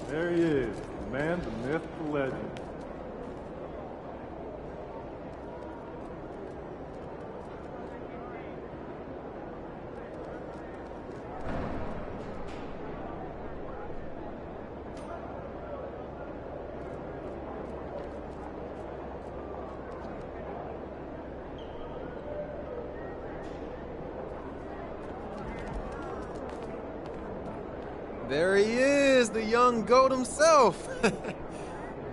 There he is, the man, the myth, the legend. There he is, the young GOAT himself.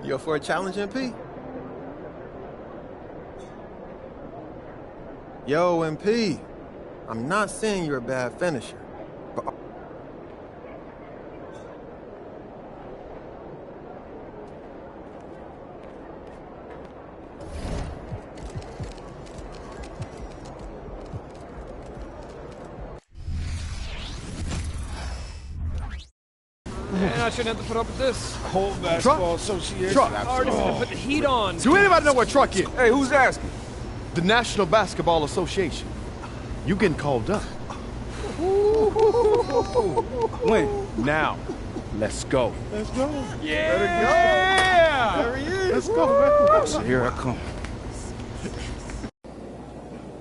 You up for a challenge, MP? Yo, MP, I'm not saying you're a bad finisher, but... Man, I shouldn't have to put up with this. Whole basketball association. Artists gonna put the heat on. Do anybody know what truck is? Hey, who's asking? The National Basketball Association. You getting called up. When? Now. Let's go. Let's go. Yeah! There he is. Let's go, man. So here I come.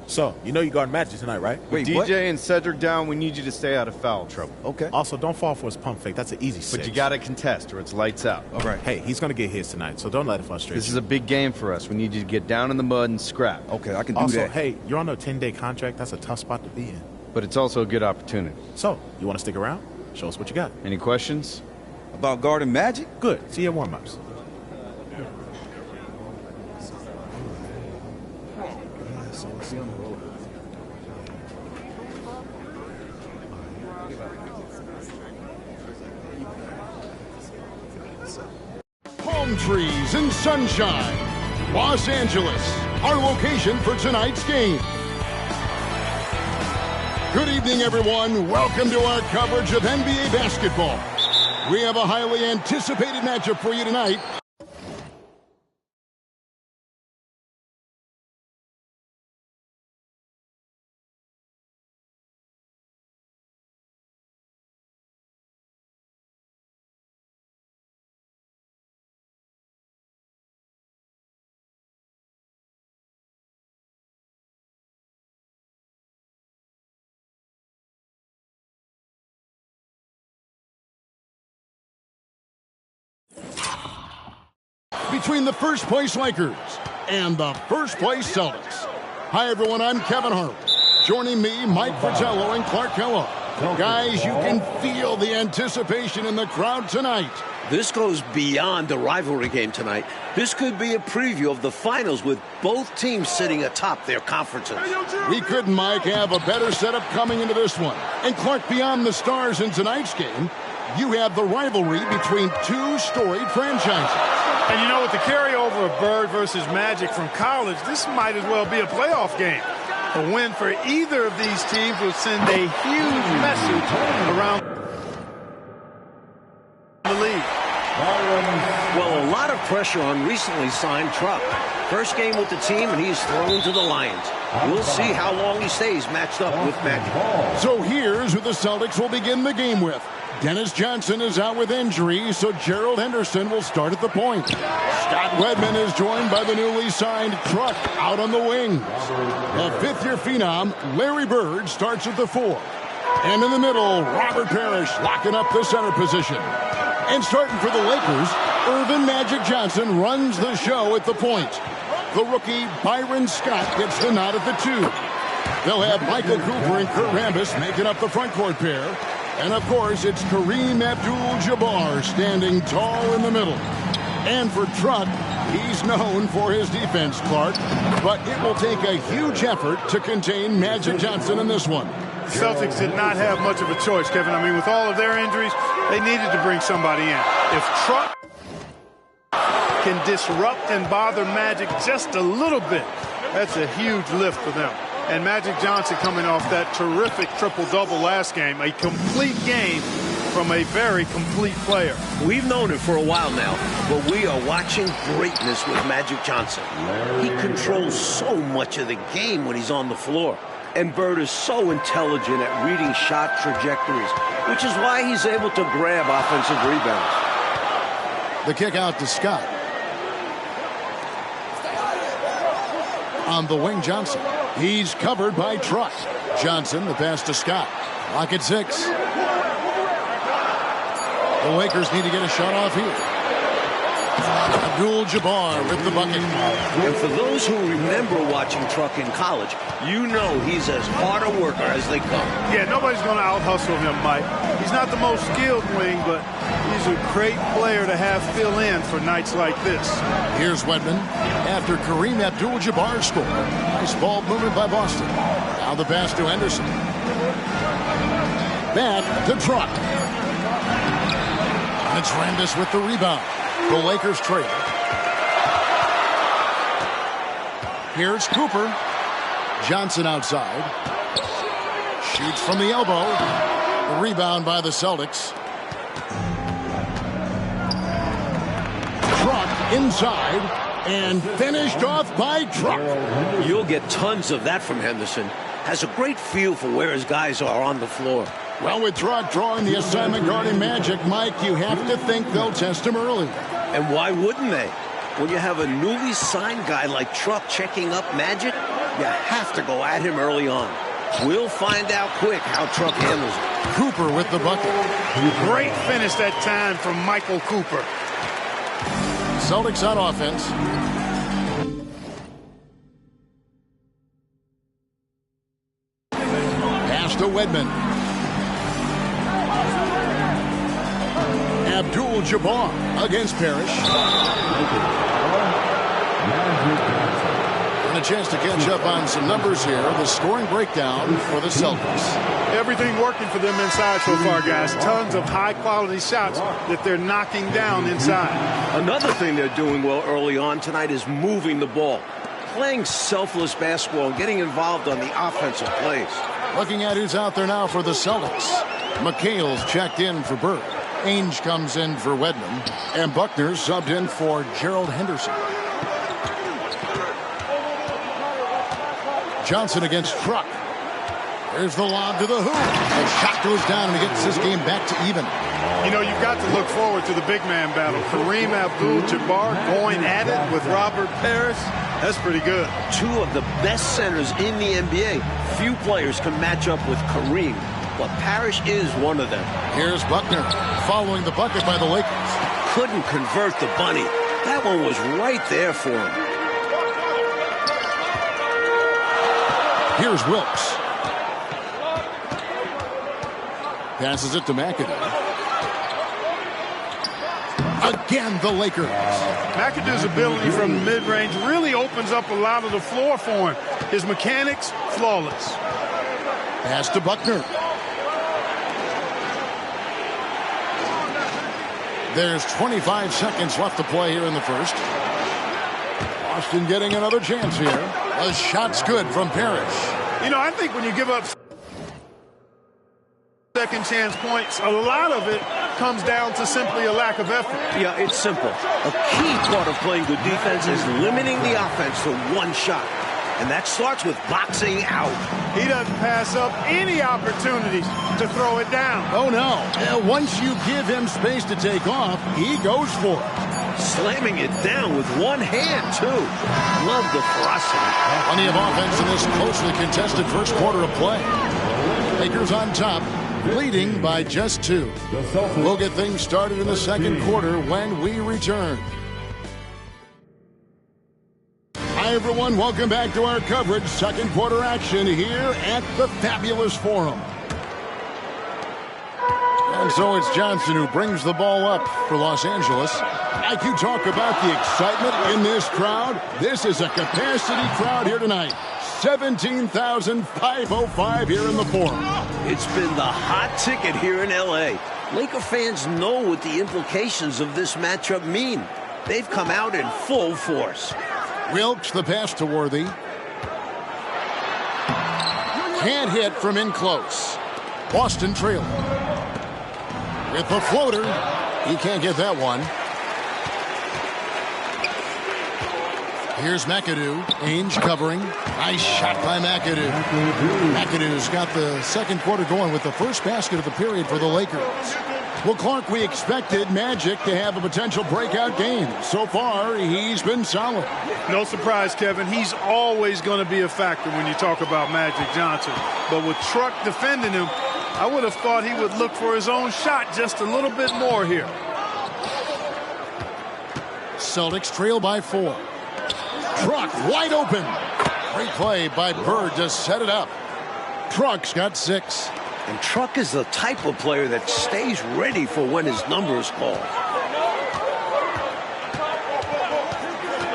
So, you know you guard Magic tonight, right? Wait, DJ what? and Cedric down, we need you to stay out of foul trouble. Okay. Also, don't fall for his pump fake. That's an easy But six. you gotta contest or it's lights out. All right. Hey, he's going to get his tonight, so don't let it frustrate This you. is a big game for us. We need you to get down in the mud and scrap. Okay, I can do Also, that. hey, you're on a 10-day contract. That's a tough spot to be in. But it's also a good opportunity. So, you want to stick around? Show us what you got. Any questions? About guarding Magic? Good. See you at warm-ups. Palm trees and sunshine. Los Angeles, our location for tonight's game. Good evening, everyone. Welcome to our coverage of NBA basketball. We have a highly anticipated matchup for you tonight. Between the first place Lakers and the first place Celtics. Hi, everyone. I'm Kevin Hart. Joining me, Mike Fratello and Clark Kellogg. Guys, you can feel the anticipation in the crowd tonight. This goes beyond the rivalry game tonight. This could be a preview of the finals with both teams sitting atop their conferences. We couldn't, Mike, have a better setup coming into this one. And Clark, beyond the stars in tonight's game, you have the rivalry between two storied franchises. And you know, with the carryover of Bird versus Magic from college, this might as well be a playoff game. A win for either of these teams will send a huge message around the league. Well, a lot of pressure on recently signed Truck. First game with the team, and he's thrown to the Lions. We'll see how long he stays matched up with Magic. So here's who the Celtics will begin the game with. Dennis Johnson is out with injury, so Gerald Henderson will start at the point. Scott Wedman is joined by the newly signed Truck out on the wings. The fifth-year phenom, Larry Bird, starts at the 4. And in the middle, Robert Parrish locking up the center position. And starting for the Lakers, Irvin Magic Johnson runs the show at the point. The rookie Byron Scott gets the nod at the 2. They'll have Michael Cooper and Kurt Rambis making up the front court pair. And, of course, it's Kareem Abdul-Jabbar standing tall in the middle. And for Truck, he's known for his defense, Clark. But it will take a huge effort to contain Magic Johnson in this one. The Celtics did not have much of a choice, Kevin. I mean, with all of their injuries, they needed to bring somebody in. If Truck can disrupt and bother Magic just a little bit, that's a huge lift for them. And Magic Johnson coming off that terrific triple-double last game, a complete game from a very complete player. We've known it for a while now, but we are watching greatness with Magic Johnson. He controls so much of the game when he's on the floor. And Bird is so intelligent at reading shot trajectories, which is why he's able to grab offensive rebounds. The kick out to Scott. On the wing, Johnson. He's covered by Truck. Johnson, the pass to Scott. Lock at 6. The Lakers need to get a shot off here. Abdul-Jabbar with the bucket. And for those who remember watching Truck in college, you know he's as hard a worker as they come. Yeah, nobody's going to out-hustle him, Mike. He's not the most skilled wing, but he's a great player to have fill in for nights like this. Here's Wedman after Kareem Abdul-Jabbar scored. Nice ball movement by Boston. Now the pass to Henderson. Back to Truck. And it's Rambis with the rebound. The Lakers trail. Here's Cooper. Johnson outside. Shoots from the elbow. The rebound by the Celtics. Truck inside. And finished off by Truck. You'll get tons of that from Henderson. Has a great feel for where his guys are on the floor. Well, with Truck drawing the assignment guarding Magic, Mike, you have to think they'll test him early. And why wouldn't they? When you have a newly signed guy like Truck checking up Magic, you have to go at him early on. We'll find out quick how Truck handles it. Cooper with the bucket. Great finish that time from Michael Cooper. Celtics on offense. Pass to Wedman. Abdul-Jabbar against Parrish. And a chance to catch up on some numbers here. The scoring breakdown for the Celtics. Everything working for them inside so far, guys. Tons of high-quality shots that they're knocking down inside. Another thing they're doing well early on tonight is moving the ball. Playing selfless basketball and getting involved on the offensive plays. Looking at who's out there now for the Celtics. McHale's checked in for Bird. Ainge comes in for Wedman. And Buckner subbed in for Gerald Henderson. Johnson against Truck. There's the lob to the hoop. The shot goes down and he gets this game back to even. You know, you've got to look forward to the big man battle. Kareem Abdul-Jabbar going at it with Robert Parrish. That's pretty good. Two of the best centers in the NBA. Few players can match up with Kareem, but Parrish is one of them. Here's Buckner following the bucket by the Lakers. Couldn't convert the bunny. That one was right there for him. Here's Wilkes. Passes it to McAdoo. Again, the Lakers. McAdoo's ability from the mid-range really opens up a lot of the floor for him. His mechanics, flawless. Pass to Buckner. There's 25 seconds left to play here in the first. Boston getting another chance here. The shot's good from Parrish. You know, I think when you give up second chance points, a lot of it comes down to simply a lack of effort. Yeah, it's simple. A key part of playing good defense is limiting the offense to one shot. And that starts with boxing out. He doesn't pass up any opportunities to throw it down. Oh, no. Once you give him space to take off, he goes for it. Slamming it down with one hand, too. Love the ferocity. Plenty of offense in this closely contested first quarter of play. Lakers on top, leading by just 2. We'll get things started in the second quarter when we return. Hi, everyone. Welcome back to our coverage. Second quarter action here at the Fabulous Forum. And so it's Johnson who brings the ball up for Los Angeles. Like you talk about the excitement in this crowd, this is a capacity crowd here tonight. 17,505 here in the Forum. It's been the hot ticket here in L.A. Laker fans know what the implications of this matchup mean. They've come out in full force. Wilkes, the pass to Worthy. Can't hit from in close. Boston trailing. With the floater. He can't get that one. Here's McAdoo. Ainge covering. Nice shot by McAdoo. McAdoo's got the second quarter going with the first basket of the period for the Lakers. Well, Clark, we expected Magic to have a potential breakout game. So far, he's been solid. No surprise, Kevin. He's always going to be a factor when you talk about Magic Johnson. But with Truck defending him, I would have thought he would look for his own shot just a little bit more here. Celtics trail by 4. Truck wide open. Great play by Bird to set it up. Truck's got 6. And Truck is the type of player that stays ready for when his number is called.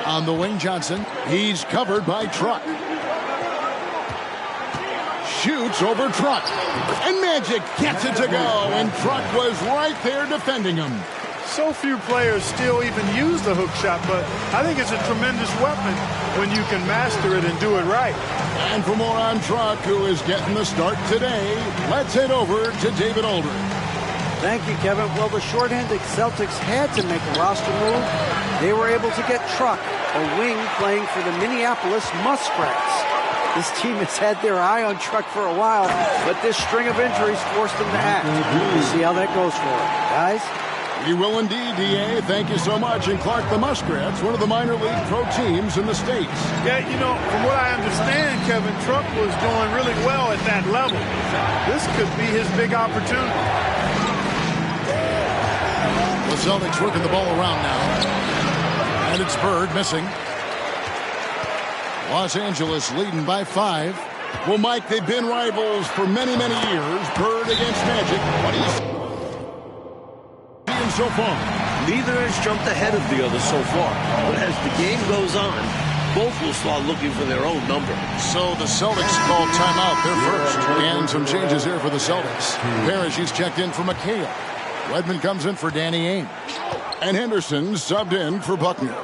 On the wing, Johnson. He's covered by Truck. Shoots over Truck. And Magic gets it to go. And Truck was right there defending him. So few players still even use the hook shot, but I think it's a tremendous weapon when you can master it and do it right. And for more on Truck, who is getting the start today, let's head over to David Aldridge. Thank you, Kevin. Well, the shorthanded Celtics had to make a roster move. They were able to get Truck, a wing playing for the Minneapolis Muskrats. This team has had their eye on Truck for a while, but this string of injuries forced them to act. We'll see how that goes for them. Guys? We will indeed, D.A. Thank you so much. And Clark, the Muskrats, one of the minor league pro teams in the States. Yeah, you know, from what I understand, Kevin, Truck was doing really well at that level. This could be his big opportunity. The Celtics working the ball around now. And it's Bird missing. Los Angeles leading by 5. Well, Mike, they've been rivals for many, many years. Bird against Magic. What do you see so far? Neither has jumped ahead of the other so far. But as the game goes on, both will start looking for their own number. So the Celtics call timeout. They're first. And some changes here for the Celtics. Parrish is checked in for McHale. Redmond comes in for Danny Ainge. And Henderson subbed in for Buckner.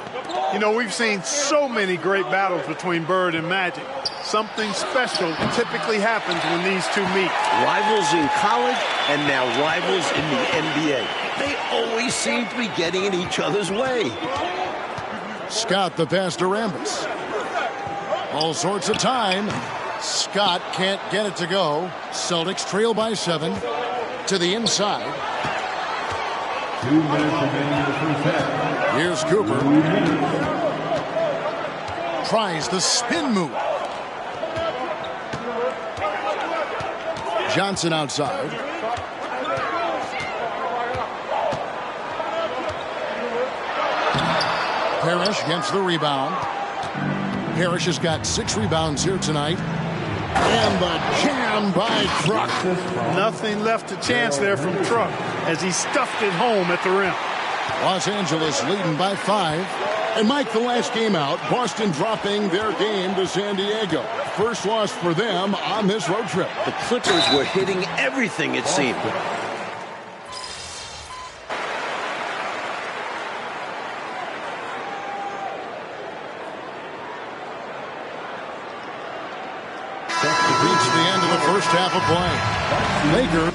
You know, we've seen so many great battles between Bird and Magic. Something special typically happens when these two meet. Rivals in college and now rivals in the NBA. They always seem to be getting in each other's way. Scott the pass to Rambis. All sorts of time. Scott can't get it to go. Celtics trail by 7 to the inside. 2 minutes remaining in the first half. Here's Cooper. Tries the spin move. Johnson outside. Parrish gets the rebound. Parrish has got 6 rebounds here tonight. And the jam by Truck. Nothing left to chance there from Truck as he stuffed it home at the rim. Los Angeles leading by 5. And Mike, the last game out, Boston dropping their game to San Diego. First loss for them on this road trip. The Clippers were hitting everything, it seemed. Reached the end of the first half of play. Lakers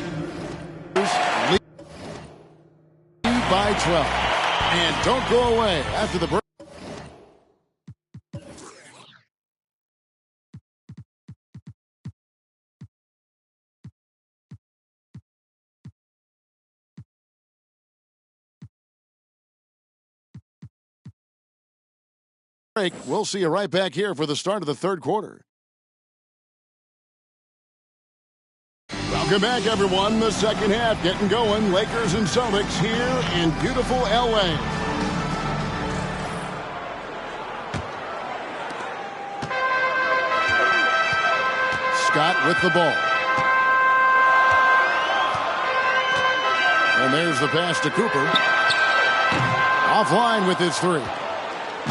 lead by 12. And don't go away after the break. We'll see you right back here for the start of the third quarter. Welcome back, everyone. The second half getting going. Lakers and Celtics here in beautiful L.A. Scott with the ball. And there's the pass to Cooper. Offline with his 3.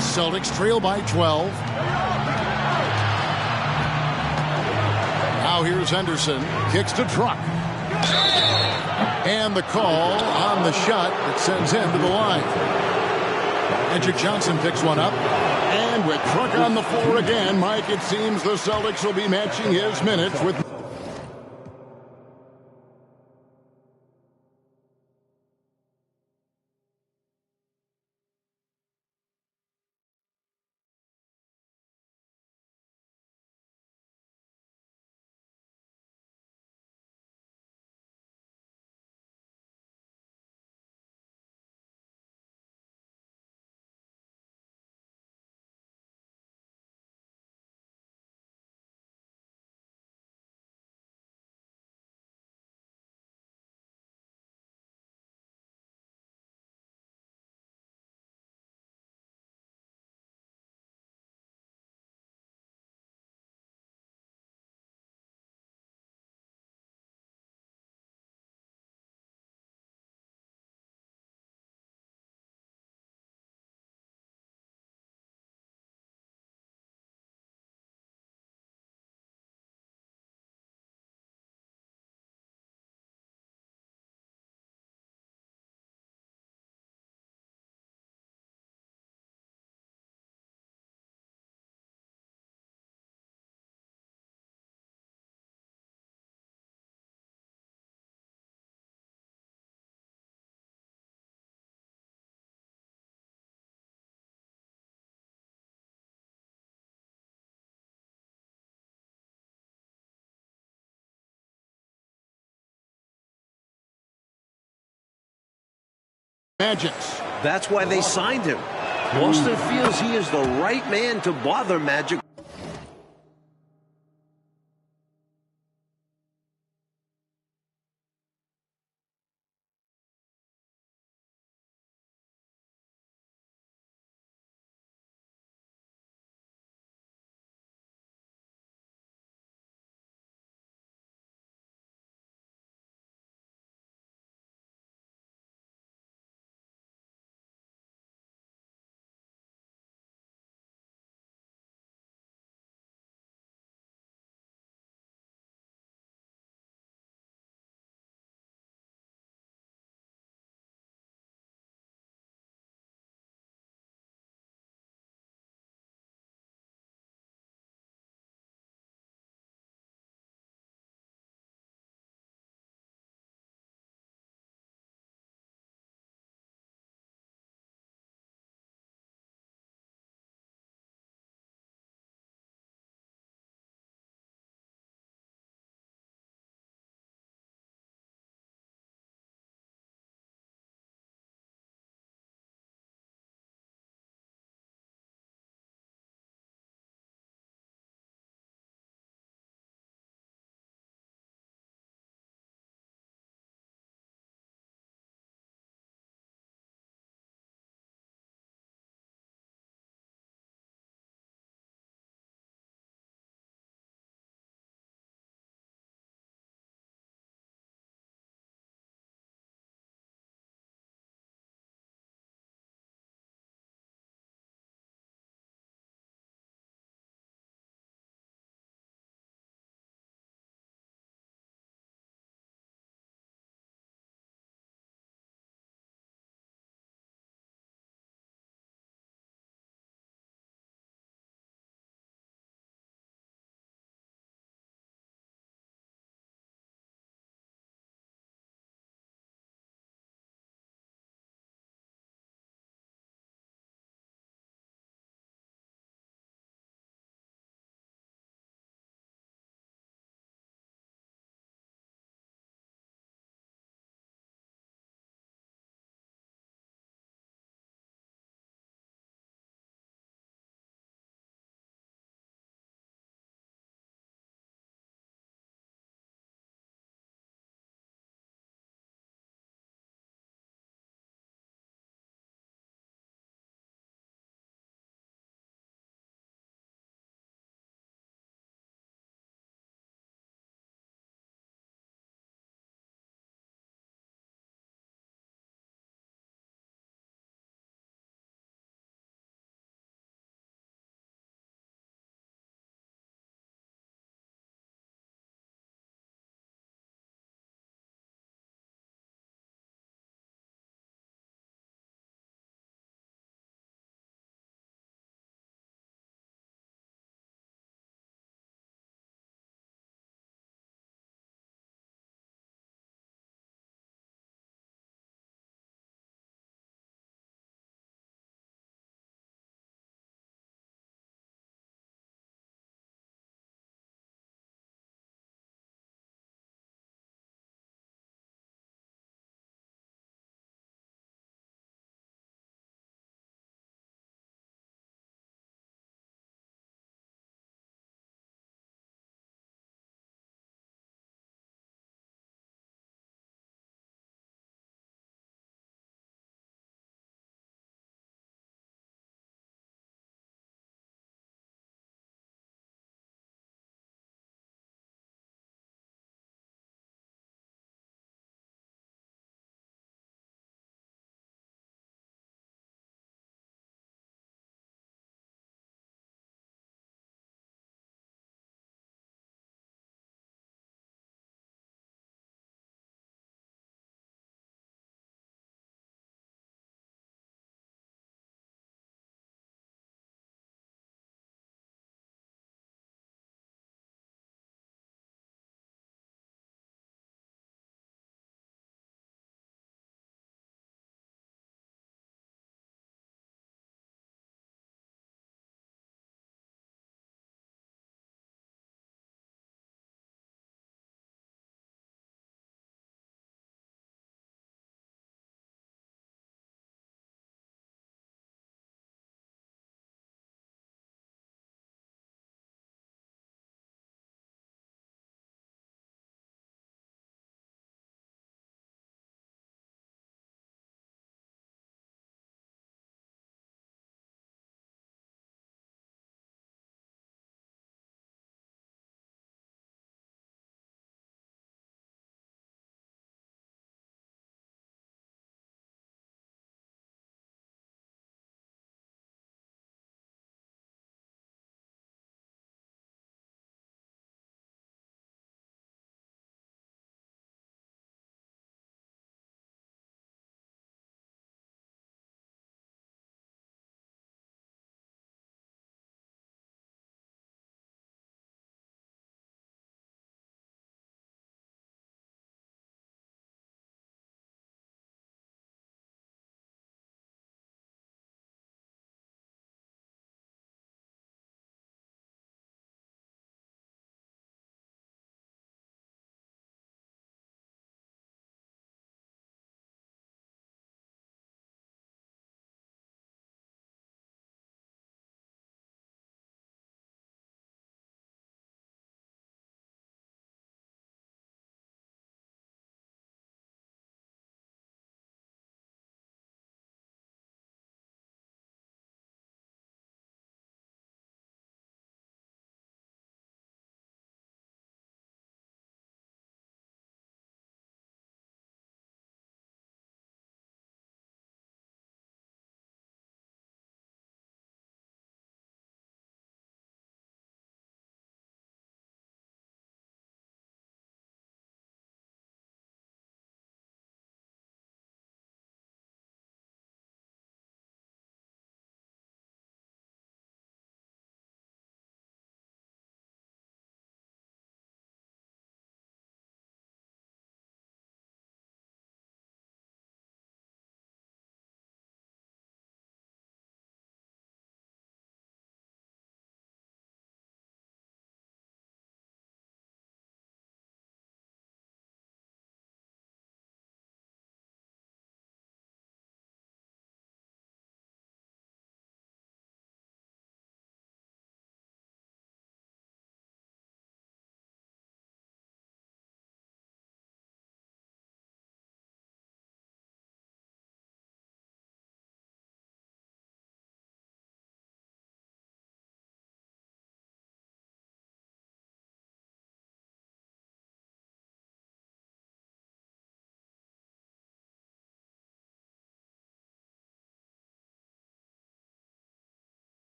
Celtics trail by 12. Now here's Henderson. Kicks to Truck. And the call on the shot that sends him to the line. Magic Johnson picks one up. And with Truck on the floor again, Mike, it seems the Celtics will be matching his minutes with Magics. That's why they signed him. Boston feels he is the right man to bother Magic.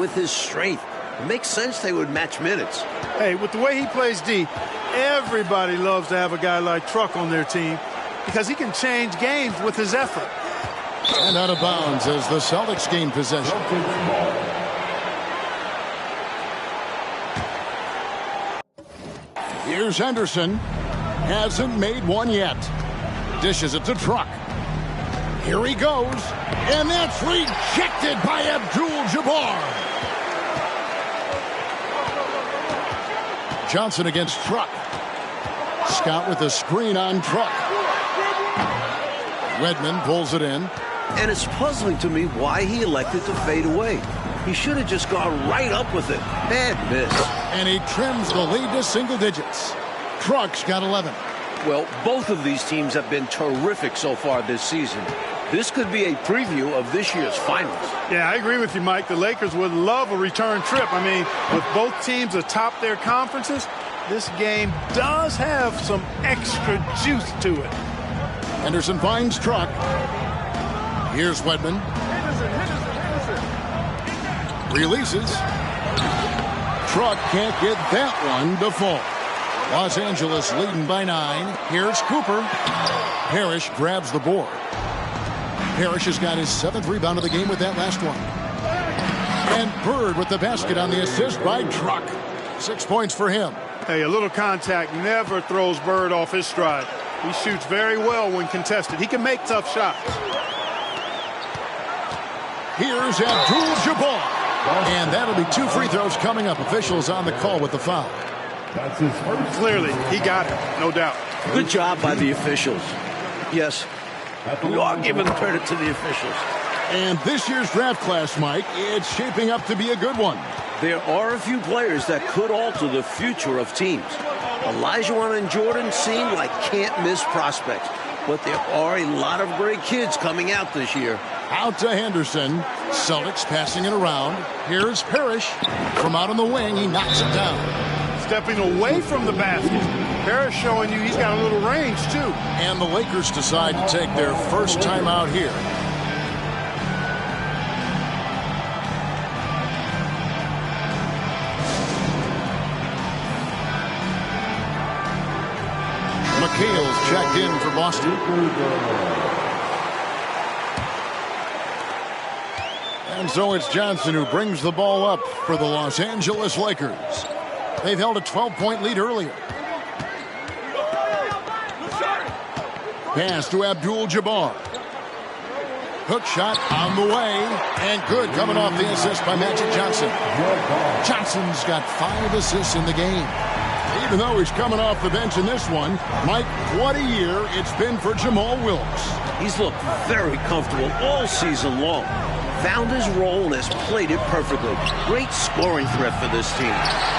with his strength. It makes sense they would match minutes. Hey, with the way he plays D, everybody loves to have a guy like Truck on their team because he can change games with his effort. And out of bounds as the Celtics gain possession. Here's Henderson. Hasn't made one yet. Dishes it to Truck. Here he goes. And that's rejected by Abdul-Jabbar. Johnson against Truck. Scott with a screen on Truck. Wedman pulls it in. And it's puzzling to me why he elected to fade away. He should have just gone right up with it. Bad miss. And he trims the lead to single digits. Truck's got 11. Well, both of these teams have been terrific so far this season. This could be a preview of this year's finals. Yeah, I agree with you, Mike. The Lakers would love a return trip. I mean, with both teams atop their conferences, this game does have some extra juice to it. Henderson finds Truck. Here's Wedman. Releases. Truck can't get that one to fall. Los Angeles leading by 9. Here's Cooper. Parrish grabs the board. Parrish has got his 7th rebound of the game with that last one. And Bird with the basket on the assist by Truck. 6 points for him. Hey, a little contact never throws Bird off his stride. He shoots very well when contested. He can make tough shots. Here's Abdul-Jabbar. And that'll be 2 free throws coming up. Officials on the call with the foul. That's his first. Clearly, he got it, no doubt. Good job by the officials. Yes, we are giving credit to the officials. And this year's draft class, Mike, it's shaping up to be a good one. There are a few players that could alter the future of teams. Olajuwon and Jordan seem like can't-miss prospects, but there are a lot of great kids coming out this year. Out to Henderson. Celtics passing it around. Here's Parrish. From out on the wing, he knocks it down. Stepping away from the basket. Parrish showing you he's got a little range, too. And the Lakers decide to take their first time out here. McHale's checked in for Boston. And so it's Johnson who brings the ball up for the Los Angeles Lakers. They've held a 12-point lead earlier. Pass to Abdul-Jabbar. Hook shot on the way. And good, coming off the assist by Magic Johnson. Johnson's got 5 assists in the game. Even though he's coming off the bench in this one, Mike, what a year it's been for Jamal Wilkes. He's looked very comfortable all season long. Found his role and has played it perfectly. Great scoring threat for this team,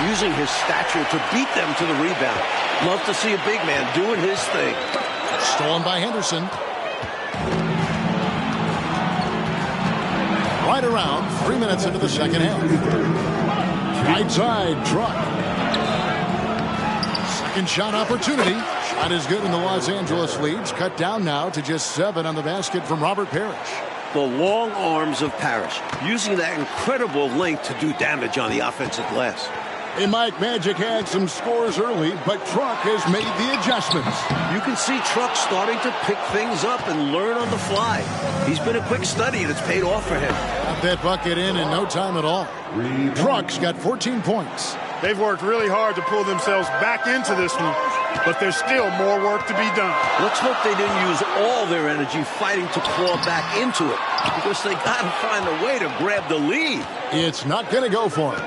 using his stature to beat them to the rebound. Love to see a big man doing his thing. Stolen by Henderson. Right around 3 minutes into the second half. Right side, Truck. Second shot opportunity. Shot is good, and the Los Angeles leads cut down now to just 7 on the basket from Robert Parrish. The long arms of Parrish, using that incredible length to do damage on the offensive glass. And Mike, Magic had some scores early, but Truck has made the adjustments. You can see Truck starting to pick things up and learn on the fly. He's been a quick study, and it's paid off for him. Got that bucket in no time at all. Truck's got 14 points. They've worked really hard to pull themselves back into this one, but there's still more work to be done. Let's hope they didn't use all their energy fighting to claw back into it, because they got to find a way to grab the lead. It's not going to go for him.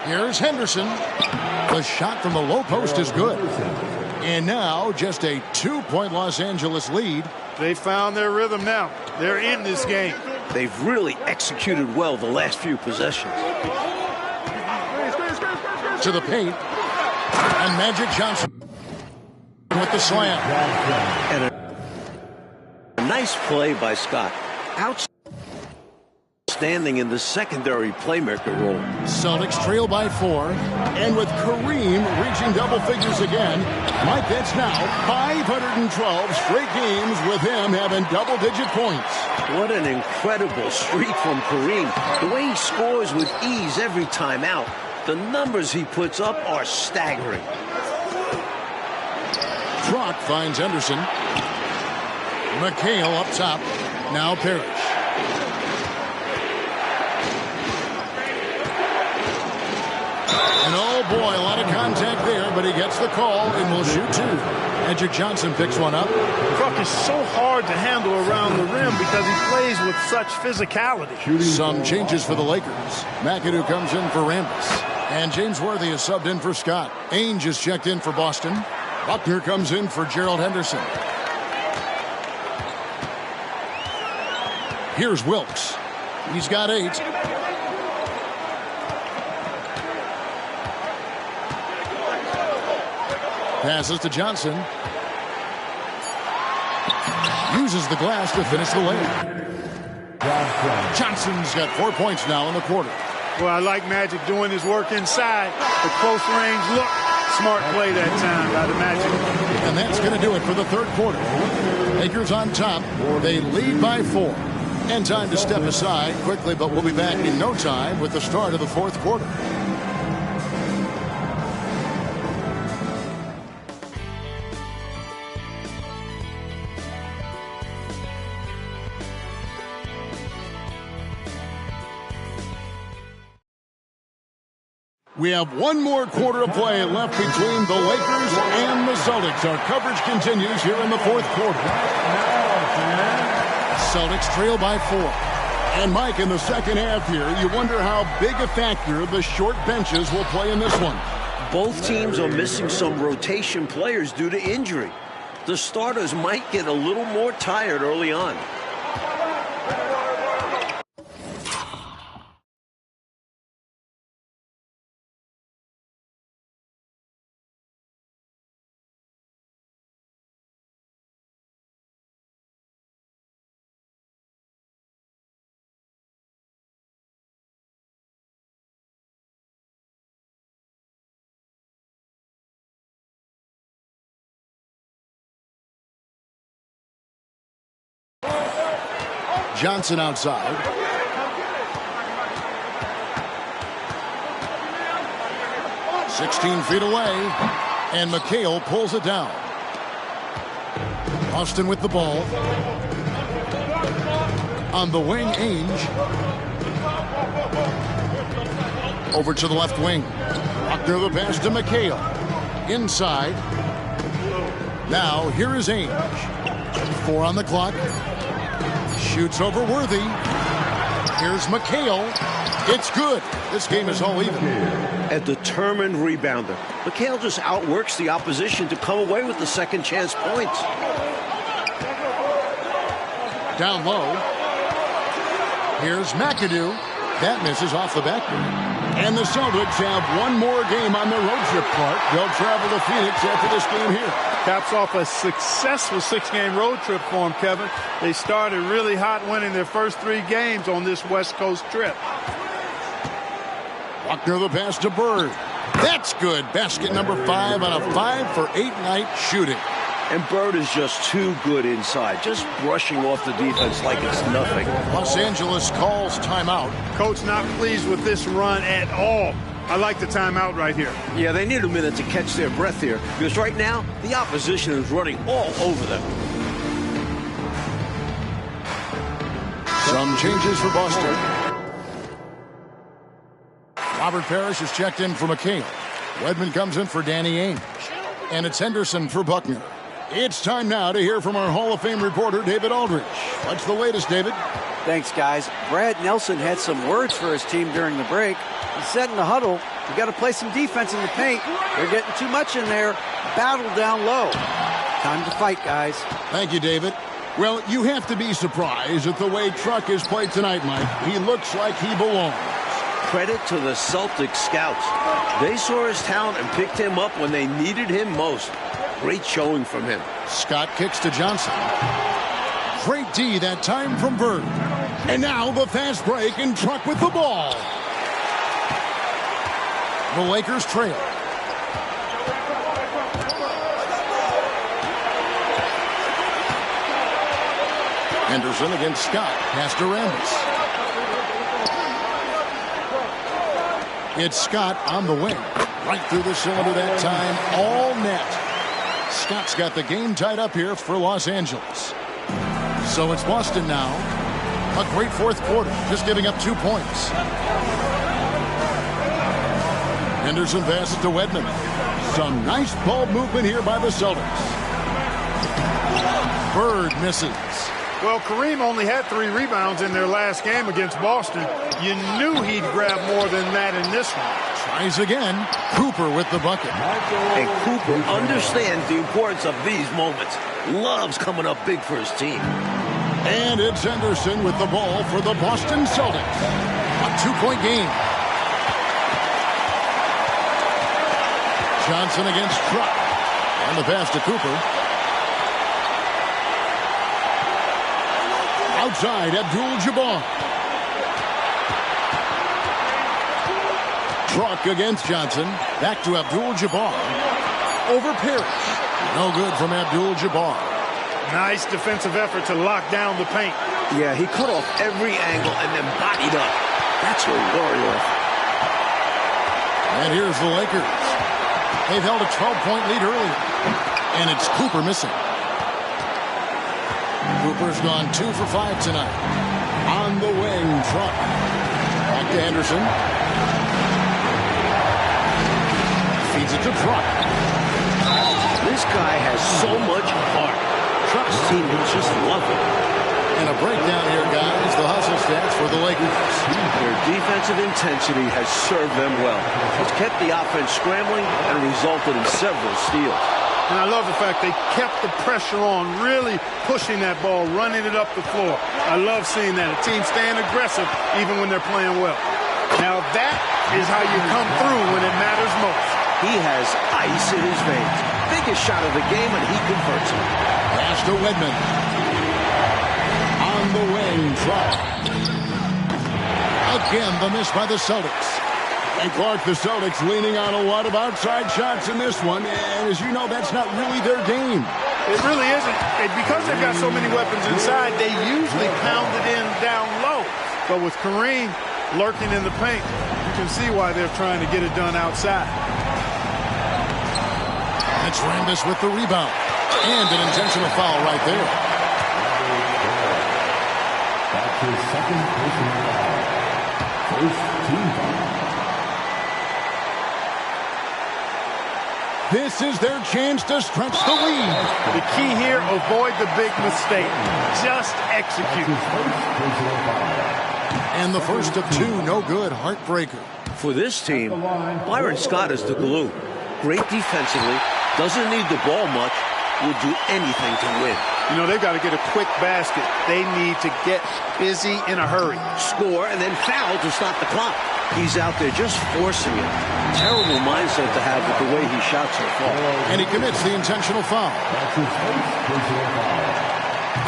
Here's Henderson. The shot from the low post is good. And now just a 2-point Los Angeles lead. They found their rhythm now. They're in this game. They've really executed well the last few possessions. To the paint. And Magic Johnson with the slam. And a nice play by Scott. outstanding in the secondary playmaker role. Celtics trail by 4. And with Kareem reaching double figures again, Mike, that's now 512 straight games with him having double-digit points. What an incredible streak from Kareem. The way he scores with ease every time out. The numbers he puts up are staggering. Truck finds Henderson. McHale up top. Now Parrish. And oh boy, a lot of contact there, but he gets the call and will shoot 2. Edric Johnson picks one up. Truck is so hard to handle around the rim because he plays with such physicality. Some changes for the Lakers. McAdoo comes in for Rambis. And James Worthy is subbed in for Scott. Ainge is checked in for Boston. Buckner comes in for Gerald Henderson. Here's Wilkes. He's got 8. Passes to Johnson. Uses the glass to finish the layup. Johnson's got 4 points now in the quarter. Well, I like Magic doing his work inside. The close range look. Smart play that time by the Magic. And that's going to do it for the third quarter. Lakers on top. They lead by 4. And time to step aside quickly, but we'll be back in no time with the start of the fourth quarter. We have one more quarter of play left between the Lakers and the Celtics. Our coverage continues here in the fourth quarter. Celtics trail by 4. And Mike, in the second half here, you wonder how big a factor the short benches will play in this one. Both teams are missing some rotation players due to injury. The starters might get a little more tired early on. Johnson outside. "16 feet away, and McHale pulls it down. Austin with the ball. On the wing, Ainge. Over to the left wing. Buckner the pass to McHale. Inside. Now, here is Ainge. 4 on the clock. Shoots over Worthy. Here's McHale. It's good. This game is all even. A determined rebounder. McHale just outworks the opposition to come away with the second chance points. Down low. Here's McAdoo. That misses off the backboard. And the Celtics have one more game on their road trip, Clark. They'll travel to Phoenix after this game here. Caps off a successful 6-game road trip for them, Kevin. They started really hot, winning their first 3 games on this West Coast trip. Buckner the pass to Bird. That's good. Basket number 5 on a 5-for-8 night shooting. And Bird is just too good inside, just brushing off the defense like it's nothing. Los Angeles calls timeout. Coach not pleased with this run at all. I like the timeout right here. Yeah, they need a minute to catch their breath here, because right now, the opposition is running all over them. Some changes for Boston. Robert Parrish is checked in for McHale. Wedman comes in for Danny Ainge. And it's Henderson for Buckner. It's time now to hear from our Hall of Fame reporter, David Aldridge. What's the latest, David? Thanks, guys. Brad Nelson had some words for his team during the break. He said in the huddle, "We got to play some defense in the paint. They're getting too much in there. Battle down low. Time to fight, guys." Thank you, David. Well, you have to be surprised at the way Truck is played tonight, Mike. He looks like he belongs. Credit to the Celtics scouts. They saw his talent and picked him up when they needed him most. Great showing from him. Scott kicks to Johnson. Great D that time from Bird. And now the fast break and Truck with the ball. The Lakers trail. Henderson against Scott. Pass to Rambis. It's Scott on the wing. Right through the cylinder that time. All net. Scott's got the game tied up here for Los Angeles. So it's Boston now. A great fourth quarter. Just giving up 2 points. Henderson passes to Wedman. Some nice ball movement here by the Celtics. Bird misses. Well, Kareem only had 3 rebounds in their last game against Boston. You knew he'd grab more than that in this one. Tries again. Cooper with the bucket. And Cooper understands the importance of these moments. Loves coming up big for his team. And it's Henderson with the ball for the Boston Celtics. A 2-point game. Johnson against Truck. And the pass to Cooper. Outside, Abdul-Jabbar. Truck against Johnson. Back to Abdul-Jabbar. Over Parrish. No good from Abdul-Jabbar. Nice defensive effort to lock down the paint. Yeah, he cut off every angle and then bodied up. That's a warrior. And here's the Lakers. They've held a 12-point lead earlier. And it's Cooper missing. Cooper's gone 2 for 5 tonight. On the wing, Truck. Back to Henderson. Feeds it to Truck. This guy has so much heart. Truck's teammates just love him. And a breakdown here, guys. The hustle stats for the Lakers. Their defensive intensity has served them well. It's kept the offense scrambling and resulted in several steals. And I love the fact they kept the pressure on, really pushing that ball, running it up the floor. I love seeing that. A team staying aggressive even when they're playing well. Now that is how you come through when it matters most. He has ice in his veins. Biggest shot of the game, and he converts it. Pass to Wedman. On the wing, Truck. Again, the miss by the Celtics. And Clark, the Celtics leaning on a lot of outside shots in this one. And as you know, that's not really their game. It really isn't. And because they've got so many weapons inside, they usually pound it in down low. But with Kareem lurking in the paint, you can see why they're trying to get it done outside. That's Rambis with the rebound. And an intentional foul right there. That's his second personal foul. First team foul. This is their chance to stretch the lead. The key here, avoid the big mistake. Just execute. And the first of 2, no good. Heartbreaker. For this team, Byron Scott is the glue. Great defensively, doesn't need the ball much, will do anything to win. You know, they've got to get a quick basket. They need to get busy in a hurry. Score and then foul to stop the clock. He's out there just forcing it. Terrible mindset to have with the way he shot so far. And he commits the intentional foul.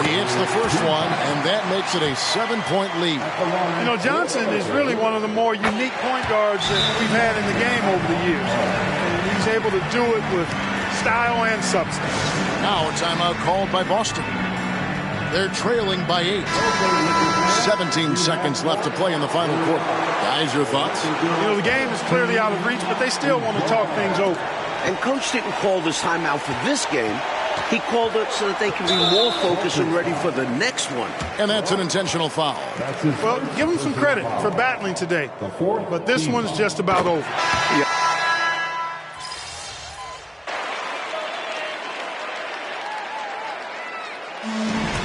He hits the first one, and that makes it a 7-point lead. You know, Johnson is really one of the more unique point guards that we've had in the game over the years. And he's able to do it with style and substance. Now a timeout called by Boston. They're trailing by 8. 17 seconds left to play in the final quarter. Guys, your thoughts? You know, the game is clearly out of reach, but they still want to talk things over. And Coach didn't call this timeout for this game. He called it so that they can be more focused and ready for the next one. And that's an intentional foul. Well, give him some credit for battling today. But this one's just about over. Yeah.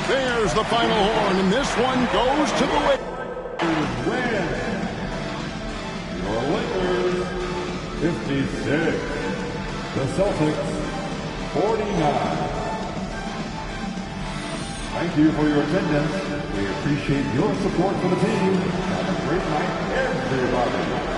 There's the final horn, and this one goes to the Lakers. Your Lakers, 56. The Celtics, 49. Thank you for your attendance. We appreciate your support for the team. Have a great night, everybody.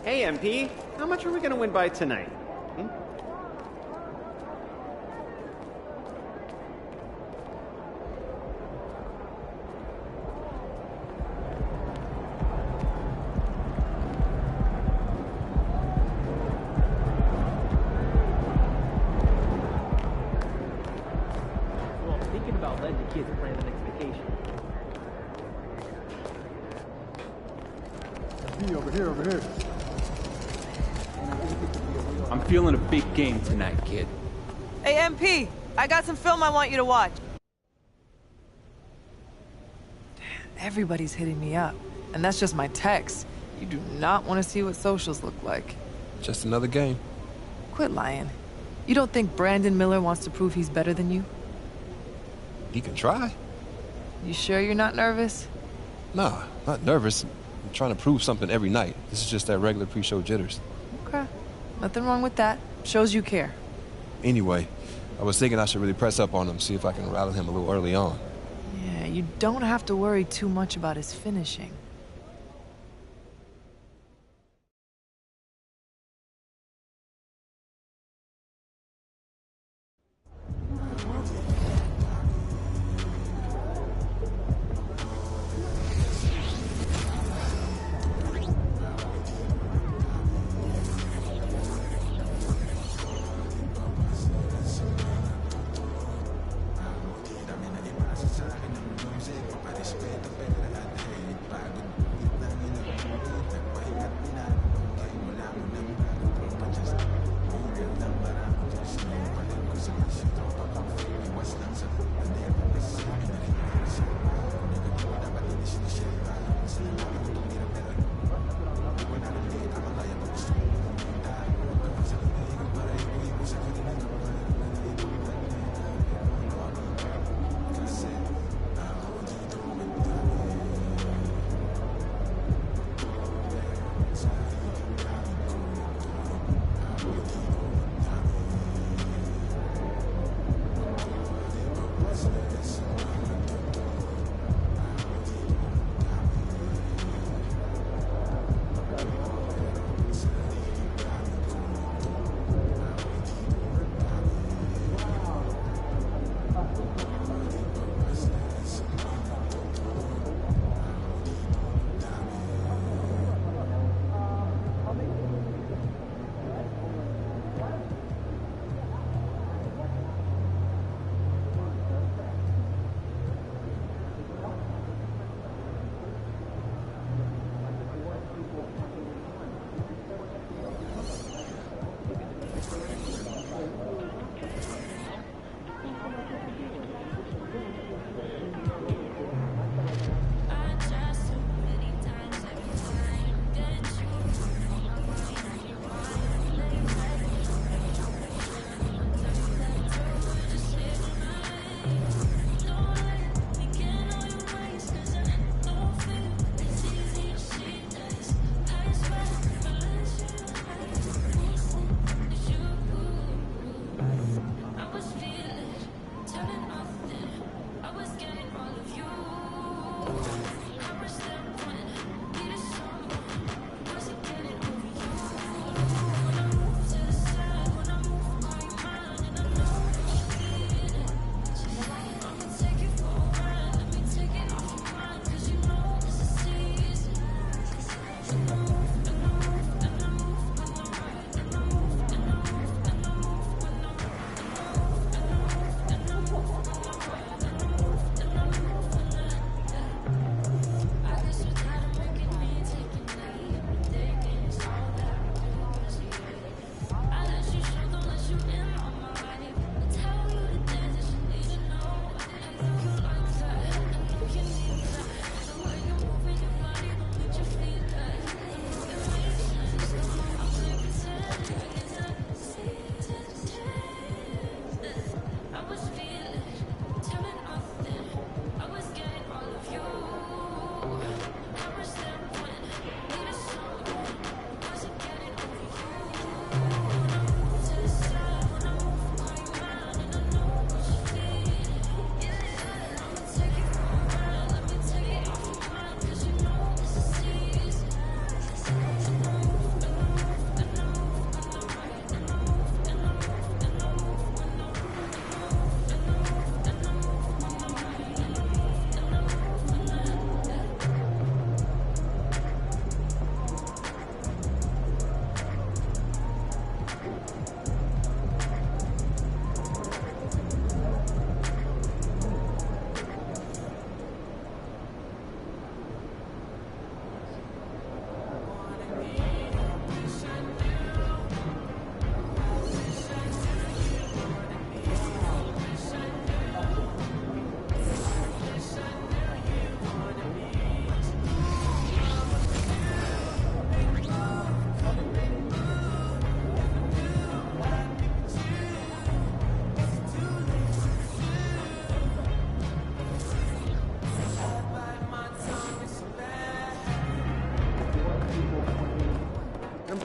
Hey, MP, how much are we going to win by tonight? Well, I'm thinking about letting the kids plan the next vacation. Over here, over here. I'm feeling a big game tonight, kid. Hey, MP, I got some film I want you to watch. Everybody's hitting me up, and that's just my text. You do not want to see what socials look like. Just another game. Quit lying. You don't think Brandon Miller wants to prove he's better than you? He can try. You sure you're not nervous? Nah, not nervous. I'm trying to prove something every night. This is just that regular pre-show jitters. Okay. Nothing wrong with that. Shows you care. Anyway, I was thinking I should really press up on him, see if I can rattle him a little early on. Yeah, you don't have to worry too much about his finishing.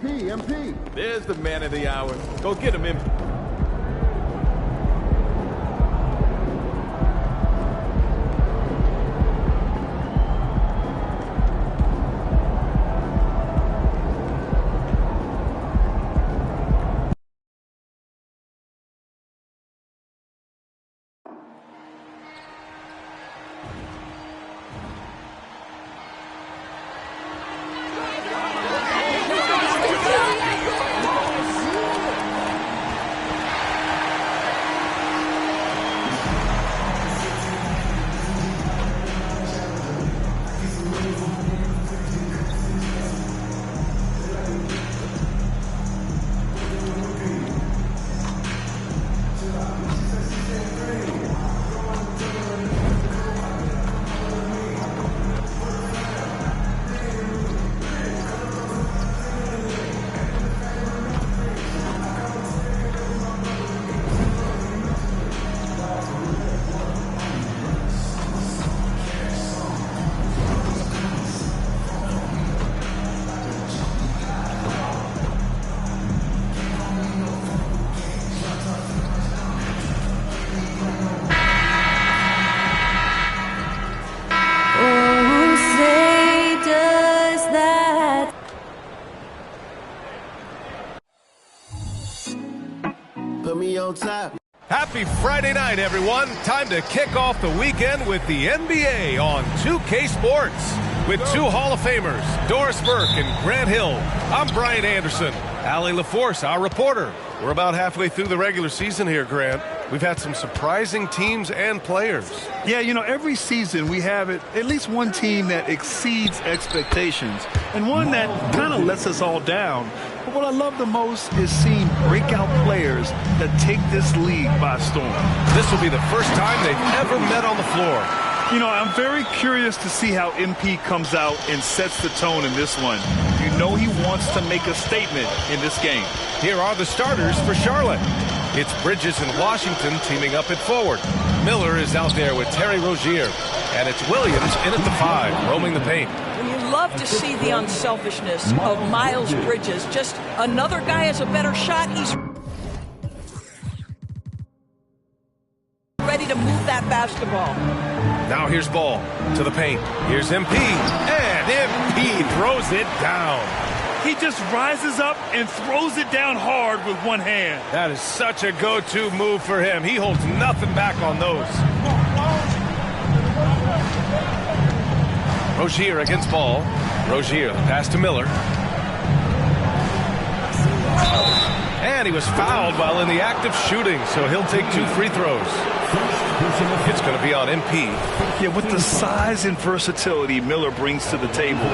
MP. There's the man of the hour. Go get him, MP. Put me on top. Happy Friday night, everyone. Time to kick off the weekend with the NBA on 2K Sports. With two Hall of Famers, Doris Burke and Grant Hill. I'm Brian Anderson. Allie LaForce, our reporter. We're about halfway through the regular season here, Grant. We've had some surprising teams and players. Yeah, you know, every season we have at least one team that exceeds expectations and one that kind of lets us all down. But what I love the most is seeing breakout players that take this league by storm. This will be the first time they've ever met on the floor. You know, I'm very curious to see how MP comes out and sets the tone in this one. You know he wants to make a statement in this game. Here are the starters for Charlotte. It's Bridges and Washington teaming up at forward. Miller is out there with Terry Rozier. And it's Williams in at the 5, roaming the paint. And you love to see the unselfishness of Miles Bridges. Just another guy has a better shot. He's ready to move that basketball. Now here's Ball to the paint. Here's MP. And MP throws it down. He just rises up and throws it down hard with one hand. That is such a go-to move for him. He holds nothing back on those. Rozier against Ball. Rozier, pass to Miller. And he was fouled while in the act of shooting, so he'll take 2 free throws. It's going to be on MP. Yeah, with the size and versatility Miller brings to the table,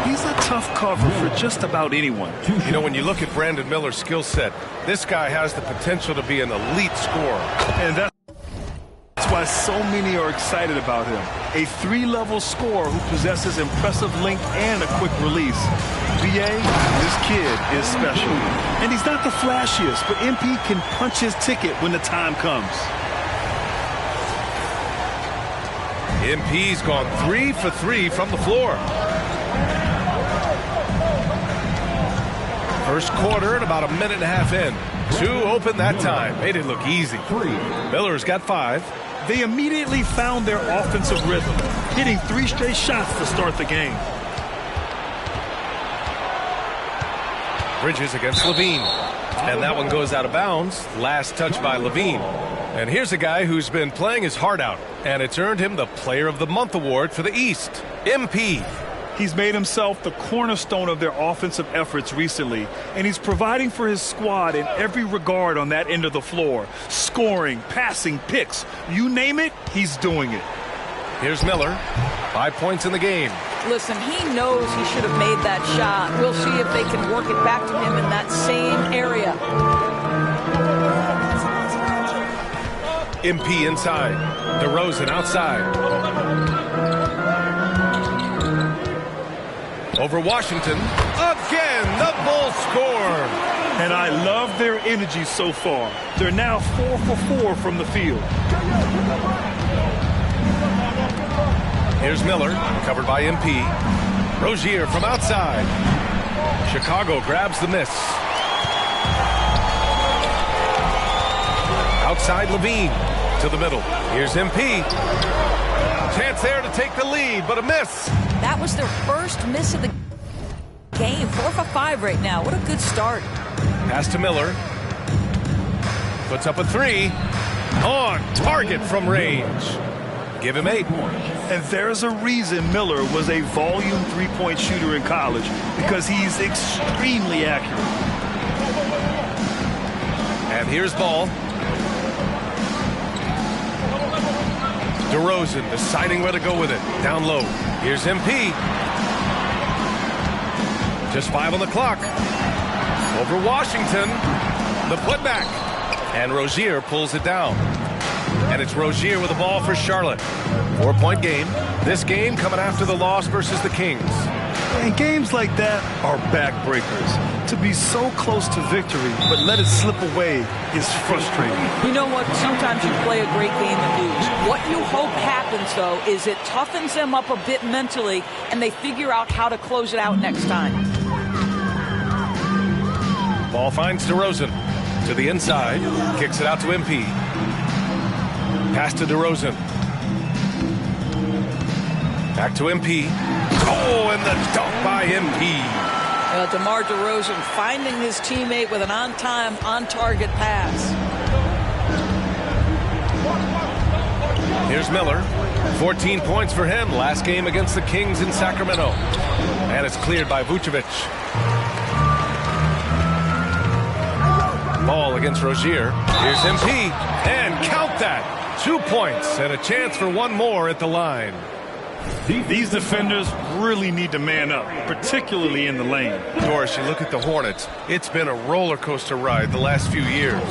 he's a tough cover for just about anyone. You know, when you look at Brandon Miller's skill set, this guy has the potential to be an elite scorer. And that's why so many are excited about him. A 3-level scorer who possesses impressive length and a quick release. BA, this kid is special. And he's not the flashiest, but MP can punch his ticket when the time comes. MP's gone 3 for 3 from the floor. First quarter and about a minute and a half in. 2 open that time. Made it look easy. Miller's got 5. They immediately found their offensive rhythm, hitting 3 straight shots to start the game. Bridges against Levine. And that one goes out of bounds. Last touch by Levine. And here's a guy who's been playing his heart out, and it's earned him the Player of the Month award for the East, MP. He's made himself the cornerstone of their offensive efforts recently, and he's providing for his squad in every regard on that end of the floor. Scoring, passing, picks, you name it, he's doing it. Here's Miller, 5 points in the game. Listen, he knows he should have made that shot. We'll see if they can work it back to him in that same area. MP inside. DeRozan outside. Over Washington. Again, the Bulls score. And I love their energy so far. They're now 4 for 4 from the field. Here's Miller, covered by MP. Rozier from outside. Chicago grabs the miss. Outside Levine to the middle. Here's MP. Chance there to take the lead, but a miss. That was their first miss of the game. 4 for 5 right now. What a good start. Pass to Miller. Puts up a 3. On target from range. Give him 8. And there's a reason Miller was a volume three-point shooter in college, because he's extremely accurate. And here's Ball. DeRozan deciding where to go with it. Down low. Here's MP. Just 5 on the clock. Over Washington. The putback. And Rozier pulls it down. And it's Rozier with the ball for Charlotte. 4-point game. This game coming after the loss versus the Kings. And games like that are backbreakers. To be so close to victory, but let it slip away is frustrating. You know what? Sometimes you play a great game and lose. What you hope happens, though, is it toughens them up a bit mentally, and they figure out how to close it out next time. Ball finds DeRozan. To the inside. Kicks it out to MP. Pass to DeRozan. Back to MP. Oh, and the dunk by MP. DeMar DeRozan finding his teammate with an on-time, on-target pass. Here's Miller. 14 points for him. Last game against the Kings in Sacramento. And it's cleared by Vucevic. Ball against Rozier. Here's MP. And count that. 2 points and a chance for one more at the line. These defenders really need to man up, particularly in the lane. Doris, you look at the Hornets. It's been a roller coaster ride the last few years.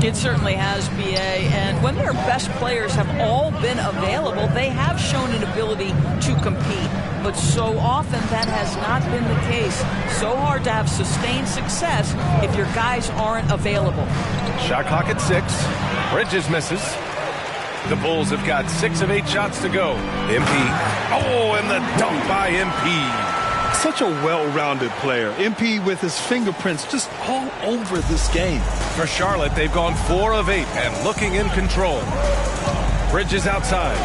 It certainly has, BA. And when their best players have all been available, they have shown an ability to compete. But so often that has not been the case. So hard to have sustained success if your guys aren't available. Shot clock at 6. Bridges misses. The Bulls have got 6 of 8 shots to go. MP. Oh, and the dunk by MP. Such a well-rounded player. MP with his fingerprints just all over this game. For Charlotte, they've gone 4 of 8 and looking in control. Bridges outside.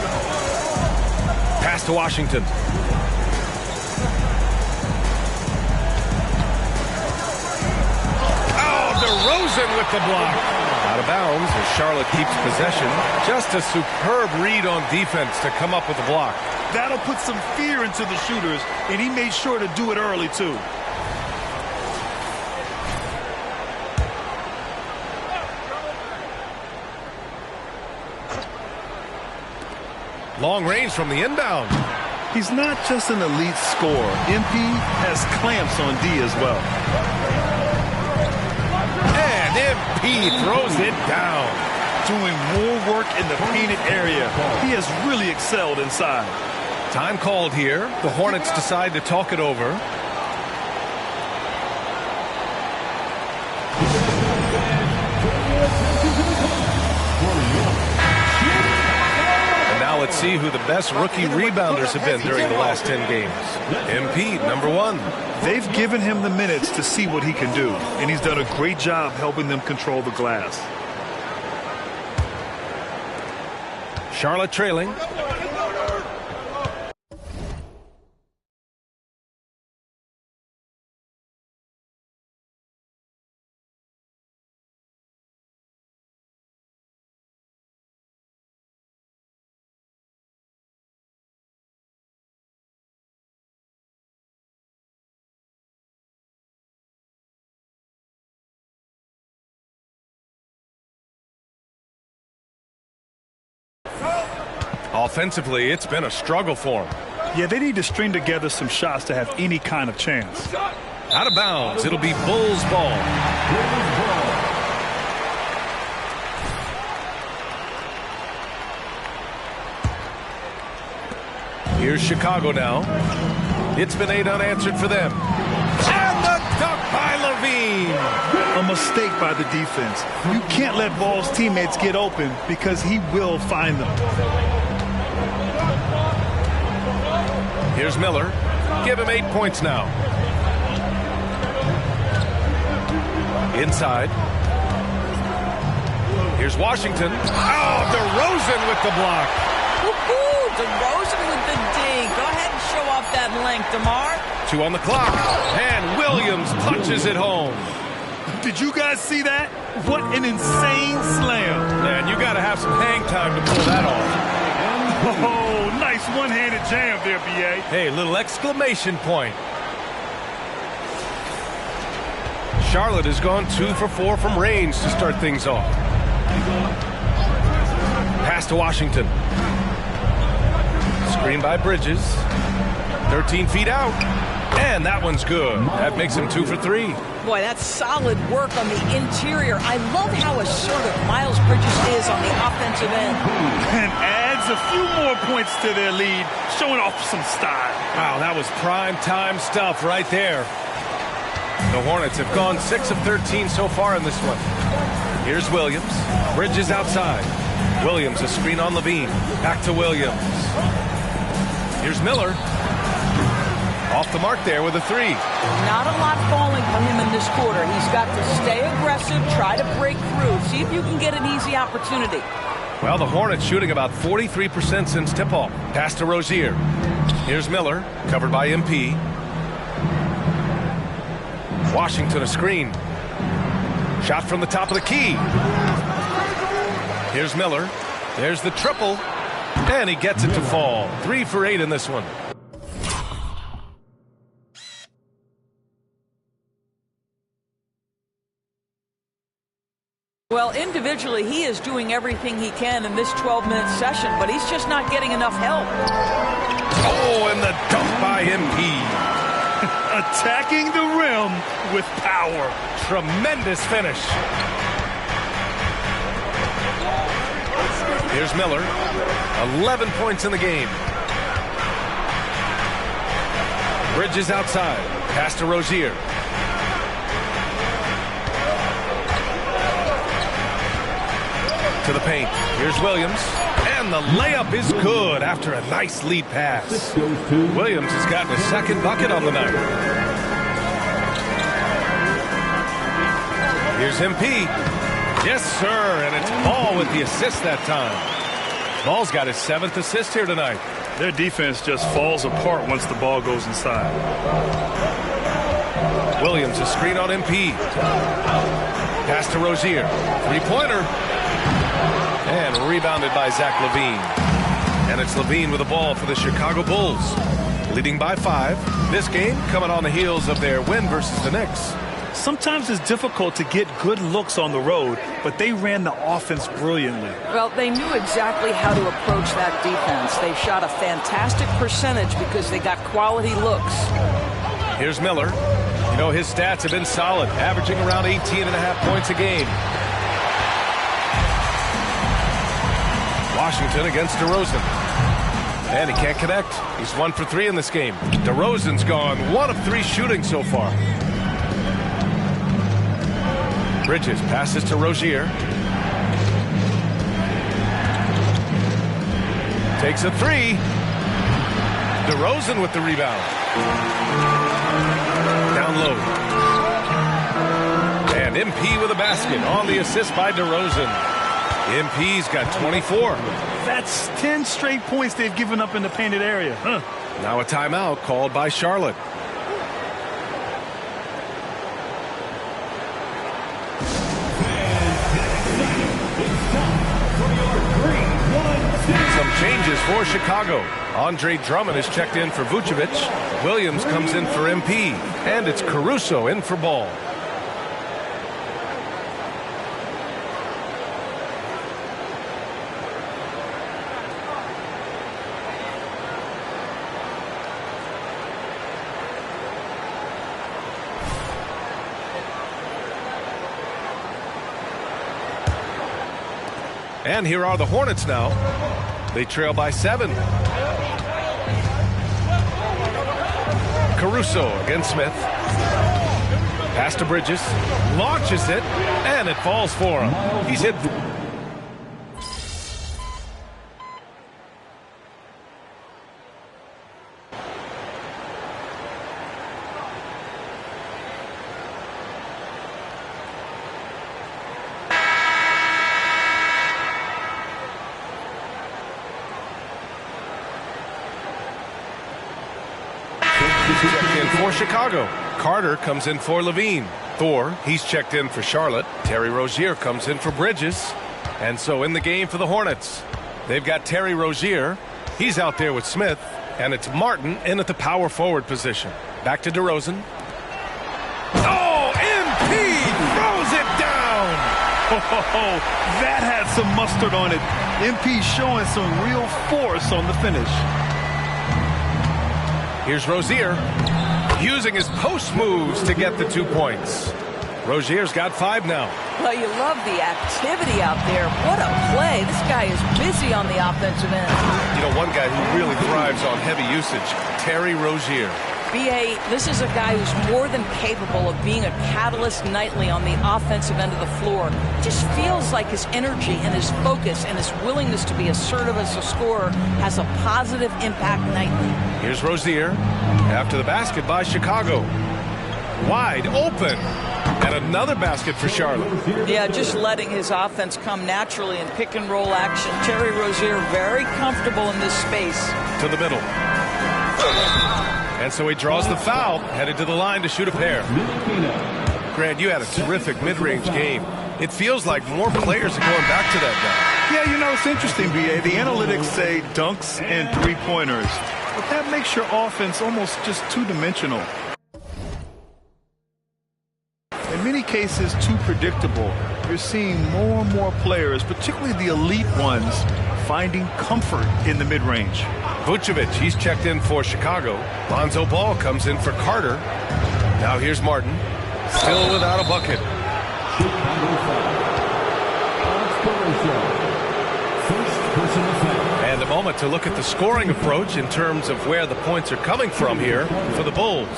Pass to Washington. Oh, DeRozan with the block. Out of bounds as Charlotte keeps possession. Just a superb read on defense to come up with the block. That'll put some fear into the shooters, and he made sure to do it early, too. Long range from the inbound. He's not just an elite scorer. MP has clamps on D as well. MP throws it down. Doing more work in the painted area. He has really excelled inside. Time called here. The Hornets decide to talk it over. And now let's see who the best rookie rebounders have been during the last 10 games. MP, number 1. They've given him the minutes to see what he can do, and he's done a great job helping them control the glass. Charlotte trailing. Offensively, it's been a struggle for them. Yeah, they need to string together some shots to have any kind of chance. Out of bounds. It'll be Bulls ball. Here's Chicago now. It's been 8 unanswered for them. And the dunk by Levine. A mistake by the defense. You can't let Ball's teammates get open because he will find them. Here's Miller. Give him 8 points now. Inside. Here's Washington. Oh, DeRozan with the block. Woo-hoo! DeRozan with the D. Go ahead and show off that length, DeMar. 2 on the clock. And Williams punches it home. Did you guys see that? What an insane slam. Man, you got to have some hang time to pull that off. Oh, nice one-handed jam there, B.A. Hey, little exclamation point. Charlotte has gone 2 for 4 from range to start things off. Pass to Washington. Screen by Bridges. 13 feet out. And that one's good. That makes him 2 for 3. Boy, that's solid work on the interior. I love how assertive Miles Bridges is on the offensive end. And adds a few more points to their lead, showing off some style. Wow, that was prime time stuff right there. The Hornets have gone 6 of 13 so far in this one. Here's Williams. Bridges outside. Williams, a screen on Levine. Back to Williams. Here's Miller. Off the mark there with a 3. Not a lot falling for him in this quarter. He's got to stay aggressive, try to break through, see if you can get an easy opportunity. Well, the Hornets shooting about 43% since tip-off. Pass to Rozier. Here's Miller, covered by MP. Washington a screen. Shot from the top of the key. Here's Miller. There's the triple. And he gets it to fall. 3 for 8 in this one. Well, individually, he is doing everything he can in this 12-minute session, but he's just not getting enough help. Oh, and the dunk by MP. Attacking the rim with power. Tremendous finish. Here's Miller. 11 points in the game. Bridges outside. Pass to Rozier. To the paint. Here's Williams. And the layup is good after a nice lead pass. Williams has gotten his second bucket on the night. Here's MP. Yes, sir. And it's Ball with the assist that time. Ball's got his 7th assist here tonight. Their defense just falls apart once the ball goes inside. Williams, a screen on MP. Pass to Rozier. 3-pointer. And rebounded by Zach LaVine. And it's LaVine with the ball for the Chicago Bulls. Leading by 5. This game coming on the heels of their win versus the Knicks. Sometimes it's difficult to get good looks on the road, but they ran the offense brilliantly. Well, they knew exactly how to approach that defense. They shot a fantastic percentage because they got quality looks. Here's Miller. You know, his stats have been solid, averaging around 18.5 points a game. Washington against DeRozan. And he can't connect. He's 1 for 3 in this game. DeRozan's gone 1 of 3 shooting so far. Bridges passes to Rozier. Takes a 3. DeRozan with the rebound. Down low. And MP with a basket on the assist by DeRozan. MP's got 24. That's 10 straight points they've given up in the painted area. Now a timeout called by Charlotte. Some changes for Chicago. Andre Drummond is checked in for Vucevic. Williams comes in for MP. And it's Caruso in for Ball. And here are the Hornets now. They trail by 7. Caruso against Smith. Pass to Bridges. Launches it. And it falls for him. He's hit. checked in for Chicago. Carter comes in for Levine. Thor, he's checked in for Charlotte. Terry Rozier comes in for Bridges. And so in the game for the Hornets, they've got Terry Rozier. He's out there with Smith. And it's Martin in at the power forward position. Back to DeRozan. Oh, MP throws it down. Oh, that had some mustard on it. MP showing some real force on the finish. Here's Rozier using his post moves to get the 2 points. Rozier's got 5 now. Well, you love the activity out there. What a play. This guy is busy on the offensive end. You know, one guy who really thrives on heavy usage, Terry Rozier. B.A., this is a guy who's more than capable of being a catalyst nightly on the offensive end of the floor. It just feels like his energy and his focus and his willingness to be assertive as a scorer has a positive impact nightly. Here's Rozier after the basket by Chicago. Wide open. And another basket for Charlotte. Yeah, just letting his offense come naturally in pick and roll action. Terry Rozier very comfortable in this space. To the middle. And so he draws the foul, headed to the line to shoot a pair. Grant, you had a terrific mid-range game. It feels like more players are going back to that guy. Yeah, you know, it's interesting, B.A. The analytics say dunks and three-pointers. But that makes your offense almost just two-dimensional. In many cases, too predictable. You're seeing more and more players, particularly the elite ones, finding comfort in the mid-range. Vucevic, he's checked in for Chicago. Lonzo Ball comes in for Carter. Now here's Martin, still without a bucket. And a moment to look at the scoring approach in terms of where the points are coming from here for the Bulls.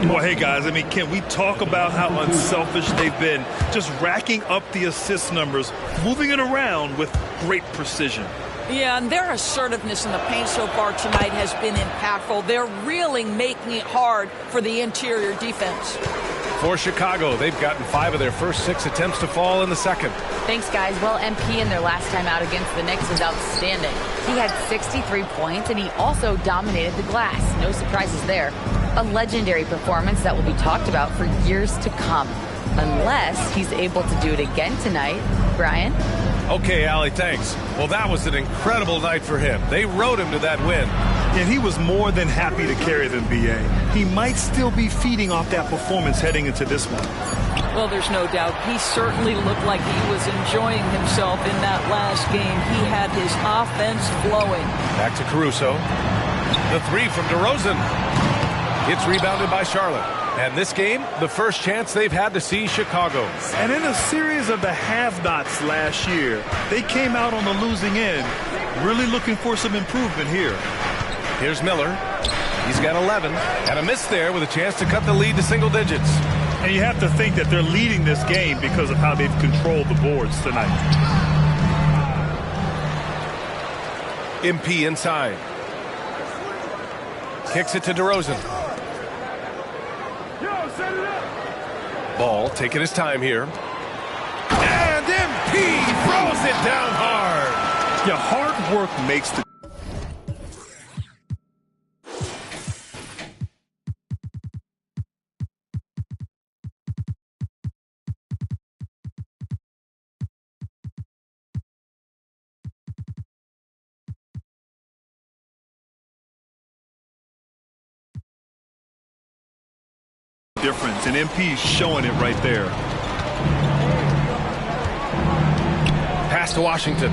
Well, hey, guys, I mean, can we talk about how unselfish they've been? Just racking up the assist numbers, moving it around with great precision. Yeah, and their assertiveness in the paint so far tonight has been impactful. They're really making it hard for the interior defense. For Chicago, they've gotten 5 of their first 6 attempts to fall in the second. Thanks, guys. Well, MP in their last time out against the Knicks is outstanding. He had 63 points, and he also dominated the glass. No surprises there. A legendary performance that will be talked about for years to come. Unless he's able to do it again tonight. Brian? Okay, Allie, thanks. Well, that was an incredible night for him. They rode him to that win. And he was more than happy to carry them, B.A. He might still be feeding off that performance heading into this one. Well, there's no doubt. He certainly looked like he was enjoying himself in that last game. He had his offense flowing. Back to Caruso. The 3 from DeRozan. It's rebounded by Charlotte. And this game, the first chance they've had to see Chicago. And in a series of the have-nots last year, they came out on the losing end, really looking for some improvement here. Here's Miller. He's got 11. And a miss there with a chance to cut the lead to single digits. And you have to think that they're leading this game because of how they've controlled the boards tonight. MP inside. Kicks it to DeRozan. Ball taking his time here. And MP throws it down hard. Yeah, hard work makes the... difference, and MP's showing it right there. Pass to Washington.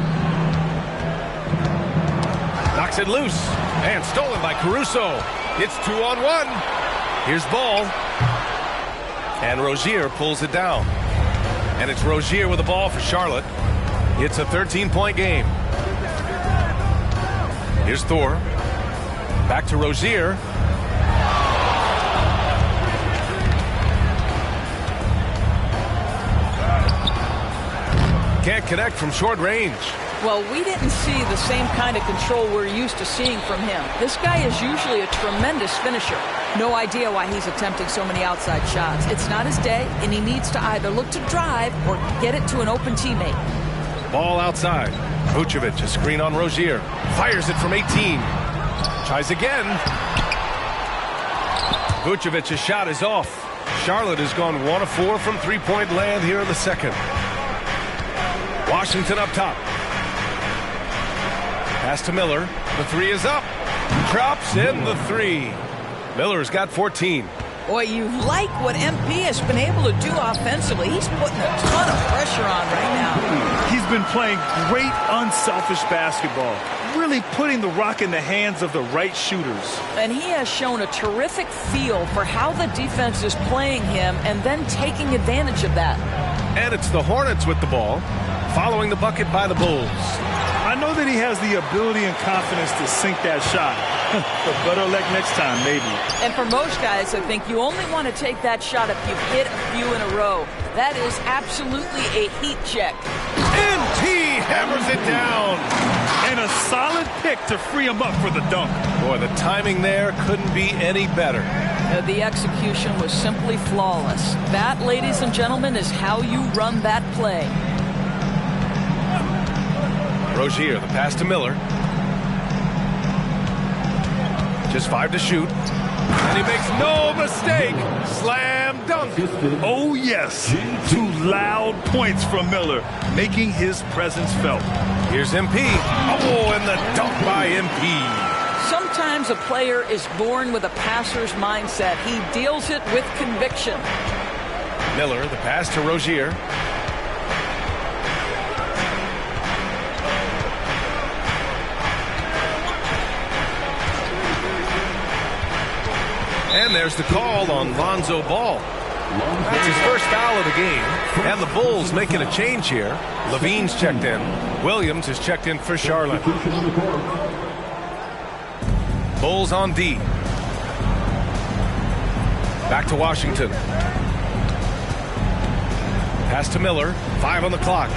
Knocks it loose and stolen by Caruso. It's 2-on-1. Here's Ball. And Rozier pulls it down. And it's Rozier with the ball for Charlotte. It's a 13-point game. Here's Thor. Back to Rozier. Can't connect from short range. Well, we didn't see the same kind of control we're used to seeing from him. This guy is usually a tremendous finisher. No idea why he's attempting so many outside shots. It's not his day, and he needs to either look to drive or get it to an open teammate. Ball outside. Vucevic, a screen on Rozier. Fires it from 18. Tries again. Vucevic's shot is off. Charlotte has gone 1 of 4 from three-point land here in the second. Washington up top. Pass to Miller. The three is up. Drops in the three. Miller's got 14. Boy, you like what MP has been able to do offensively. He's putting a ton of pressure on right now. He's been playing great, unselfish basketball. Really putting the rock in the hands of the right shooters. And he has shown a terrific feel for how the defense is playing him and then taking advantage of that. And it's the Hornets with the ball, following the bucket by the Bulls. I know that he has the ability and confidence to sink that shot. But better luck next time, maybe. And for most guys, I think you only want to take that shot if you've hit a few in a row. That is absolutely a heat check. NT hammers it down. And a solid pick to free him up for the dunk. Boy, the timing there couldn't be any better. The execution was simply flawless. That, ladies and gentlemen, is how you run that play. Rozier, the pass to Miller. Just 5 to shoot. And he makes no mistake. Slam dunk. Oh, yes. 2 loud points from Miller, making his presence felt. Here's MP. Oh, and the dunk by MP. Sometimes a player is born with a passer's mindset. He deals it with conviction. Miller, the pass to Rozier. And there's the call on Lonzo Ball. That's his first foul of the game. And the Bulls making a change here. Levine's checked in. Williams is checked in for Charlotte. Bulls on D. Back to Washington. Pass to Miller. 5 on the clock.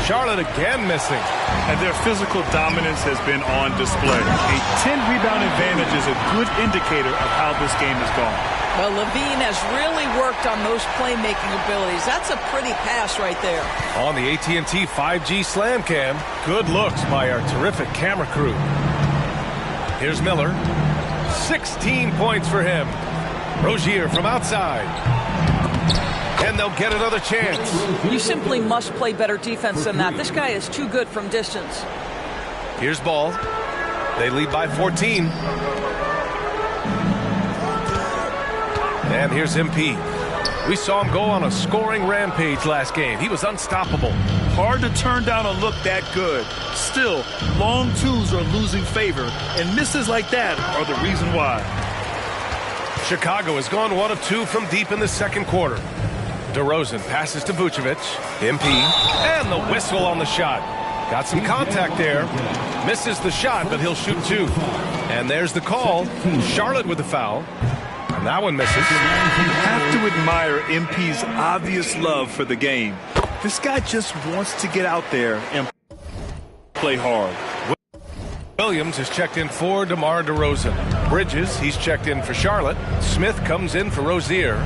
Charlotte again missing. And their physical dominance has been on display. A 10-rebound advantage is a good indicator of how this game has gone. Well, Levine has really worked on those playmaking abilities. That's a pretty pass right there. On the AT&T 5G Slam Cam, good looks by our terrific camera crew. Here's Miller. 16 points for him. Rozier from outside. And they'll get another chance. You simply must play better defense than that. This guy is too good from distance. Here's Ball. They lead by 14. And here's MP. We saw him go on a scoring rampage last game. He was unstoppable. Hard to turn down a look that good. Still, long twos are losing favor, and misses like that are the reason why. Chicago has gone 1 of 2 from deep in the second quarter. DeRozan passes to Vucevic. MP. And the whistle on the shot. Got some contact there. Misses the shot, but he'll shoot 2. And there's the call. Charlotte with the foul. And that one misses. You have to admire MP's obvious love for the game. This guy just wants to get out there and play hard. Williams is checked in for DeMar DeRozan. Bridges, he's checked in for Charlotte. Smith comes in for Rozier.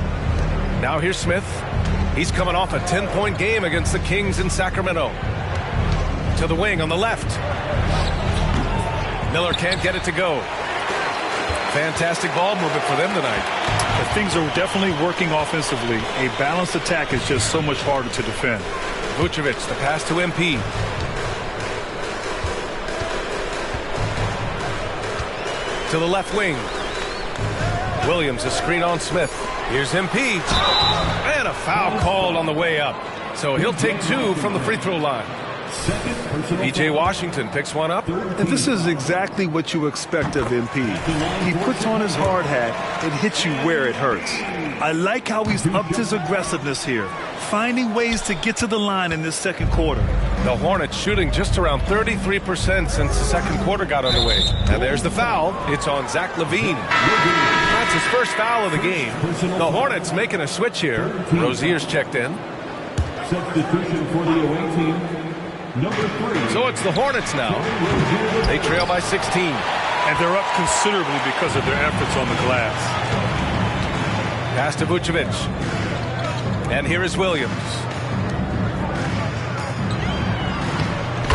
Now here's Smith. He's coming off a 10-point game against the Kings in Sacramento. To the wing on the left. Miller can't get it to go. Fantastic ball movement for them tonight. But things are definitely working offensively. A balanced attack is just so much harder to defend. Vucevic, the pass to MP. To the left wing. Williams, a screen on Smith. Here's MP. And a foul called on the way up. So he'll take 2 from the free throw line. PJ Washington picks one up. And this is exactly what you expect of MP. He puts on his hard hat and hits you where it hurts. I like how he's upped his aggressiveness here, finding ways to get to the line in this second quarter. The Hornets shooting just around 33% since the second quarter got underway. And there's the foul. It's on Zach LaVine. That's his first foul of the game. The Hornets making a switch here. Rozier's checked in. Substitution for the away team. Number 3. So it's the Hornets now. They trail by 16. And they're up considerably because of their efforts on the glass. Pass to Vucevic. And here is Williams.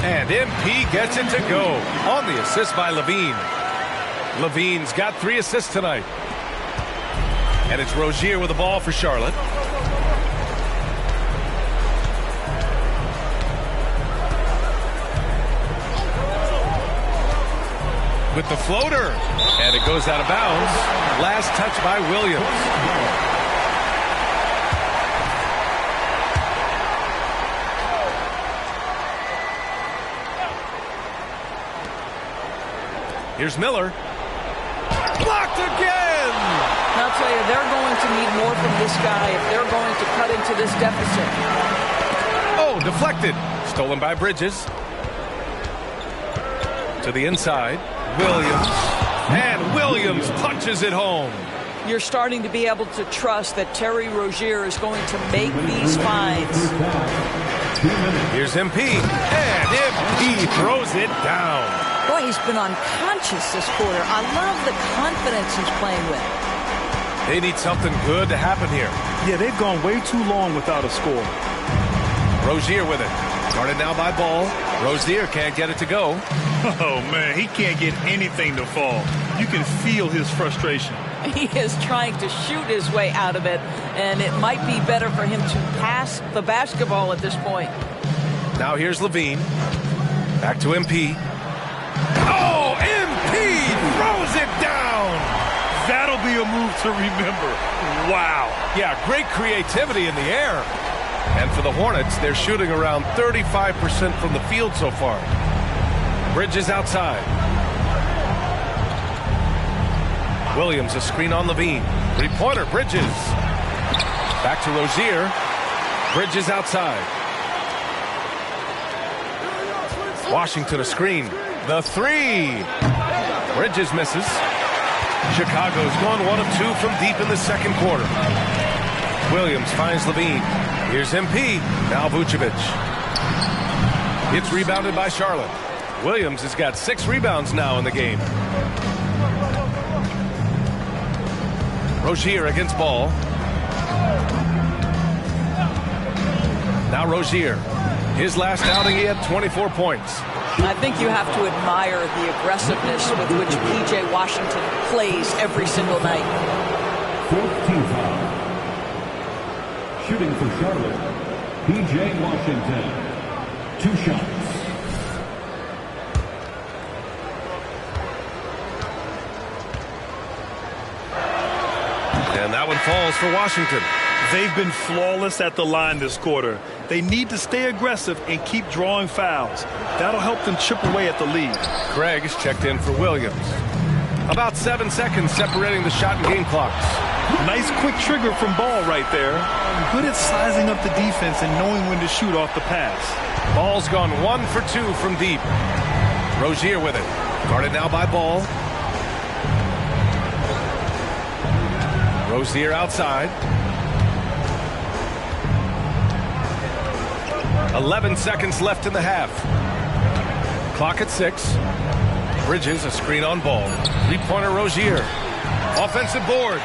And MP gets it to go on the assist by LaVine. LaVine's got 3 assists tonight. And it's Rozier with the ball for Charlotte. With the floater. And it goes out of bounds. Last touch by Williams. Here's Miller. Blocked again! I'll tell you, they're going to need more from this guy if they're going to cut into this deficit. Oh, deflected. Stolen by Bridges. To the inside. Williams. And Williams punches it home. You're starting to be able to trust that Terry Rozier is going to make these finds. Here's MP. And MP throws it down. Boy, he's been unconscious this quarter. I love the confidence he's playing with. They need something good to happen here. Yeah, they've gone way too long without a score. Rozier with it. Guarded now by Ball. Rozier can't get it to go. Oh, man, he can't get anything to fall. You can feel his frustration. He is trying to shoot his way out of it, and it might be better for him to pass the basketball at this point. Now here's Levine. Back to MP. Oh, MP throws it down. That'll be a move to remember. Wow. Yeah, great creativity in the air. And for the Hornets, they're shooting around 35% from the field so far. Bridges outside. Williams, a screen on Levine. Three-pointer, Bridges. Back to Rozier. Bridges outside. Washington a screen. The three. Bridges misses. Chicago's gone 1 of 2 from deep in the second quarter. Williams finds Levine. Here's MP. Now Vucevic. It's rebounded by Charlotte. Williams has got 6 rebounds now in the game. Rozier against Ball. Now Rozier. His last outing, he had 24 points. I think you have to admire the aggressiveness with which P.J. Washington plays every single night. Fourth team foul. Shooting for Charlotte, P.J. Washington. 2 shots. And that one falls for Washington. They've been flawless at the line this quarter. They need to stay aggressive and keep drawing fouls. That'll help them chip away at the lead. Craig is checked in for Williams. About 7 seconds separating the shot and game clocks. Nice quick trigger from Ball right there. Good at sizing up the defense and knowing when to shoot off the pass. Ball's gone 1 for 2 from deep. Rozier with it. Guarded now by Ball. Rozier outside. 11 seconds left in the half. Clock at 6. Bridges, a screen on Ball. Three-pointer Rozier. Offensive board.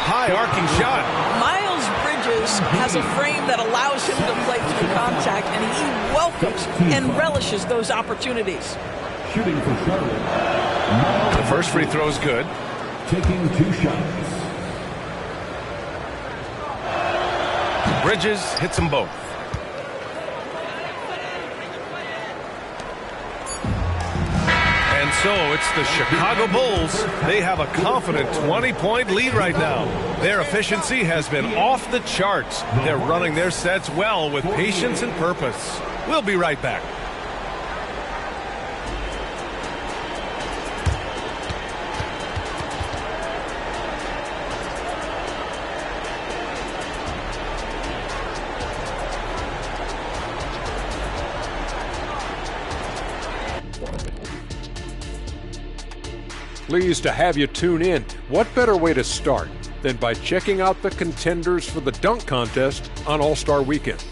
High arcing shot. Miles Bridges has a frame that allows him to play through contact, and he welcomes and relishes those opportunities. Shooting for Charlotte. The first free throw is good. Taking 2 shots. Bridges hits them both. And so it's the Chicago Bulls. They have a confident 20-point lead right now. Their efficiency has been off the charts. They're running their sets well with patience and purpose. We'll be right back. Pleased to have you tune in. What better way to start than by checking out the contenders for the dunk contest on All-Star Weekend?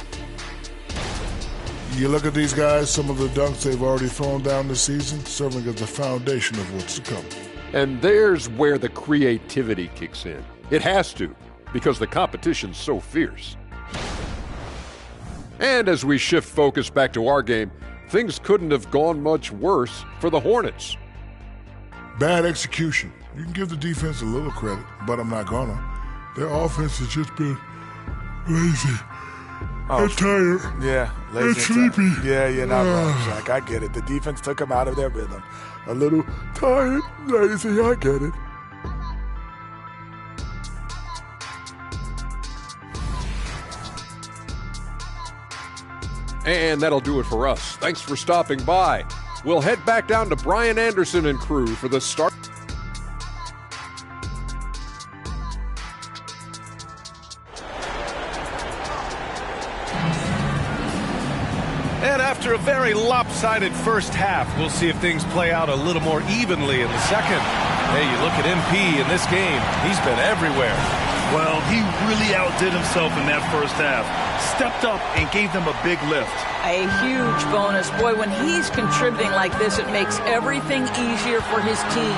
You look at these guys, some of the dunks they've already thrown down this season, serving as the foundation of what's to come. And there's where the creativity kicks in. It has to, because the competition's so fierce. And as we shift focus back to our game, things couldn't have gone much worse for the Hornets. Bad execution. You can give the defense a little credit, but I'm not gonna. Their offense has just been lazy. Oh, and tired. Yeah, lazy and sleepy. Yeah, you're not wrong, Zach. I get it. The defense took them out of their rhythm. A little tired, lazy. I get it. And that'll do it for us. Thanks for stopping by. We'll head back down to Brian Anderson and crew for the start. And after a very lopsided first half, we'll see if things play out a little more evenly in the second. Hey, you look at MP in this game, he's been everywhere. Well, he really outdid himself in that first half. Stepped up and gave them a big lift. A huge bonus. Boy, when he's contributing like this, it makes everything easier for his team.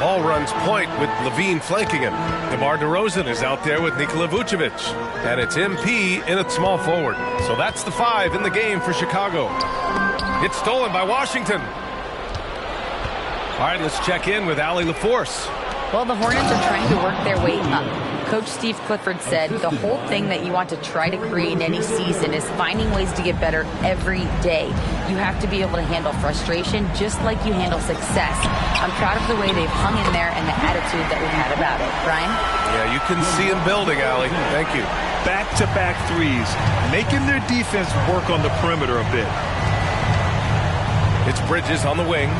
Ball runs point with Levine flanking him. DeMar DeRozan is out there with Nikola Vucevic. And it's MP in at small forward. So that's the 5 in the game for Chicago. It's stolen by Washington. All right, let's check in with Allie LaForce. Well, the Hornets are trying to work their way up. Coach Steve Clifford said the whole thing that you want to try to create in any season is finding ways to get better every day. You have to be able to handle frustration just like you handle success. I'm proud of the way they've hung in there and the attitude that we had about it. Brian? Yeah, you can see them building, Allie. Thank you. Back-to-back threes, making their defense work on the perimeter a bit. It's Bridges on the wing.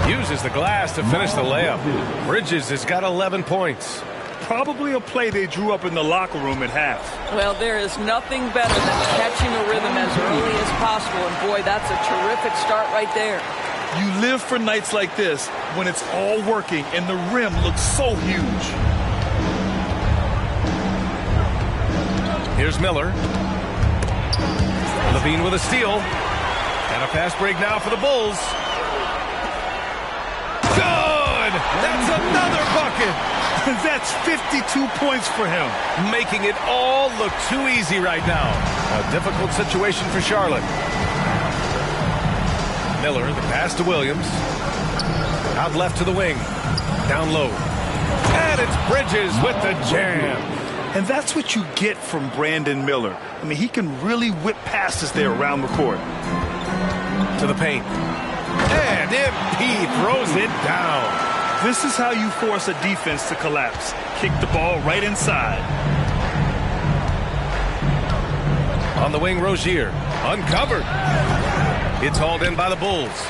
Uses the glass to finish the layup. Bridges has got 11 points. Probably a play they drew up in the locker room at half. Well, there is nothing better than catching a rhythm as early as possible. And boy, that's a terrific start right there. You live for nights like this when it's all working and the rim looks so huge. Here's Miller. Levine with a steal. And a fast break now for the Bulls. Good! That's another bucket! That's 52 points for him. Making it all look too easy right now. A difficult situation for Charlotte. Miller, the pass to Williams. Out left to the wing. Down low. And it's Bridges with the jam. And that's what you get from Brandon Miller. I mean, he can really whip passes there around the court. To the paint. And MP throws it down. This is how you force a defense to collapse. Kick the ball right inside. On the wing, Rozier. Uncovered. It's hauled in by the Bulls.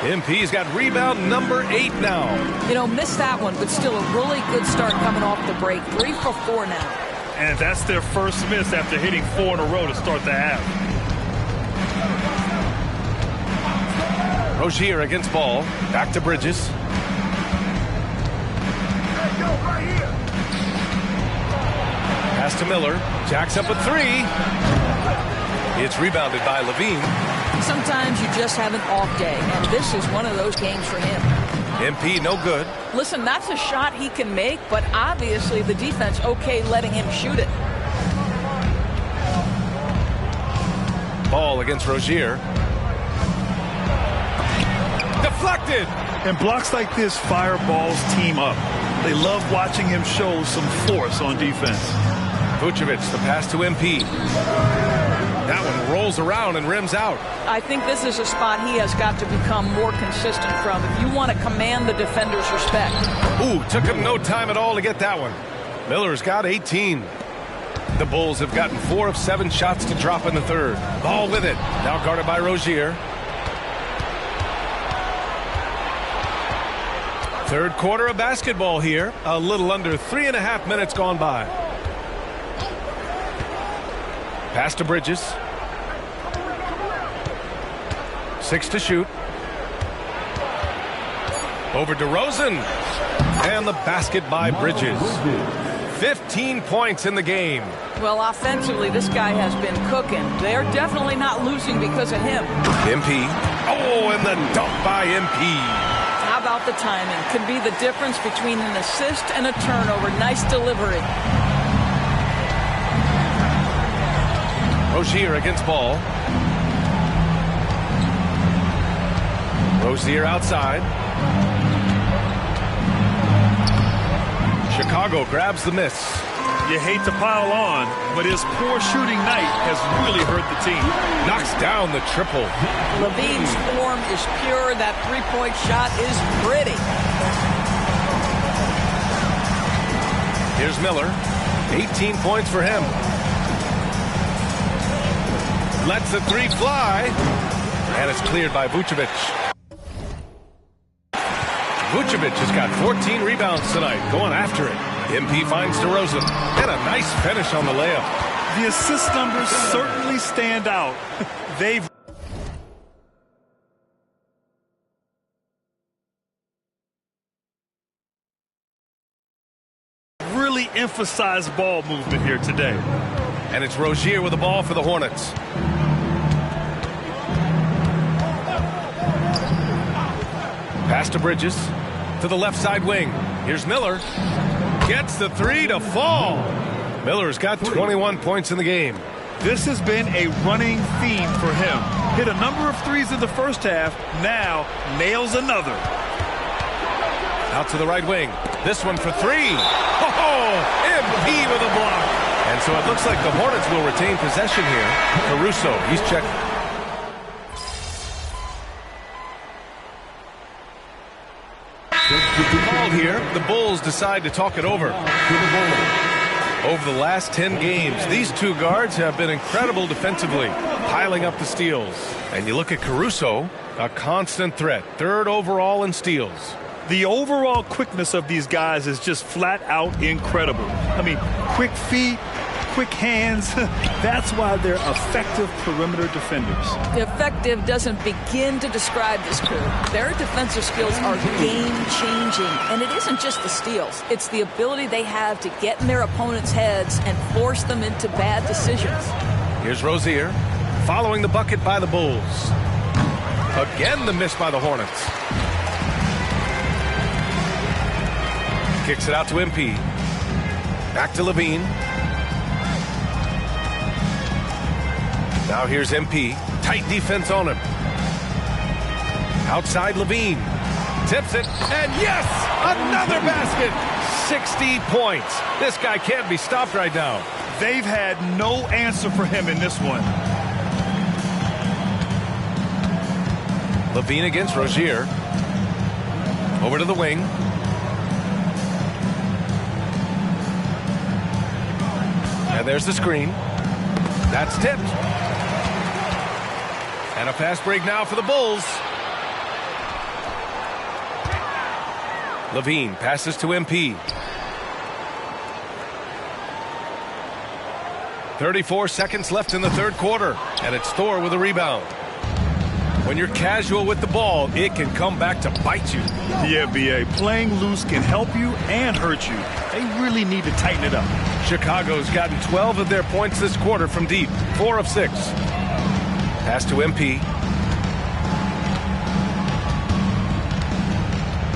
MP's got rebound number 8 now. You know, missed that one, but still a really good start coming off the break. 3 for 4 now. And that's their first miss after hitting 4 in a row to start the half. Rozier against ball. Back to Bridges. Pass to Miller. Jacks up a 3. It's rebounded by Levine. Sometimes you just have an off day, and this is one of those games for him. MP no good. Listen, that's a shot he can make, but obviously the defense okay letting him shoot it. Ball against Rozier. Deflected. And blocks like this fire Ball's team up. They love watching him show some force on defense. Vucevic, the pass to MP. That one rolls around and rims out. I think this is a spot he has got to become more consistent from if you want to command the defender's respect. Ooh, took him no time at all to get that one. Miller's got 18. The Bulls have gotten 4 of 7 shots to drop in the third. Ball with it. Now guarded by Rozier. Third quarter of basketball here. A little under 3.5 minutes gone by. Pass to Bridges. 6 to shoot. Over DeRozan. And the basket by Bridges. 15 points in the game. Well, offensively, this guy has been cooking. They're definitely not losing because of him. MP. Oh, and the dunk by MP. How about the timing? Could be the difference between an assist and a turnover. Nice delivery. Rozier against ball. Rozier outside. Chicago grabs the miss. You hate to pile on, but his poor shooting night has really hurt the team. Knocks down the triple. Levine's form is pure. That three-point shot is pretty. Here's Miller. 18 points for him. Lets the three fly. And it's cleared by Vucevic. Vucevic has got 14 rebounds tonight, going after it. MP finds DeRozan, and a nice finish on the layup. The assist numbers certainly stand out. They've really emphasized ball movement here today. And it's Rozier with the ball for the Hornets. Pass to Bridges. To the left side wing. Here's Miller. Gets the three to fall. Miller's got 21 points in the game. This has been a running theme for him. Hit a number of threes in the first half. Now nails another. Out to the right wing. This one for three. Oh, MP with a block. And so it looks like the Hornets will retain possession here. Caruso, he's checked. Called here, the Bulls decide to talk it over. Over the last 10 games, these two guards have been incredible defensively, piling up the steals. And you look at Caruso, a constant threat, third overall in steals. The overall quickness of these guys is just flat out incredible. I mean, quick feet, quick hands. That's why they're effective perimeter defenders. Effective doesn't begin to describe this crew. Their defensive skills are game-changing, and it isn't just the steals. It's the ability they have to get in their opponents' heads and force them into bad decisions. Here's Rozier, following the bucket by the Bulls. Again, the miss by the Hornets. Kicks it out to MP. Back to Levine. Now here's MP. Tight defense on him. Outside Levine. Tips it. And yes! Another basket! 60 points. This guy can't be stopped right now. They've had no answer for him in this one. Levine against Rozier. Over to the wing. And there's the screen. That's tipped. And a fast break now for the Bulls. Levine passes to MP. 34 seconds left in the third quarter. And it's Thor with a rebound. When you're casual with the ball, it can come back to bite you. Yeah, B.A. Playing loose can help you and hurt you. They really need to tighten it up. Chicago's gotten 12 of their points this quarter from deep. 4 of 6. Pass to MP.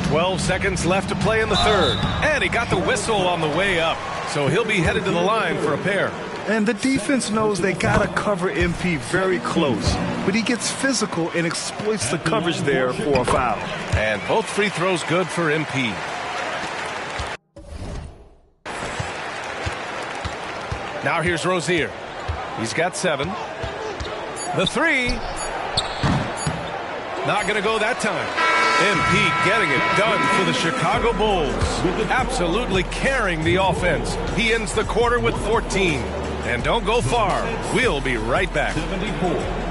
12 seconds left to play in the third. And he got the whistle on the way up. So he'll be headed to the line for a pair. And the defense knows they got to cover MP very close. But he gets physical and exploits the coverage there for a foul. And both free throws good for MP. Now here's Rozier. He's got 7. The three. Not going to go that time. MP getting it done for the Chicago Bulls. Absolutely carrying the offense. He ends the quarter with 14. And don't go far. We'll be right back. 74.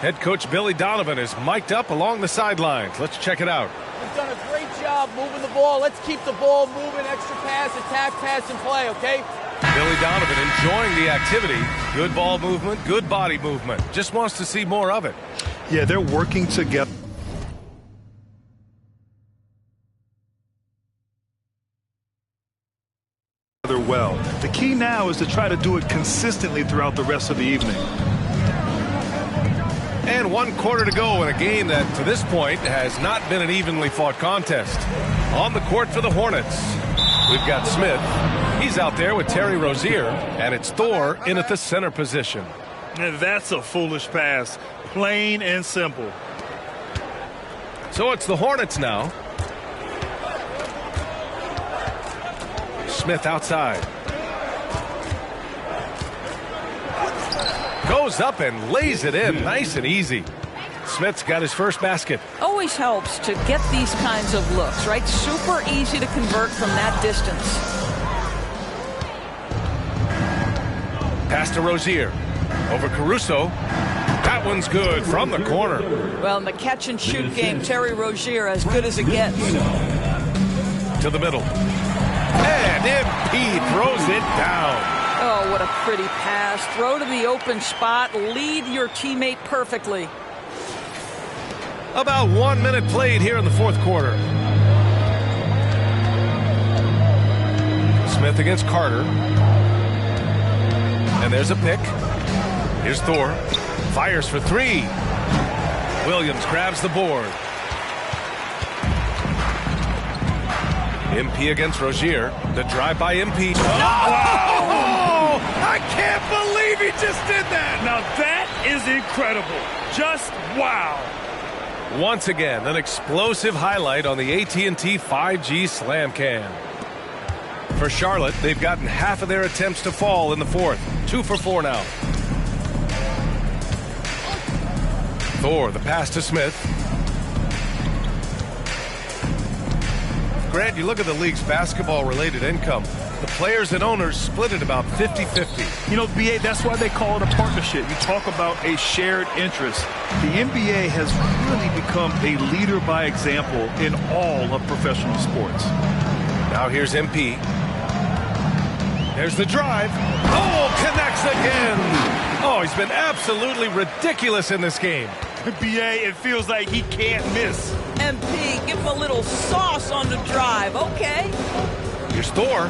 Head coach Billy Donovan is mic'd up along the sidelines. Let's check it out. We've done a great job moving the ball. Let's keep the ball moving, extra pass, attack, pass, and play, okay? Billy Donovan enjoying the activity. Good ball movement, good body movement. Just wants to see more of it. Yeah, they're working together. Well, the key now is to try to do it consistently throughout the rest of the evening. And 1 quarter to go in a game that, to this point, has not been an evenly fought contest. On the court for the Hornets, we've got Smith. He's out there with Terry Rozier, and it's Thor in at the center position. And that's a foolish pass, plain and simple. So it's the Hornets now. Smith outside. Goes up and lays it in nice and easy. Smith's got his first basket. Always helps to get these kinds of looks, right? Super easy to convert from that distance. Pass to Rozier. Over Caruso. That one's good from the corner. Well, in the catch-and-shoot game, Terry Rozier as good as it gets. To the middle. And MP throws it down. Oh, what a pretty pass. Throw to the open spot. Lead your teammate perfectly. About 1 minute played here in the fourth quarter. Smith against Carter. And there's a pick. Here's Thor. Fires for three. Williams grabs the board. MP against Rozier. The drive by MP. Oh, wow. I can't believe he just did that. Now that is incredible. Just wow. Once again, an explosive highlight on the AT&T 5G Slam Cam. For Charlotte, they've gotten half of their attempts to fall in the fourth. 2 for 4 now. Thor, the pass to Smith. Grant, you look at the league's basketball-related income. The players and owners split it about 50-50. You know, BA, that's why they call it a partnership. You talk about a shared interest. The NBA has really become a leader by example in all of professional sports. Now here's MP. There's the drive. Oh, connects again. Oh, he's been absolutely ridiculous in this game. BA, it feels like he can't miss. MP, give him a little sauce on the drive, okay? Here's Thor.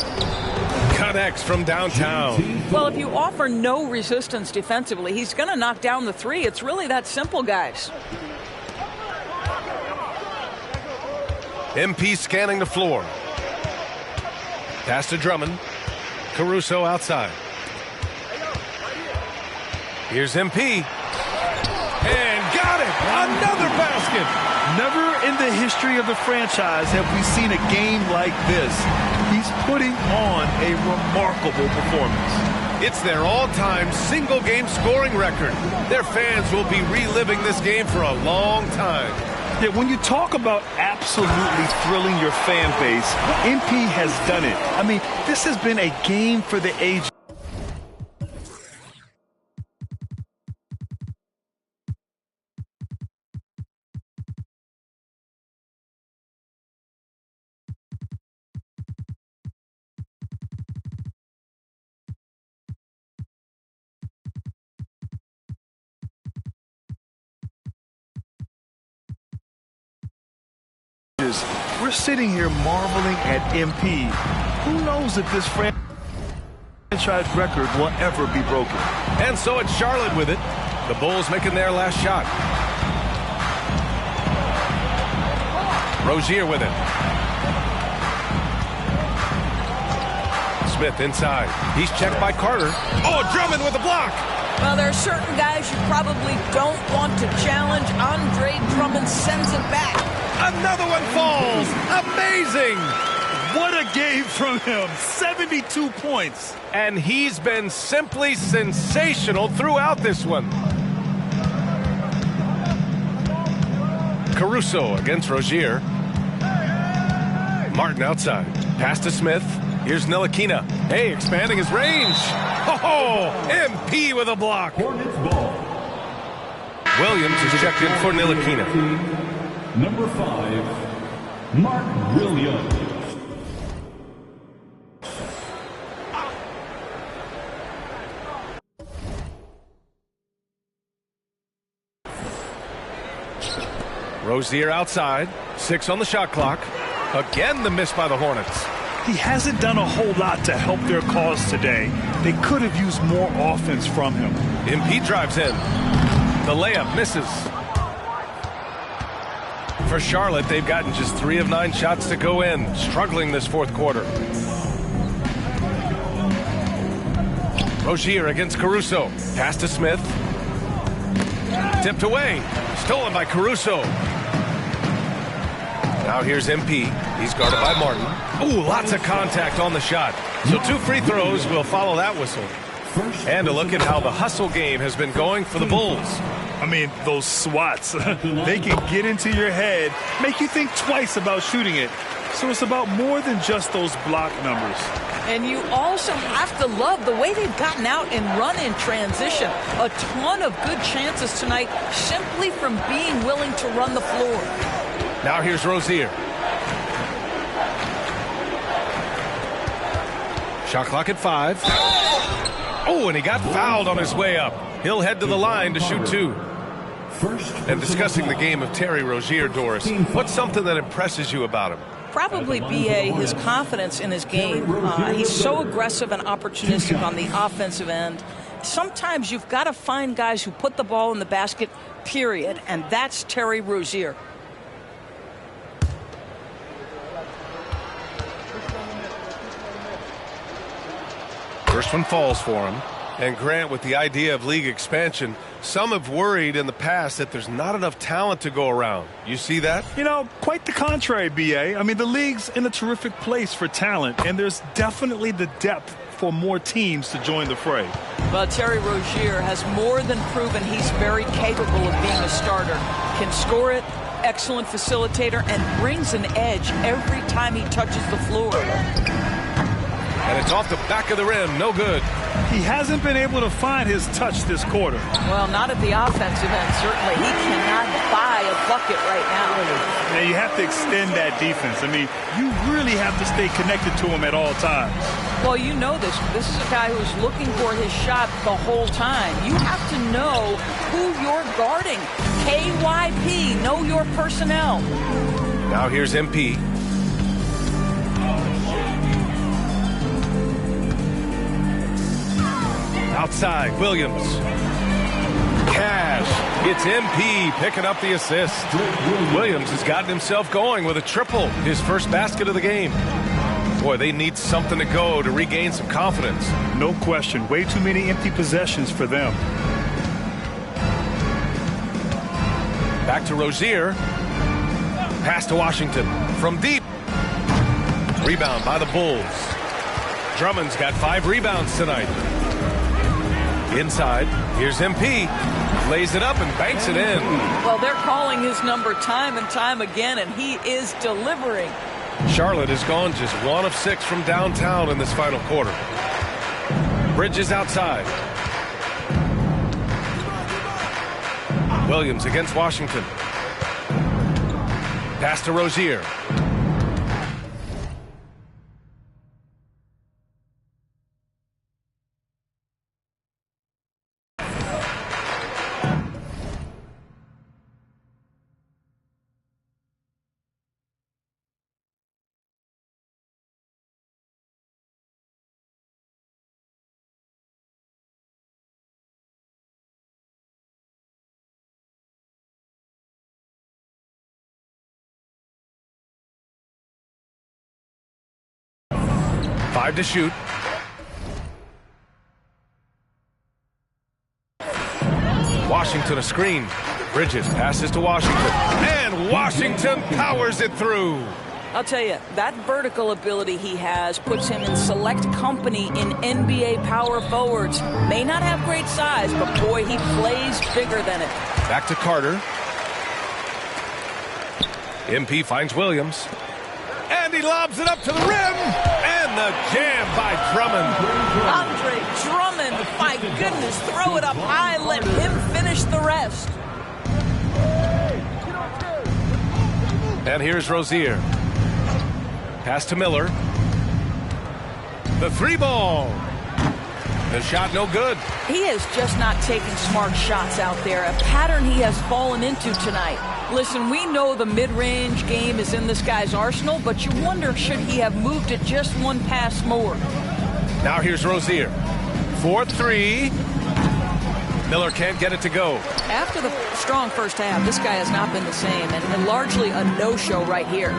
Connects from downtown. Well, if you offer no resistance defensively, he's going to knock down the three. It's really that simple, guys. MP scanning the floor. Pass to Drummond. Caruso outside. Here's MP. And got it! Another basket! Never in the history of the franchise have we seen a game like this. He's putting on a remarkable performance. It's their all-time single-game scoring record. Their fans will be reliving this game for a long time. Yeah, when you talk about absolutely thrilling your fan base, MP has done it. I mean, this has been a game for the ages. We're sitting here marveling at MP. Who knows if this franchise record will ever be broken? And so it's Charlotte with it. The Bulls making their last shot. Rozier with it. Smith inside. He's checked by Carter. Oh, Drummond with a block. Well, there are certain guys you probably don't want to challenge. Andre Drummond sends it back. Another one falls. Amazing. What a game from him. 72 points. And he's been simply sensational throughout this one. Caruso against Rozier. Martin outside. Pass to Smith. Here's Ntilikina. Hey, expanding his range. Oh, MP with a block. Williams is checked in for Ntilikina. Number 5, Mark Williams. Rozier outside. 6 on the shot clock. Again, the miss by the Hornets. He hasn't done a whole lot to help their cause today. They could have used more offense from him. MP drives in. The layup misses. For Charlotte, they've gotten just 3 of 9 shots to go in, struggling this fourth quarter. Rozier against Caruso. Pass to Smith. Tipped away. Stolen by Caruso. Now here's MP. He's guarded by Martin. Ooh, lots of contact on the shot. So 2 free throws will follow that whistle. And a look at how the hustle game has been going for the Bulls. I mean, those swats, they can get into your head, make you think twice about shooting it. So it's about more than just those block numbers. And you also have to love the way they've gotten out and run in transition. A ton of good chances tonight simply from being willing to run the floor. Now here's Rozier. Shot clock at 5. Oh, and he got fouled on his way up. He'll head to the line to shoot 2. And discussing the game of Terry Rozier, Doris, what's something that impresses you about him? Probably B.A., his confidence in his game. He's so aggressive and opportunistic on the offensive end. Sometimes you've got to find guys who put the ball in the basket, period, and that's Terry Rozier. First one falls for him. And Grant, with the idea of league expansion, some have worried in the past that there's not enough talent to go around. You see that? You know, quite the contrary, B.A. I mean, the league's in a terrific place for talent, and there's definitely the depth for more teams to join the fray. Well, Terry Rozier has more than proven he's very capable of being a starter. Can score it, excellent facilitator, and brings an edge every time he touches the floor. And it's off the back of the rim. No good. He hasn't been able to find his touch this quarter. Well, not at the offensive end, certainly. He cannot buy a bucket right now. And you have to extend that defense. I mean, you really have to stay connected to him at all times. Well, you know this. This is a guy who's looking for his shot the whole time. You have to know who you're guarding. KYP, know your personnel. Now here's MP. Outside, Williams. Cash. It's MP picking up the assist. Williams has gotten himself going with a triple, his first basket of the game. Boy, they need something to go to regain some confidence. No question. Way too many empty possessions for them. Back to Rozier. Pass to Washington. From deep. Rebound by the Bulls. Drummond's got 5 rebounds tonight. Inside, here's MP. Lays it up and banks it in. Well, they're calling his number time and time again, and he is delivering. Charlotte has gone just 1 of 6 from downtown in this final quarter. Bridges outside. Williams against Washington. Pass to Rozier. Five to shoot. Washington a screen. Bridges passes to Washington. And Washington powers it through. I'll tell you, that vertical ability he has puts him in select company in NBA power forwards. May not have great size, but boy, he plays bigger than it. Back to Carter. MP finds Williams. And he lobs it up to the rim. And the jam by Drummond. Andre Drummond, my goodness, throw it up high, let him finish the rest. And here's Rozier. Pass to Miller. The 3 ball. The shot no good. He is just not taking smart shots out there, a pattern he has fallen into tonight. Listen, we know the mid-range game is in this guy's arsenal, but you wonder, should he have moved it just one pass more? Now here's Rozier. 4-3. Miller can't get it to go. After the strong first half, this guy has not been the same, and largely a no-show right here.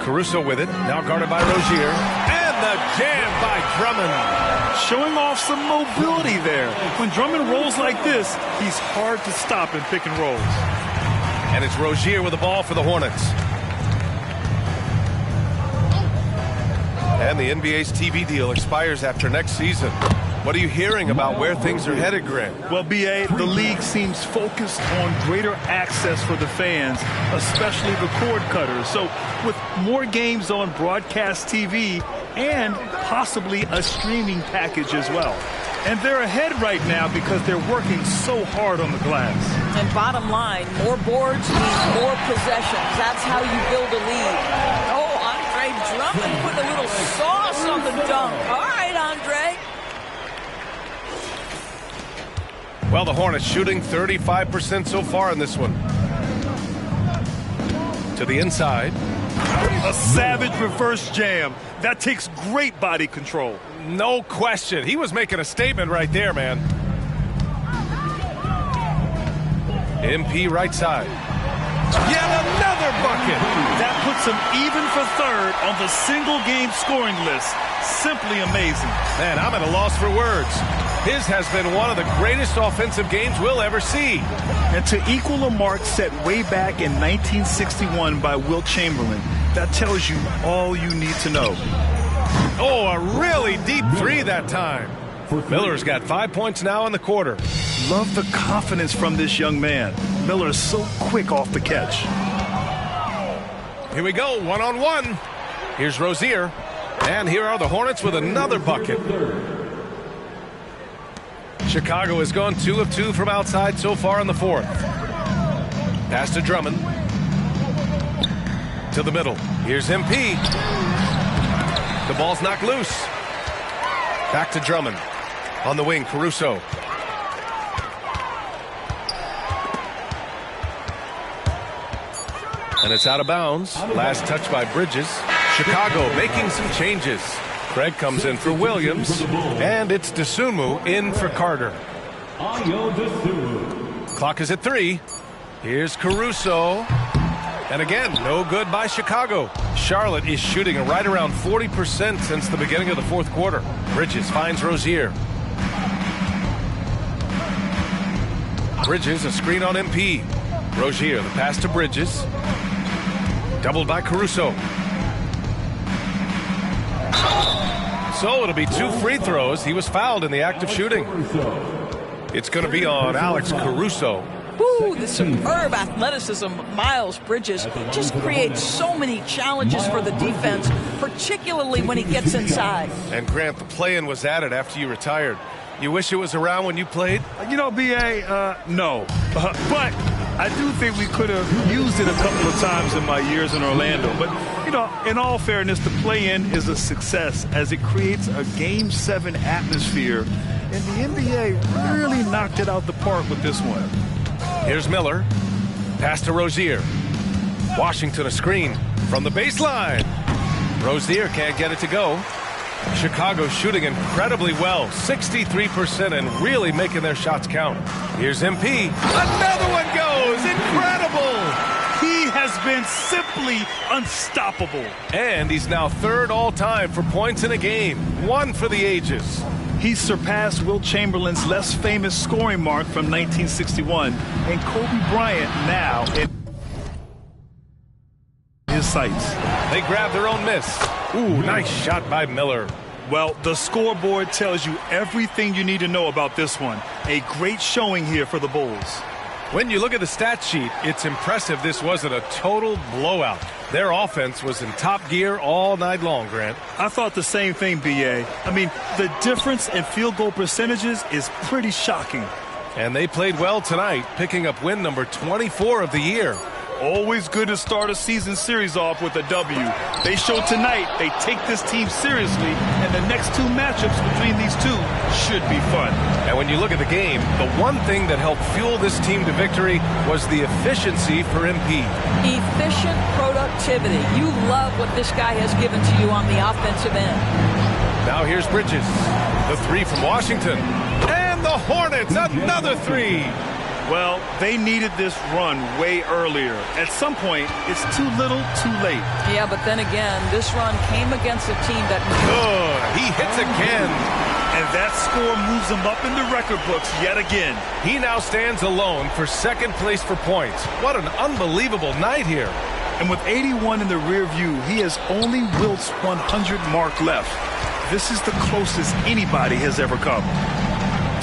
Caruso with it, now guarded by Rozier. And the jam by Drummond. Showing off some mobility there. When Drummond rolls like this, he's hard to stop in pick and rolls. And it's Rozier with the ball for the Hornets. And the NBA's TV deal expires after next season. What are you hearing about where things are headed, Grant? Well, B.A., the league seems focused on greater access for the fans, especially the cord cutters. So with more games on broadcast TV and possibly a streaming package as well. And they're ahead right now because they're working so hard on the glass. And bottom line, more boards mean more possessions. That's how you build a lead. Oh, Andre Drummond put a little sauce on the dunk. All right, Andre. Well, the Hornets shooting 35% so far in this one. To the inside. A savage reverse jam. That takes great body control. No question. He was making a statement right there, man. MP right side. Yet another bucket. That puts him even for third on the single-game scoring list. Simply amazing. Man, I'm at a loss for words. His has been one of the greatest offensive games we'll ever see. And to equal a mark set way back in 1961 by Wilt Chamberlain, that tells you all you need to know. Oh, a really deep three that time. Miller's got 5 points now in the quarter. Love the confidence from this young man. Miller's so quick off the catch. Here we go, one-on-one. Here's Rozier. And here are the Hornets with another bucket. Chicago has gone 2 of 2 from outside so far in the fourth. Pass to Drummond. To the middle. Here's MP. The ball's knocked loose. Back to Drummond. On the wing, Caruso. And it's out of bounds. Last touch by Bridges. Chicago making some changes. Craig comes in for Williams, and it's Dosunmu in for Carter. Clock is at 3. Here's Caruso. And again, no good by Chicago. Charlotte is shooting right around 40% since the beginning of the fourth quarter. Bridges finds Rozier. Bridges, a screen on MP. Rozier, the pass to Bridges. Doubled by Caruso. So it'll be 2 free throws. He was fouled in the act of shooting. It's going to be on Alex Caruso. Ooh, the superb athleticism of Miles Bridges just creates so many challenges for the defense, particularly when he gets inside. And Grant, the play-in was added after you retired. You wish it was around when you played? You know, B.A., no. But I do think we could have used it a couple of times in my years in Orlando. But, you know, in all fairness, the play-in is a success as it creates a Game 7 atmosphere. And the NBA really knocked it out the park with this one. Here's Miller. Pass to Rozier. Washington a screen from the baseline. Rozier can't get it to go. Chicago shooting incredibly well, 63%, and really making their shots count. Here's MP. Another one goes. Incredible. He has been simply unstoppable. And he's now 3rd all-time for points in a game. 1 for the ages. He's surpassed Wilt Chamberlain's less famous scoring mark from 1961, and Kobe Bryant now in his sights. They grab their own miss. Ooh, nice shot by Miller. Well, the scoreboard tells you everything you need to know about this one. A great showing here for the Bulls. When you look at the stat sheet, it's impressive this wasn't a total blowout. Their offense was in top gear all night long, Grant. I thought the same thing, B.A. I mean, the difference in field goal percentages is pretty shocking. And they played well tonight, picking up win number 24 of the year. Always good to start a season series off with a W. They showed tonight they take this team seriously, and the next two matchups between these two should be fun. And when you look at the game, the one thing that helped fuel this team to victory was the efficiency for MP. Efficient productivity. You love what this guy has given to you on the offensive end. Now here's Bridges. The three from Washington. And the Hornets, another three. Well, they needed this run way earlier. At some point, it's too little, too late. Yeah, but then again, this run came against a team that... Good. He hits again. And that score moves him up in the record books yet again. He now stands alone for second place for points. What an unbelievable night here. And with 81 in the rear view, he has only Wilt's 100 mark left. This is the closest anybody has ever come.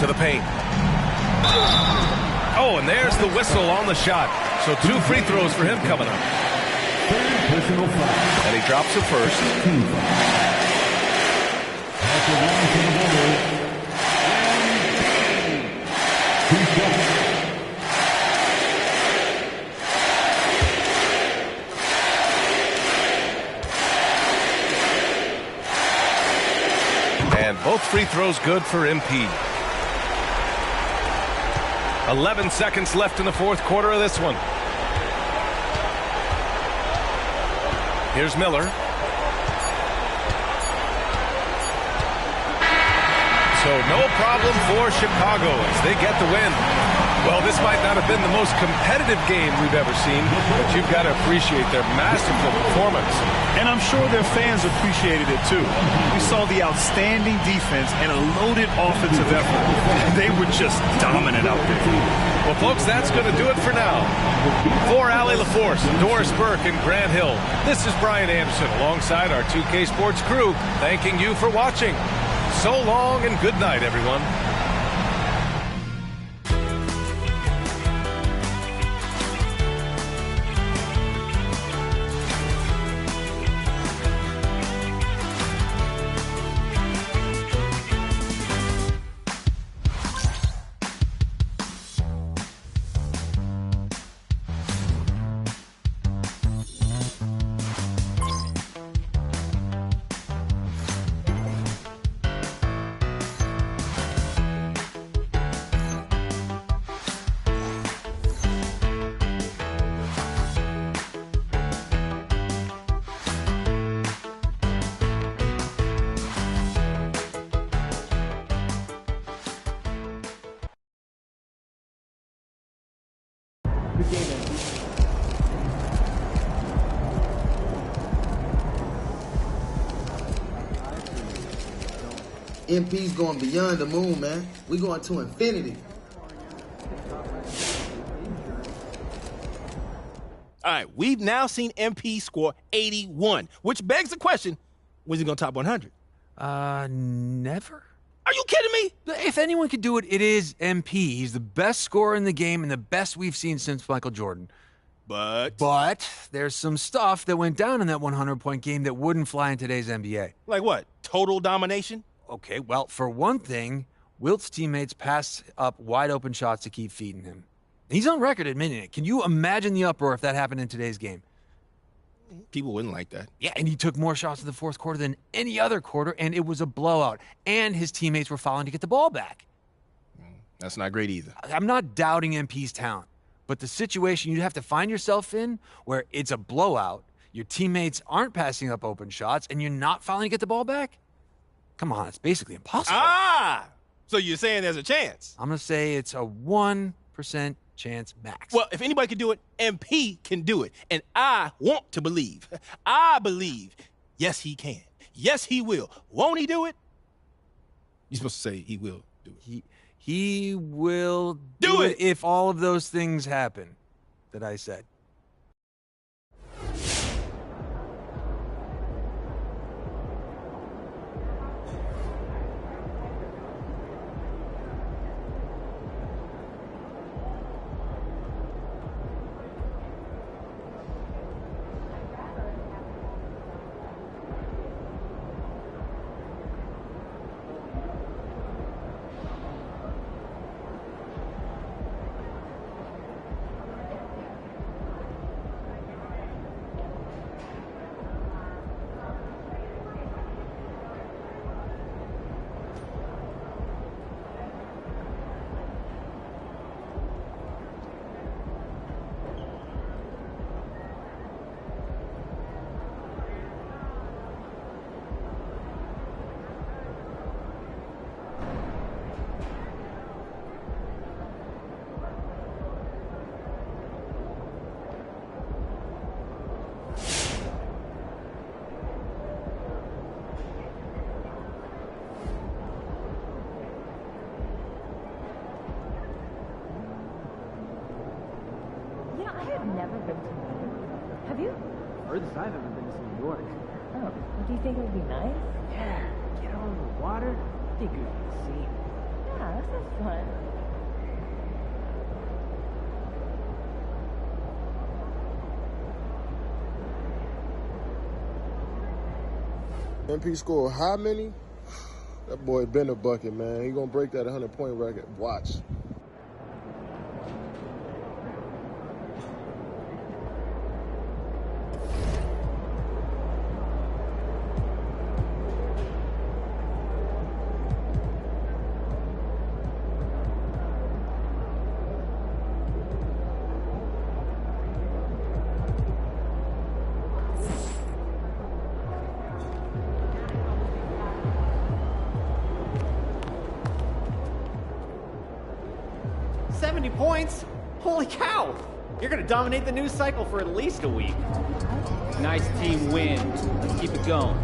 To the paint. Oh, and there's the whistle on the shot. So 2 free throws for him coming up. And he drops the first. And both free throws good for MP. 11 seconds left in the fourth quarter of this one. Here's Miller. So no problem for Chicago as they get the win. Well, this might not have been the most competitive game we've ever seen, but you've got to appreciate their masterful performance. And I'm sure their fans appreciated it too. We saw the outstanding defense and a loaded offensive effort. They were just dominant out there. Well, folks, that's going to do it for now. For Allie LaForce, Doris Burke, and Grant Hill, this is Brian Anderson alongside our 2K Sports crew, thanking you for watching. So long and good night, everyone. MP's going beyond the moon, man. We going to infinity. All right, we've now seen MP score 81, which begs the question, was he going to top 100? Never. Are you kidding me? If anyone could do it, it is MP. He's the best scorer in the game and the best we've seen since Michael Jordan. But there's some stuff that went down in that 100-point game that wouldn't fly in today's NBA. Like what? Total domination? Okay, well, for one thing, Wilt's teammates passed up wide-open shots to keep feeding him. He's on record admitting it. Can you imagine the uproar if that happened in today's game? People wouldn't like that. Yeah, and he took more shots in the fourth quarter than any other quarter, and it was a blowout. And his teammates were fouling to get the ball back. That's not great either. I'm not doubting MP's talent, but the situation you have to find yourself in where it's a blowout, your teammates aren't passing up open shots, and you're not fouling to get the ball back? Come on, it's basically impossible. So you're saying there's a chance? I'm going to say it's a 1% chance max. Well, if anybody can do it, MP can do it. And I want to believe. I believe, yes, he can. Yes, he will. Won't he do it? You're supposed to say he will do it. He will do it if all of those things happen that I said. never been to Maine. Have you? Furthest I've ever been is New York. Oh, do you think it would be nice? Yeah, get out on the water. I think it would be insane. Yeah, that sounds fun. MP scored how many? That boy been a bucket, man. He gonna break that 100-point record. Watch. Points? Holy cow! You're gonna dominate the news cycle for at least a week. Nice team win. Let's keep it going.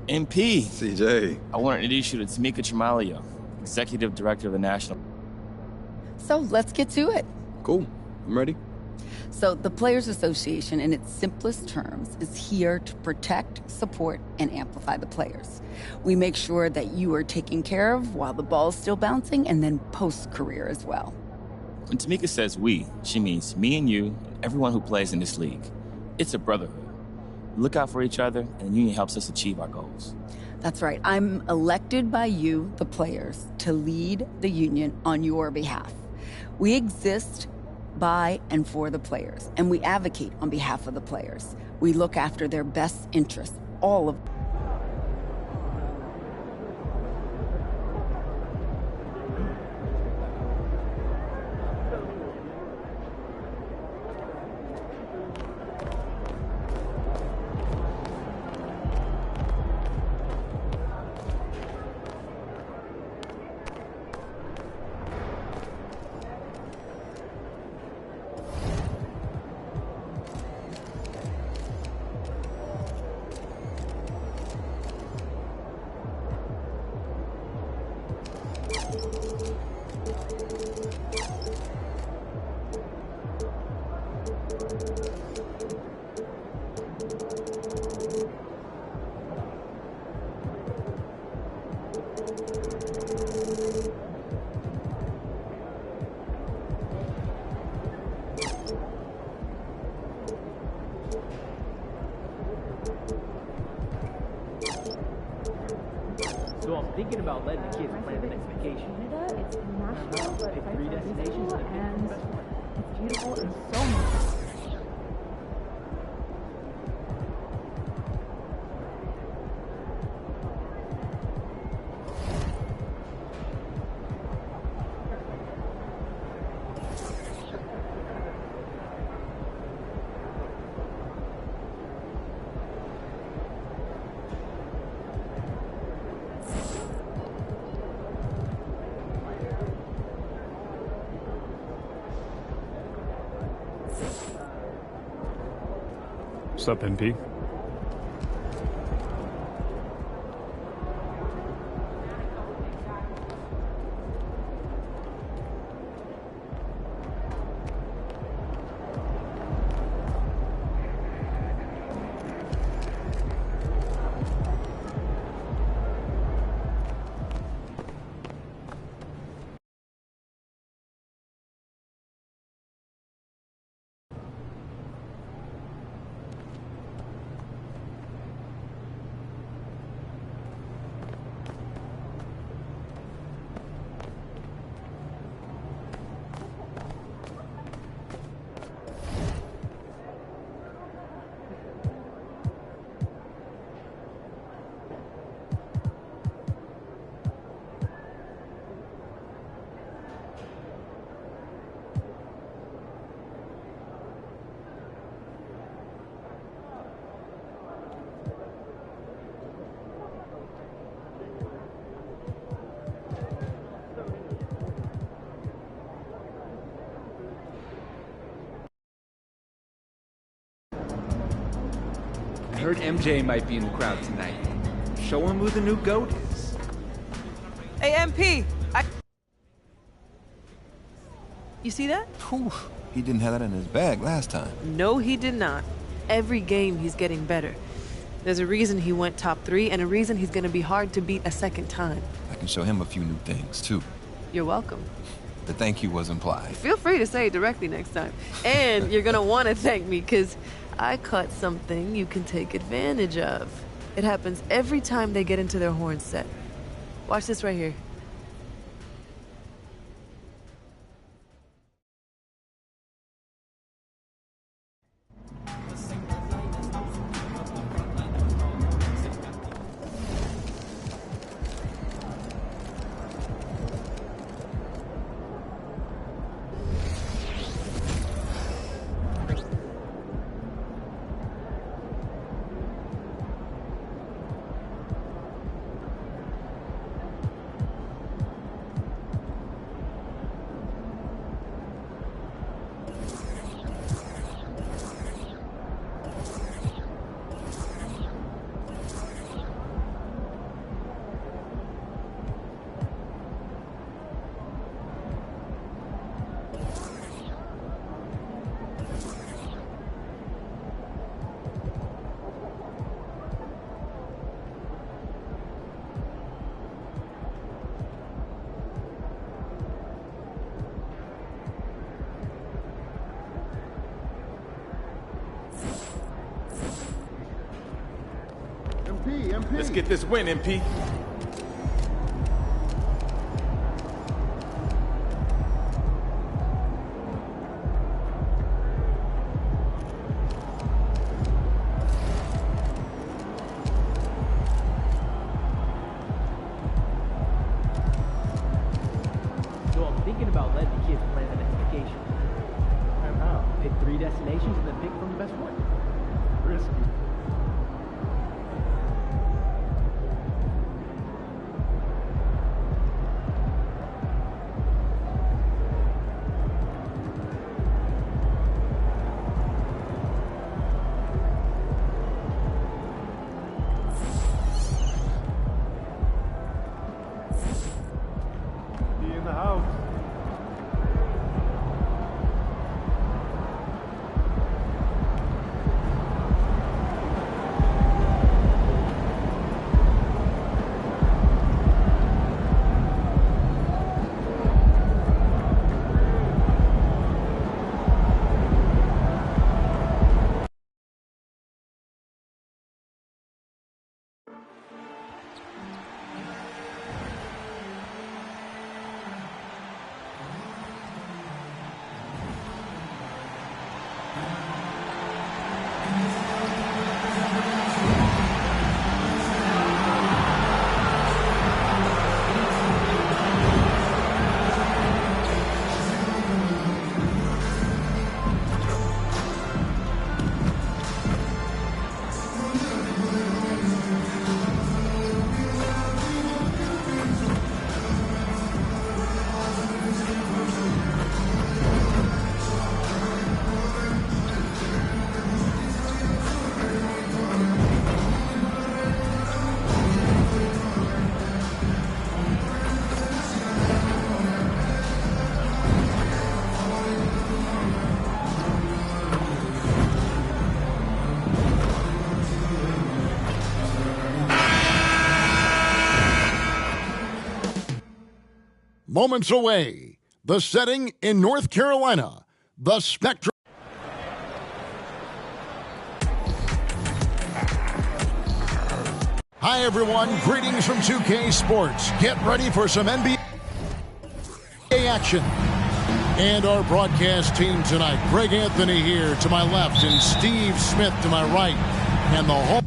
MP. CJ. I want to introduce you to Tamika Tremaglio, Executive Director of the National. So let's get to it. Cool. I'm ready. So the Players Association, in its simplest terms, is here to protect, support, and amplify the players. We make sure that you are taken care of while the ball's still bouncing, and then post-career as well. When Tamika says we, she means me and you, and everyone who plays in this league. It's a brotherhood. We look out for each other, and the union helps us achieve our goals. That's right. I'm elected by you, the players, to lead the union on your behalf. We exist by and for the players, and we advocate on behalf of the players. We look after their best interests, all of them. So I'm thinking about letting the kids plan the next vacation. Canada, it's national, but Pick 3 destinations and and pick the best one. it's beautiful in so many ways. What's up, NP? heard MJ might be in the crowd tonight. Show him who the new GOAT is. Hey, MP! You see that? Whew. He didn't have that in his bag last time. No, he did not. Every game, he's getting better. There's a reason he went top 3 and a reason he's going to be hard to beat a second time. I can show him a few new things, too. You're welcome. The thank you was implied. Feel free to say it directly next time. And you're going to want to thank me because I caught something you can take advantage of. It happens every time they get into their horn set. Watch this right here. MP. Let's get this win, MP. So I'm thinking about letting the kids plan the next vacation. And how? Pick 3 destinations and then pick from the best one. Risky. Be in the house. Moments away, the setting in North Carolina, the Spectrum. Hi, everyone. Greetings from 2K Sports. Get ready for some NBA action. And our broadcast team tonight, Greg Anthony here to my left and Steve Smith to my right. And the whole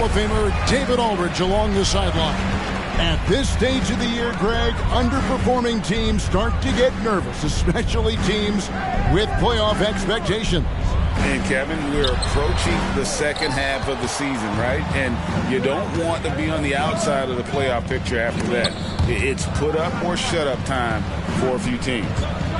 Hall of Famer David Aldridge along the sideline. At this stage of the year, Greg, underperforming teams start to get nervous, especially teams with playoff expectations. And Kevin, we're approaching the second half of the season, right? And you don't want to be on the outside of the playoff picture after that. It's put up or shut up time for a few teams.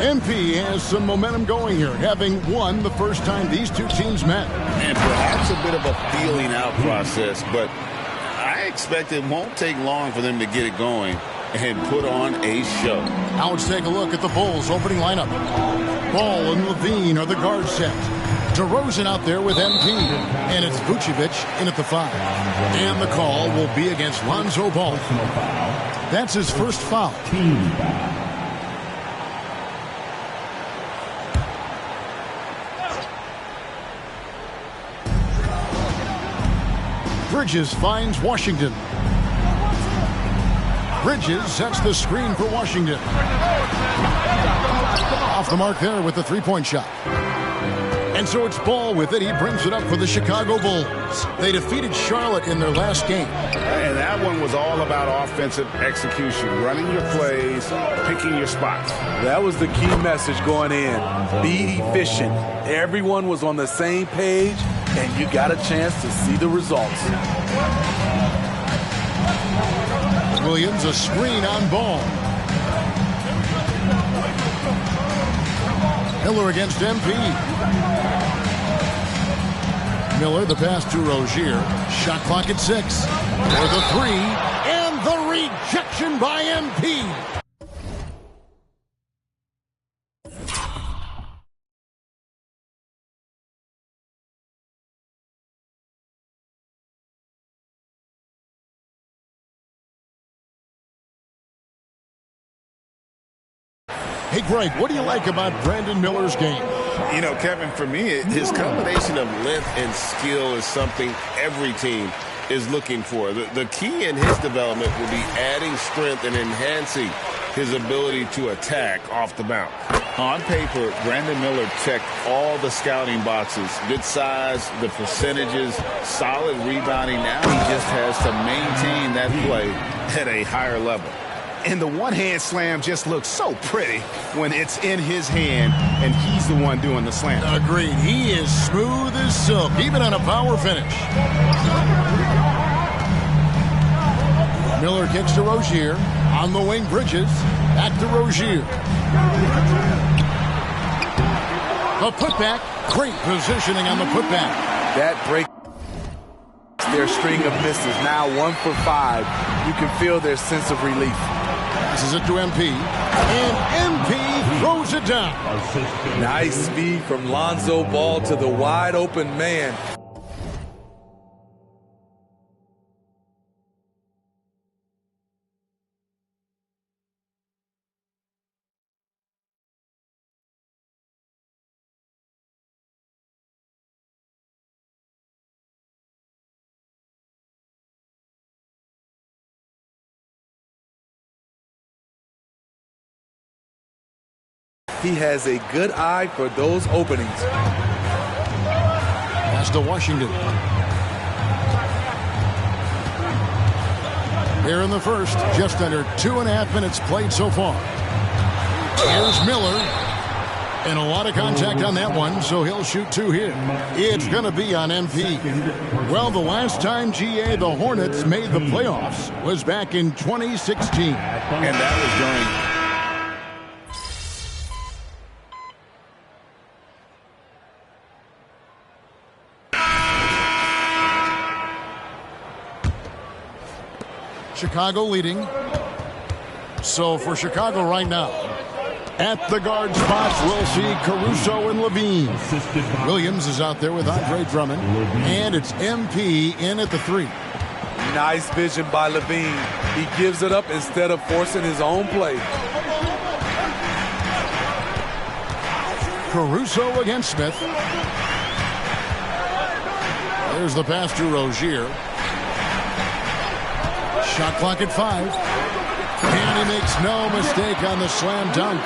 MP has some momentum going here, having won the first time these two teams met. And perhaps a bit of a feeling out process, but I expect it won't take long for them to get it going and put on a show. Now let's take a look at the Bulls' opening lineup. Ball and Levine are the guard set. DeRozan out there with MP. And it's Vucevic in at the 5. And the call will be against Lonzo Ball. That's his first foul. Bridges finds Washington. Bridges sets the screen for Washington. Off the mark there with the three-point shot. And so it's Ball with it. He brings it up for the Chicago Bulls. They defeated Charlotte in their last game. And that one was all about offensive execution, running your plays, picking your spots. That was the key message going in. Be efficient. Everyone was on the same page, and you got a chance to see the results. Williams, a screen on Ball. Miller against MP. Miller, the pass to Rozier. Shot clock at 6. For the 3. And the rejection by MP. Hey, Greg, what do you like about Brandon Miller's game? You know, Kevin, for me, his combination of length and skill is something every team is looking for. The key in his development will be adding strength and enhancing his ability to attack off the bounce. On paper, Brandon Miller checked all the scouting boxes. Good size, the percentages, solid rebounding. Now he just has to maintain that play at a higher level. And the one-hand slam just looks so pretty when it's in his hand and he's the one doing the slam. Agreed. He is smooth as silk, even on a power finish. Miller kicks to Rozier. On the wing, Bridges. Back to Rozier. A putback. Great positioning on the putback. That break. Their string of misses, now 1 for 5. You can feel their sense of relief. Passes it to MP. And MP throws it down. Nice speed from Lonzo Ball to the wide open man. He has a good eye for those openings. Pass to Washington. Here in the first, just under 2.5 minutes played so far. Here's Miller. And a lot of contact on that one, so he'll shoot 2 here. It's going to be on MP. Well, the last time, GA, the Hornets made the playoffs was back in 2016. And that was during... Chicago leading. So for Chicago right now, at the guard spots, we'll see Caruso and Levine. Williams is out there with Andre Drummond. And it's MP in at the 3. Nice vision by Levine. He gives it up instead of forcing his own play. Caruso against Smith. There's the pass to Rozier. Shot clock at 5. And he makes no mistake on the slam dunk.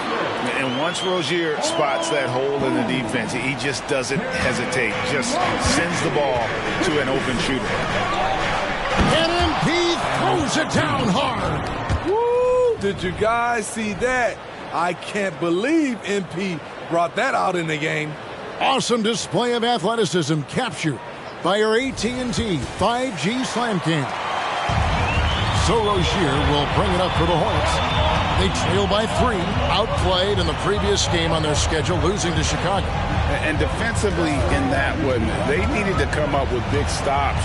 And once Rozier spots that hole in the defense, he just doesn't hesitate. Just sends the ball to an open shooter. throws it down hard. Woo! Did you guys see that? I can't believe MP brought that out in the game. Awesome display of athleticism captured by our AT&T 5G Slam Cam. So Rozier will bring it up for the Hornets. They trail by 3, outplayed in the previous game on their schedule, losing to Chicago. And defensively in that one, they needed to come up with big stops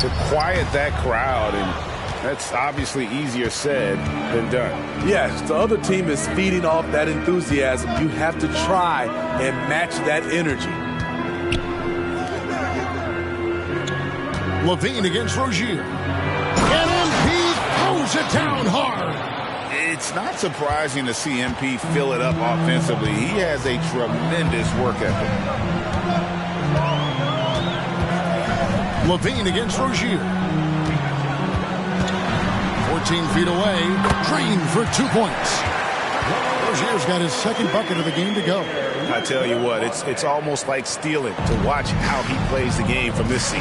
to quiet that crowd, and that's obviously easier said than done. Yes, the other team is feeding off that enthusiasm. You have to try and match that energy. Levine against Rozier. And MP throws it down hard. It's not surprising to see MP fill it up offensively. He has a tremendous work ethic. Levine against Rozier. 14 feet away. Drained for 2 points. Rozier's got his second bucket of the game to go. I tell you what, it's almost like stealing to watch how he plays the game from this seat.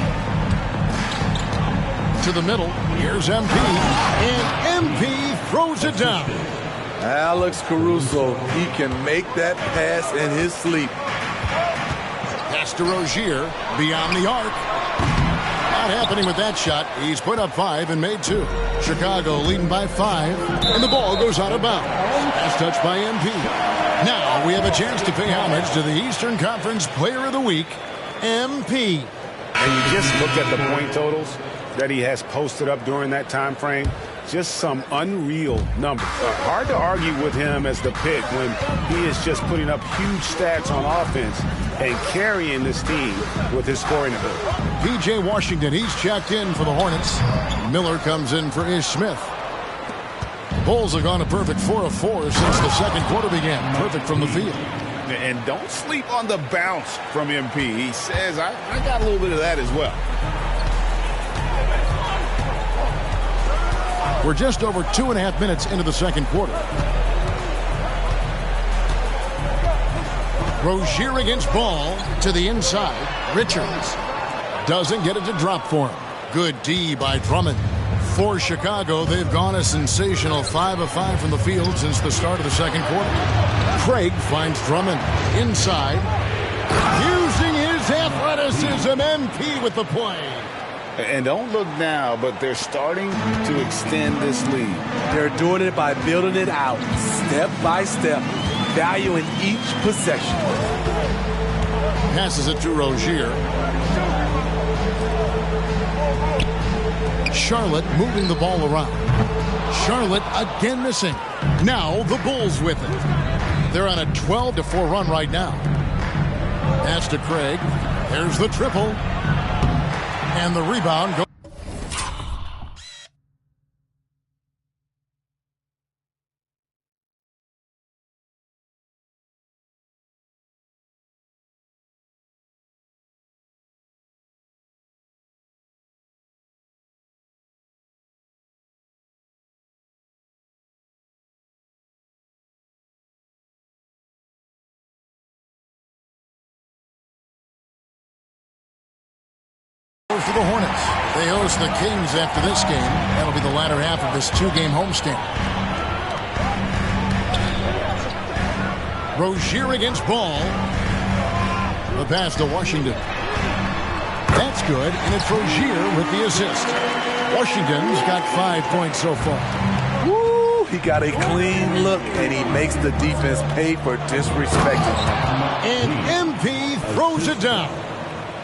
To the middle. Here's MP. And MP throws it down. Alex Caruso, he can make that pass in his sleep. Pass to Rozier, beyond the arc. Not happening with that shot. He's put up 5 and made 2. Chicago leading by 5, and the ball goes out of bounds. Pass touched by MP. Now we have a chance to pay homage to the Eastern Conference Player of the Week, MP. And you just look at the point totals that he has posted up during that time frame. Just some unreal numbers. Hard to argue with him as the pick when he is just putting up huge stats on offense and carrying this team with his scoring ability. P.J. Washington, he's checked in for the Hornets. Miller comes in for Ish Smith. The Bulls have gone a perfect 4 of 4 since the second quarter began. Perfect from the field. And don't sleep on the bounce from MP. He says, I got a little bit of that as well. We're just over 2.5 minutes into the second quarter. Rozier against Ball to the inside. Richards doesn't get it to drop for him. Good D by Drummond. For Chicago, they've gone a sensational 5 of 5 from the field since the start of the second quarter. Craig finds Drummond inside. Using his athleticism, MP with the play. And don't look now, but they're starting to extend this lead. They're doing it by building it out, step by step, valuing each possession. Passes it to Rozier. Charlotte moving the ball around. Charlotte again missing. Now the Bulls with it. They're on a 12-4 run right now. Pass to Craig. There's the triple. And the rebound goes. For the Hornets. They host the Kings after this game. That'll be the latter half of this 2-game homestand. Rozier against Ball. The pass to Washington. That's good, and it's Rozier with the assist. Washington's got 5 points so far. Woo! He got a clean look, and he makes the defense pay for disrespecting him. And MP throws it down.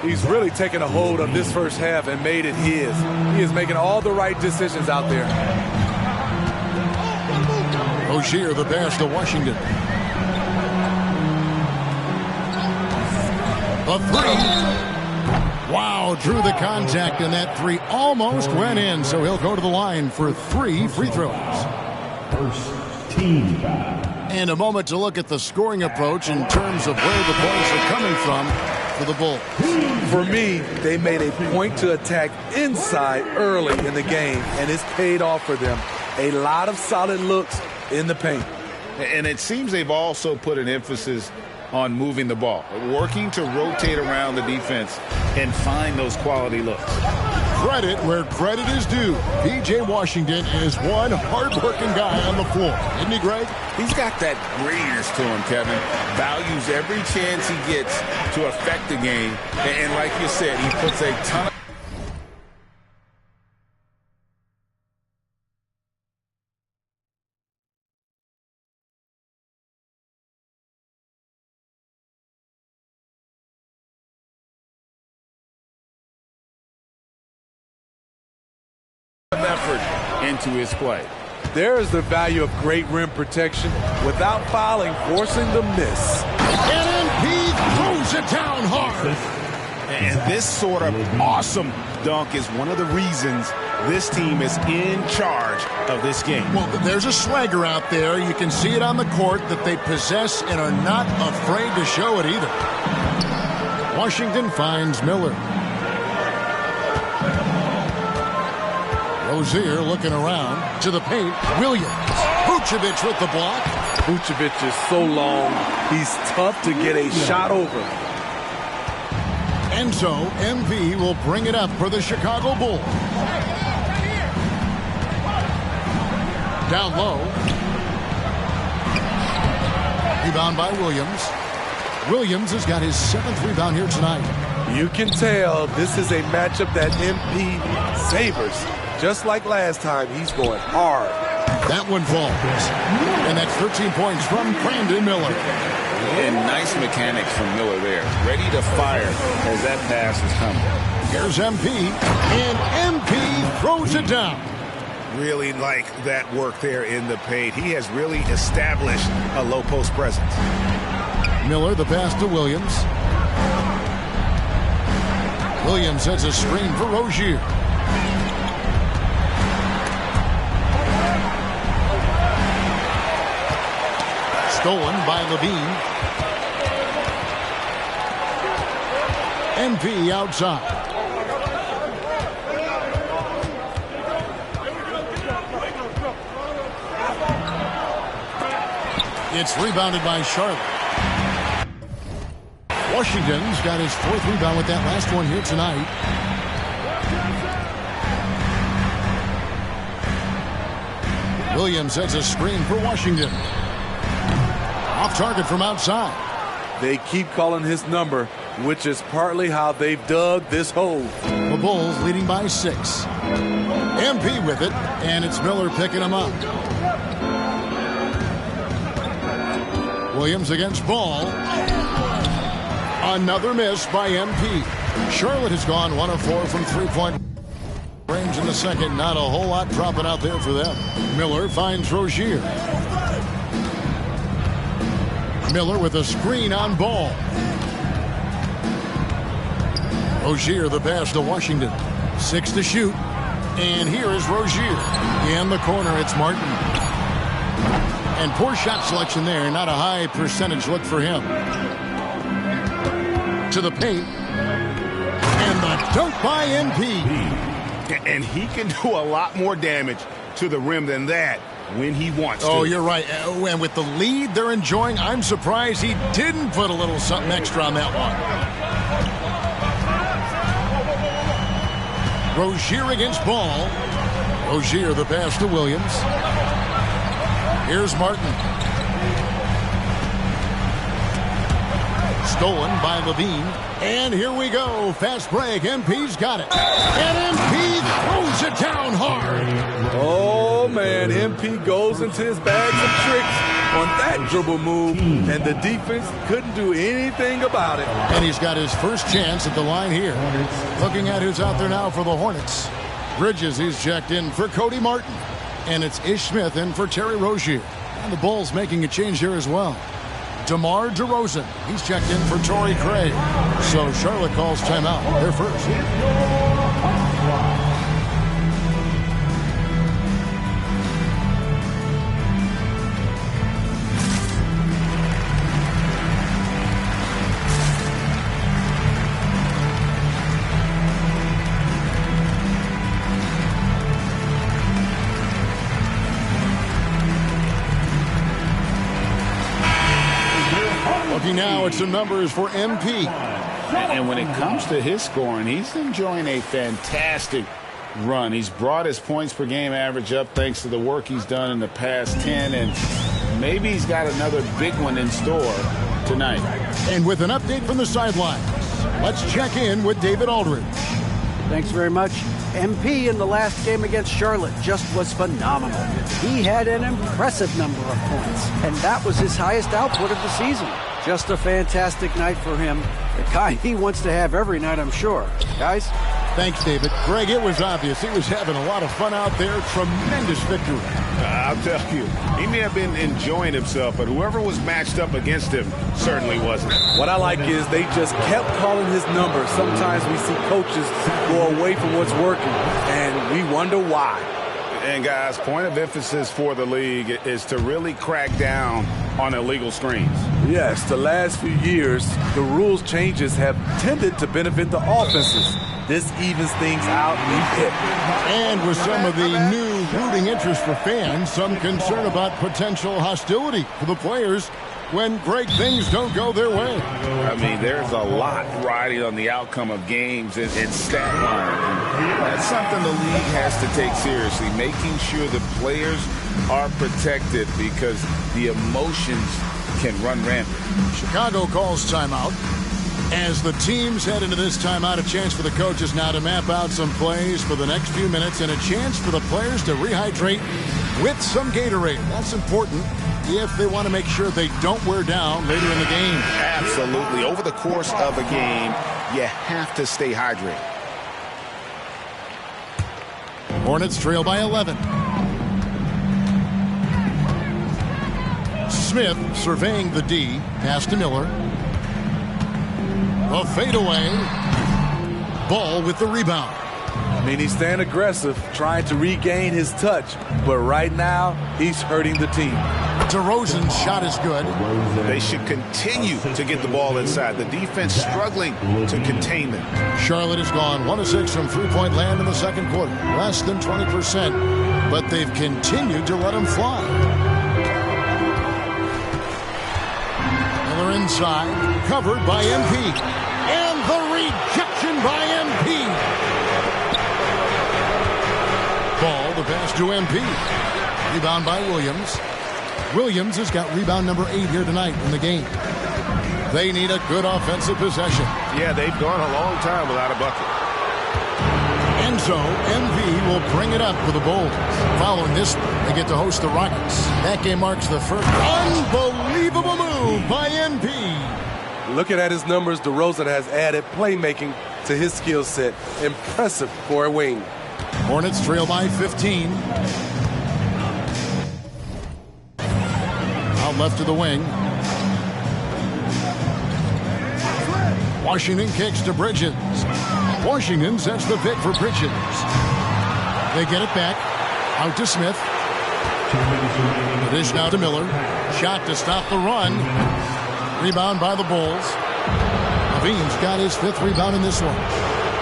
He's really taken a hold of this first half and made it his. He is making all the right decisions out there. Rozier, the pass to Washington. A 3. Wow, drew the contact, and that 3 almost went in, so he'll go to the line for 3 free throws. First team foul. And a moment to look at the scoring approach in terms of where the points are coming from for the Bulls. For me, they made a point to attack inside early in the game, and it's paid off for them. A lot of solid looks in the paint. And it seems they've also put an emphasis on moving the ball, working to rotate around the defense and find those quality looks. credit where credit is due. P.J. Washington is one hard-working guy on the floor. Isn't he, Greg? He's got that grittiness to him, Kevin. Values every chance he gets to affect the game. And like you said, he puts a ton of effort into his play. There is the value of great rim protection without fouling, forcing the miss. And he throws it down hard. And this sort of awesome dunk is one of the reasons this team is in charge of this game. Well, there's a swagger out there. You can see it on the court that they possess and are not afraid to show it either. Washington finds Miller. Rozier looking around to the paint. Williams. Vucevic with the block. Vucevic is so long, he's tough to get a shot over. And so MP will bring it up for the Chicago Bulls. Down low. Rebound by Williams. Williams has got his 7th rebound here tonight. You can tell this is a matchup that MP savors. Just like last time, he's going hard. That one falls. And that's 13 points from Brandon Miller. And nice mechanics from Miller there. Ready to fire as that pass is coming. Here's MP. And MP throws it down. Really like that work there in the paint. He has really established a low post presence. Miller, the pass to Williams. Williams sets a screen for Rozier. Stolen by Levine. MP outside. It's rebounded by Charlotte. Washington's got his 4th rebound with that last one here tonight. Williams sets a screen for Washington. Off target from outside. They keep calling his number, which is partly how they've dug this hole. The Bulls leading by 6. MP with it, and it's Miller picking him up. Williams against Ball. Another miss by MP. Charlotte has gone 1 of 4 from 3-point range in the second. Not a whole lot dropping out there for them. Miller finds Rozier. Miller with a screen on Ball. Rozier the pass to Washington. 6 to shoot. And here is Rozier. In the corner, it's Martin. And poor shot selection there. Not a high percentage look for him. To the paint. And the dunk by MP. And he can do a lot more damage to the rim than that when he wants to. Oh, you're right. And with the lead they're enjoying, I'm surprised he didn't put a little something extra on that one. Rozier against Ball. Rozier the pass to Williams. Here's Martin. Stolen by Levine. And here we go. Fast break. MP's got it. And MP throws it down hard. Oh, man. MP goes into his bags of tricks on that dribble move, and the defense couldn't do anything about it. And he's got his first chance at the line here. Looking at who's out there now for the Hornets. Bridges, he's checked in for Cody Martin. And it's Ish Smith in for Terry Rozier. And the Bulls making a change here as well. DeMar DeRozan, he's checked in for Torrey Craig. So Charlotte calls timeout. They're first. Now it's the numbers for MP. And when it comes to his scoring, he's enjoying a fantastic run. He's brought his points per game average up thanks to the work he's done in the past 10, and maybe he's got another big one in store tonight. And with an update from the sidelines, let's check in with David Aldridge. Thanks very much. MP in the last game against Charlotte just was phenomenal. He had an impressive number of points, and that was his highest output of the season. Just a fantastic night for him. The kind he wants to have every night, I'm sure. Guys? Thanks, David. Greg, it was obvious he was having a lot of fun out there. Tremendous victory. I'll tell you, he may have been enjoying himself, but whoever was matched up against him certainly wasn't. What I like is they just kept calling his number. Sometimes we see coaches go away from what's working, and we wonder why. And, guys, point of emphasis for the league is to really crack down on illegal screens. Yes, the last few years, the rules changes have tended to benefit the offenses. This evens things out a bit. And with some of the new rooting interest for fans, some concern about potential hostility for the players when great things don't go their way. I mean, there's a lot riding on the outcome of games and stat line. And that's something the league has to take seriously, making sure the players are protected because the emotions can run rampant. Chicago calls timeout. As the teams head into this timeout, a chance for the coaches now to map out some plays for the next few minutes and a chance for the players to rehydrate with some Gatorade. That's important if they want to make sure they don't wear down later in the game. Absolutely. Over the course of a game, you have to stay hydrated. Hornets trail by 11. Smith surveying the D. Pass to Miller. A fadeaway. Ball with the rebound. I mean, he's staying aggressive, trying to regain his touch. But right now, he's hurting the team. DeRozan's shot is good. They should continue to get the ball inside. The defense struggling to contain them. Charlotte has gone 1 of 6 from three-point land in the second quarter. Less than 20%. But they've continued to let them fly. Miller inside. Covered by MP. And the rejection by MP. Ball, the pass to MP. Rebound by Williams. Williams has got rebound number 8 here tonight in the game. They need a good offensive possession. Yeah, they've gone a long time without a bucket. And so, MV will bring it up for the Bulls. Following this, they get to host the Rockets. That game marks the first unbelievable move by MP. Looking at his numbers, DeRozan has added playmaking to his skill set. Impressive for a wing. Hornets trail by 15. Out left to the wing. Washington kicks to Bridges. Washington sets the pick for Bridges. They get it back. Out to Smith. The dish now to Miller. Shot to stop the run. Rebound by the Bulls. Levine's got his 5th rebound in this one.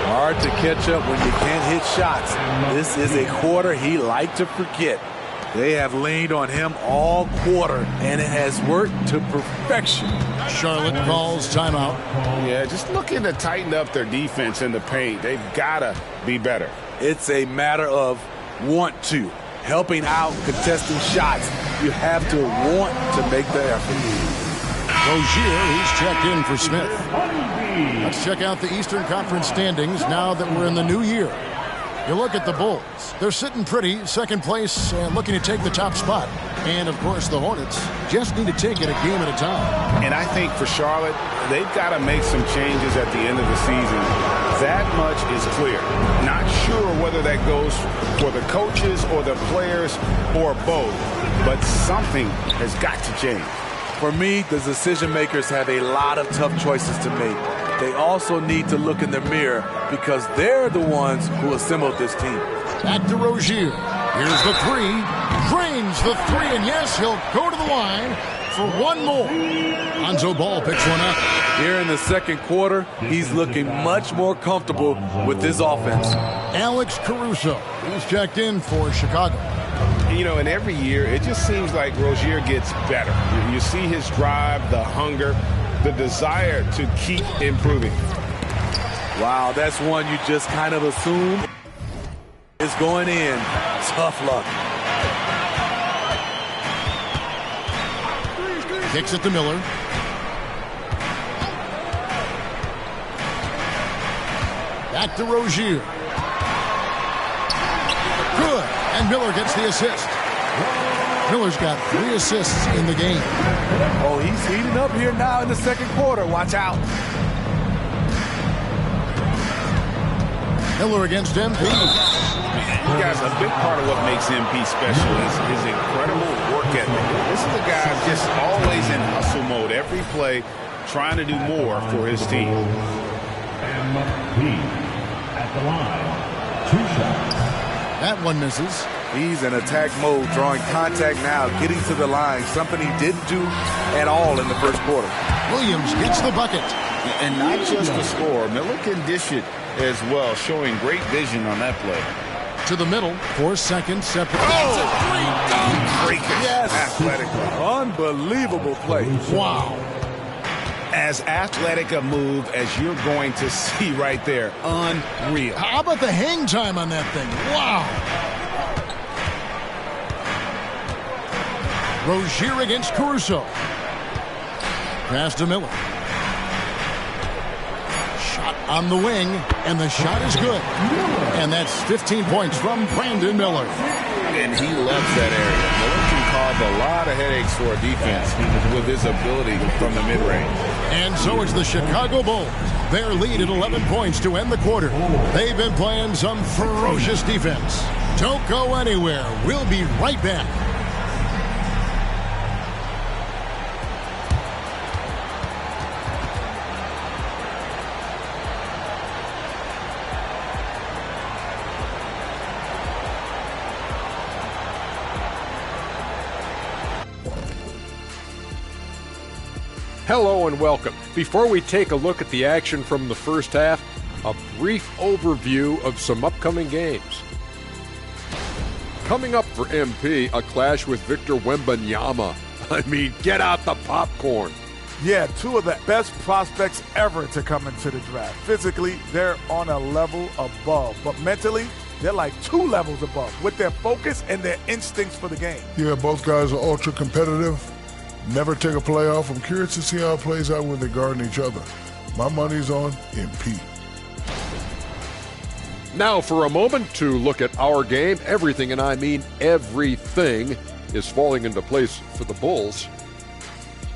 Hard to catch up when you can't hit shots. This is a quarter he liked to forget. They have leaned on him all quarter, and it has worked to perfection. Charlotte calls timeout. Yeah, just looking to tighten up their defense in the paint. They've got to be better. It's a matter of want to. Helping out, contesting shots. You have to want to make the effort. Rozier, he's checked in for Smith. Let's check out the Eastern Conference standings now that we're in the new year. You look at the Bulls. They're sitting pretty, second place, looking to take the top spot. And, of course, the Hornets just need to take it a game at a time. And I think for Charlotte, they've got to make some changes at the end of the season. That much is clear. Not sure whether that goes for the coaches or the players or both, but something has got to change. For me, the decision makers have a lot of tough choices to make. They also need to look in the mirror because they're the ones who assembled this team. Back to Rozier. Here's the 3. Drains the 3, and yes, he'll go to the line for one more. Lonzo Ball picks one up. Here in the second quarter, he's looking much more comfortable with his offense. Alex Caruso, he's checked in for Chicago. You know, and every year, it just seems like Rozier gets better. You see his drive, the hunger. the desire to keep improving. Wow, that's one you just kind of assume is going in. Tough luck. Kicks it to Miller. Back to Rozier. Good. And Miller gets the assist. Miller's got 3 assists in the game. Oh, he's heating up here now in the second quarter. Watch out. Miller against MP. You guys, a big part of what makes MP special is his incredible work ethic. This is a guy just always in hustle mode, every play, trying to do more for his team. MP at the line. 2 shots. That one misses. He's in attack mode, drawing contact now, getting to the line, something he didn't do at all in the first quarter. Williams gets the bucket. And not just the score, Miller can dish it as well, showing great vision on that play. To the middle, 4 seconds separate. Oh! Yes. Athletic. Unbelievable play. Wow. As athletic a move as you're going to see right there. Unreal. How about the hang time on that thing? Wow. Rozier against Caruso. Pass to Miller. Shot on the wing, and the shot is good. And that's 15 points from Brandon Miller. And he loves that area. Miller can cause a lot of headaches for a defense with his ability from the mid-range. And so it's the Chicago Bulls. Their lead at 11 points to end the quarter. They've been playing some ferocious defense. Don't go anywhere. We'll be right back. Hello and welcome. Before we take a look at the action from the first half, a brief overview of some upcoming games. Coming up for MP, a clash with Victor Wembanyama. I mean, get out the popcorn. Yeah, 2 of the best prospects ever to come into the draft. Physically, they're on a level above, but mentally, they're like 2 levels above with their focus and their instincts for the game. Yeah, both guys are ultra competitive. Never take a play off. I'm curious to see how it plays out when they're guarding each other. My money's on MP. Now for a moment to look at our game. Everything, and I mean everything, is falling into place for the Bulls.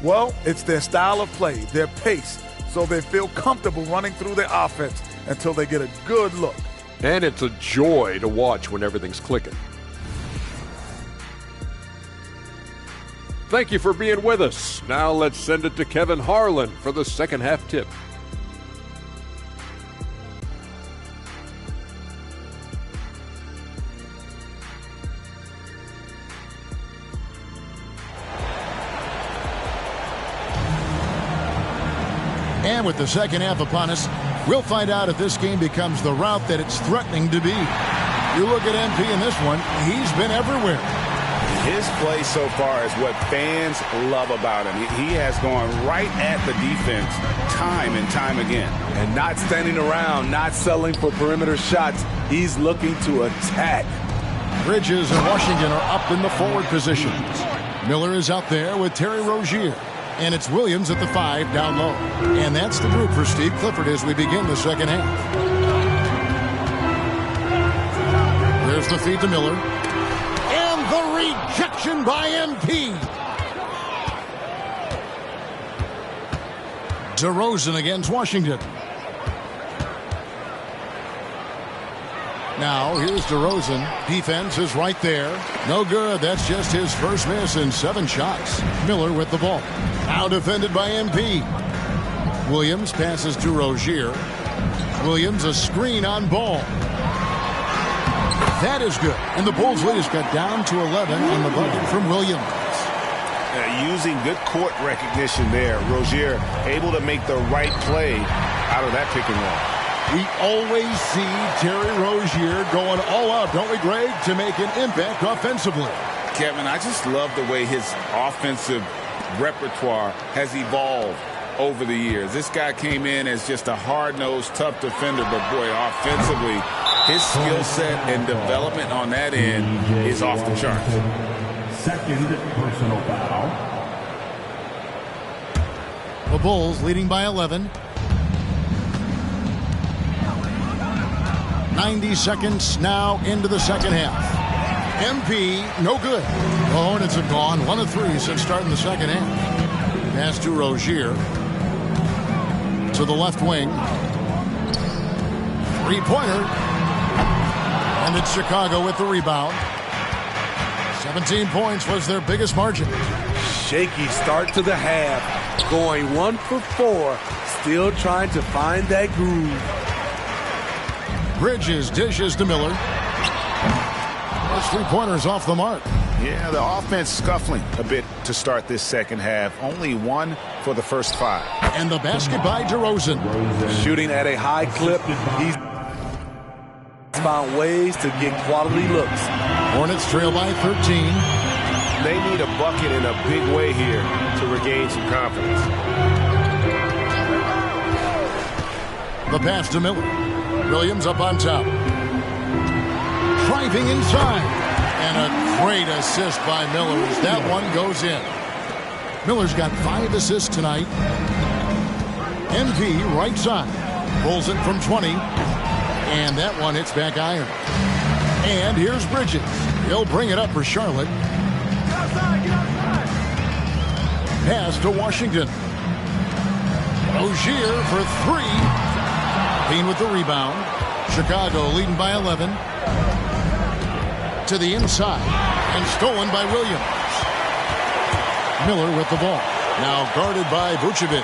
Well, it's their style of play, their pace, so they feel comfortable running through their offense until they get a good look. And it's a joy to watch when everything's clicking. Thank you for being with us. Now let's send it to Kevin Harlan for the second half tip. And with the second half upon us, we'll find out if this game becomes the route that it's threatening to be. You look at MP in this one, he's been everywhere. His play so far is what fans love about him. He has gone right at the defense time and time again. And not standing around, not settling for perimeter shots. He's looking to attack. Bridges and Washington are up in the forward positions. Miller is out there with Terry Rozier. And it's Williams at the 5 down low. And that's the group for Steve Clifford as we begin the second half. There's the feed to Miller. The rejection by MP. DeRozan against Washington. Now here's DeRozan. Defense is right there. No good. That's just his first miss in 7 shots. Miller with the ball. Now defended by MP. Williams passes to Rozier. Williams a screen on Ball. That is good. And the Bulls lead has got down to 11 on the bucket from Williams. Using good court recognition there. Rozier able to make the right play out of that pick and roll. We always see Terry Rozier going all out, don't we, Greg, to make an impact offensively. Kevin, I just love the way his offensive repertoire has evolved over the years. This guy came in as just a hard-nosed, tough defender, but boy, offensively, his skill set and development on that end is off the charts. Second personal foul. The Bulls leading by 11. 90 seconds now into the second half. MP, no good. The Hornets have gone 1 of 3 since starting the second half. Pass to Rozier. To the left wing. Three-pointer. And it's Chicago with the rebound. 17 points was their biggest margin. Shaky start to the half. Going 1 for 4. Still trying to find that groove. Bridges dishes to Miller. Those 3-pointers off the mark. Yeah, the offense scuffling a bit to start this second half. Only 1 for the first 5. And the basket by DeRozan. Shooting at a high clip. He's found ways to get quality looks. Hornets trail by 13. They need a bucket in a big way here to regain some confidence. The pass to Miller. Williams up on top. Driving inside. And a great assist by Miller as that one goes in. Miller's got 5 assists tonight. MP right side. Pulls it from 20. And that one hits back iron. And here's Bridges. He'll bring it up for Charlotte. Pass to Washington. Rozier for 3. Bean with the rebound. Chicago leading by 11. To the inside. And stolen by Williams. Miller with the ball. Now guarded by Vucevic.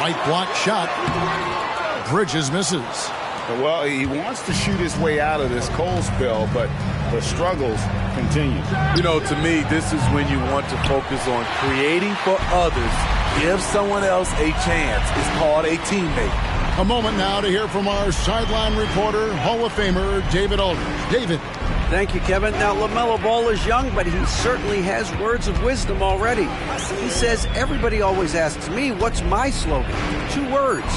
Right block shot. Bridges misses. Well, he wants to shoot his way out of this cold spell, but the struggles continue. You know, to me, this is when you want to focus on creating for others. Give someone else a chance. It's called a teammate. A moment now to hear from our sideline reporter, Hall of Famer David Aldridge. David. Thank you, Kevin. Now, LaMelo Ball is young, but he certainly has words of wisdom already. He says, everybody always asks me, what's my slogan? 2 words.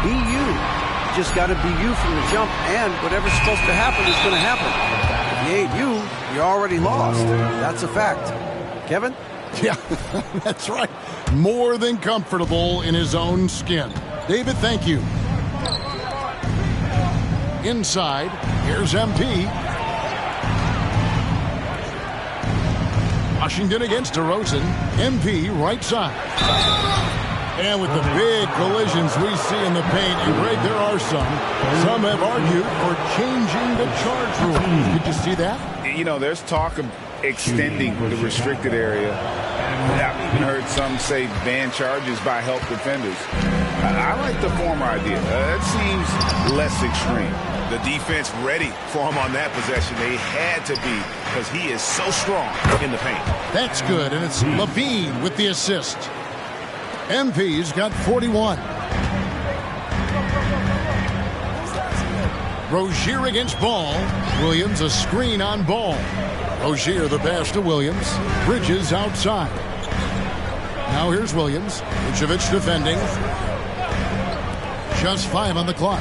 Be you. You just got to be you from the jump, and whatever's supposed to happen is going to happen. If you ain't you, you're already lost. That's a fact. Kevin? Yeah, that's right. More than comfortable in his own skin. David, thank you. Inside, here's MP. Washington against DeRozan. MP right side. And with the big collisions we see in the paint, and Greg, there are some. Some have argued for changing the charge rule. Did you see that? You know, there's talk of extending the restricted area. I've even heard some say ban charges by help defenders. I like the former idea. It seems less extreme. The defense ready for him on that possession. They had to be because he is so strong in the paint. That's good, and it's Levine with the assist. MP's got 41. Rozier against Ball. Williams a screen on Ball. Rozier the pass to Williams. Bridges outside. Now here's Williams. Vucevic defending. Just 5 on the clock.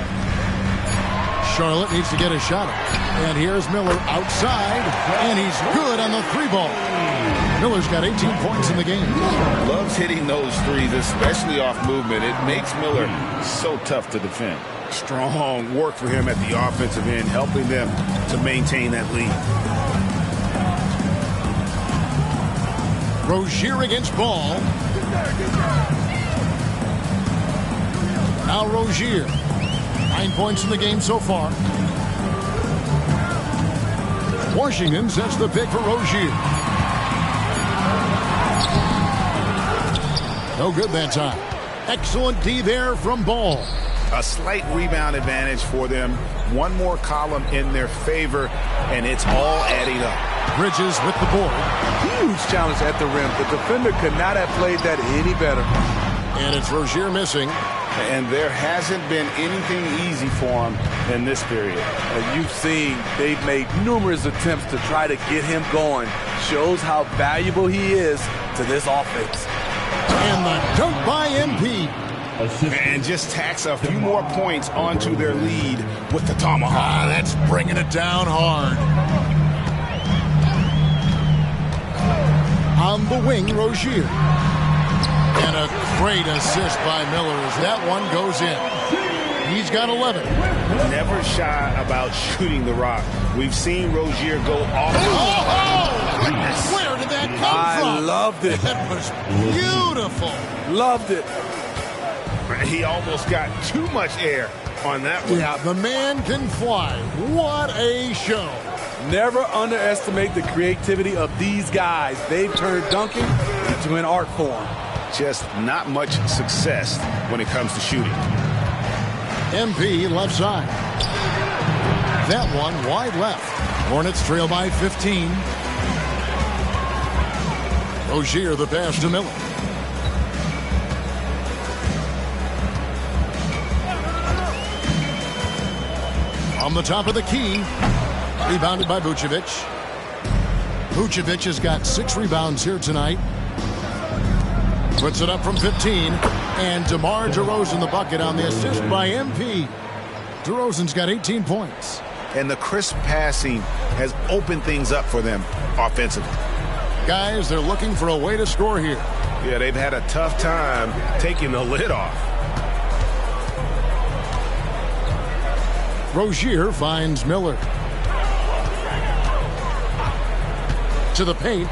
Charlotte needs to get a shot up. And here's Miller outside. And he's good on the 3-ball. Miller's got 18 points in the game. Loves hitting those threes, especially off movement. It makes Miller so tough to defend. Strong work for him at the offensive end, helping them to maintain that lead. Rozier against Ball. Now Rozier. 9 points in the game so far. Washington sets the pick for Rozier. No good that time. Excellent D there from Ball. A slight rebound advantage for them. One more column in their favor, and it's all adding up. Bridges with the board. Huge challenge at the rim. The defender could not have played that any better. And it's Rozier missing. And there hasn't been anything easy for him in this period. As you've seen, they've made numerous attempts to try to get him going. Shows how valuable he is to this offense. And the dunk by MP. And just tacks a few more points onto their lead with the tomahawk. That's bringing it down hard. On the wing, Rozier. And a great assist by Miller as that one goes in. He's got 11. Never shy about shooting the rock. We've seen Rozier go off. Where did that come from? I loved it. That was beautiful. Loved it. He almost got too much air on that one. Yeah, the man can fly. What a show. Never underestimate the creativity of these guys. They've turned dunking into an art form. Just not much success when it comes to shooting. MP left side. That one wide left. Hornets trail by 15. Rozier the pass to Miller. On the top of the key. Rebounded by Vucevic. Vucevic has got 6 rebounds here tonight. Puts it up from 15. And DeMar DeRozan the bucket on the assist by MP. DeRozan's got 18 points. And the crisp passing has opened things up for them offensively. Guys, they're looking for a way to score here. Yeah, they've had a tough time taking the lid off. Rozier finds Miller. To the paint.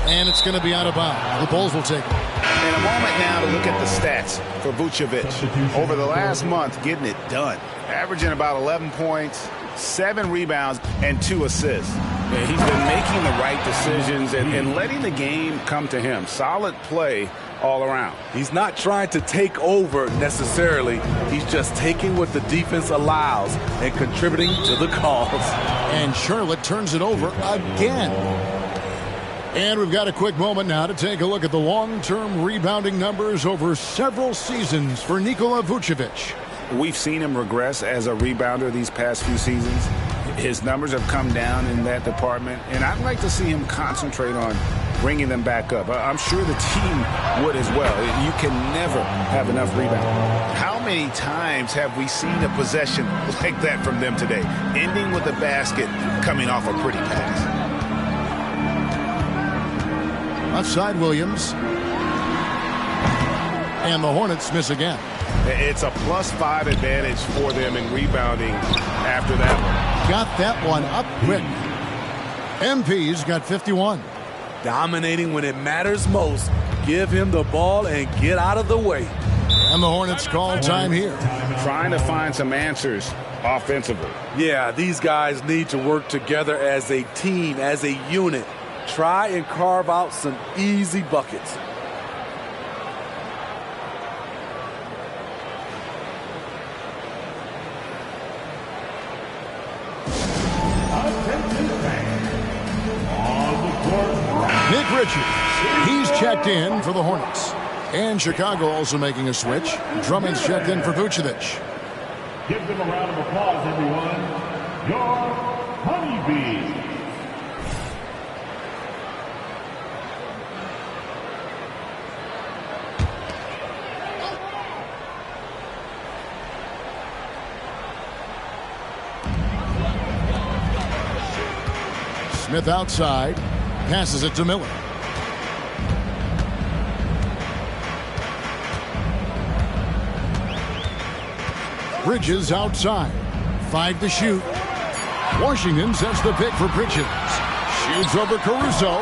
And it's going to be out of bounds. The Bulls will take it. And a moment now to look at the stats for Vucevic. Over the last month, getting it done. Averaging about 11 points, 7 rebounds, and 2 assists. And he's been making the right decisions and letting the game come to him. Solid play all around. He's not trying to take over necessarily. He's just taking what the defense allows and contributing to the cause. And Charlotte turns it over again. And we've got a quick moment now to take a look at the long-term rebounding numbers over several seasons for Nikola Vucevic. We've seen him regress as a rebounder these past few seasons. His numbers have come down in that department, and I'd like to see him concentrate on bringing them back up. I'm sure the team would as well. You can never have enough rebound. How many times have we seen a possession like that from them today, ending with a basket coming off a pretty pass? Left side, Williams. And the Hornets miss again. It's a +5 advantage for them in rebounding after that one. Got that one up quick. MP's got 51. Dominating when it matters most. Give him the ball and get out of the way. And the Hornets call time here. Trying to find some answers offensively. Yeah, these guys need to work together as a team, as a unit. Try and carve out some easy buckets. Nick Richards, he's checked in for the Hornets. And Chicago also making a switch. Drummond's checked in for Vucevic. Give them a round of applause, everyone. Your Honeybees. Smith outside. Passes it to Miller. Bridges outside. 5 to shoot. Washington sets the pick for Bridges. Shoots over Caruso.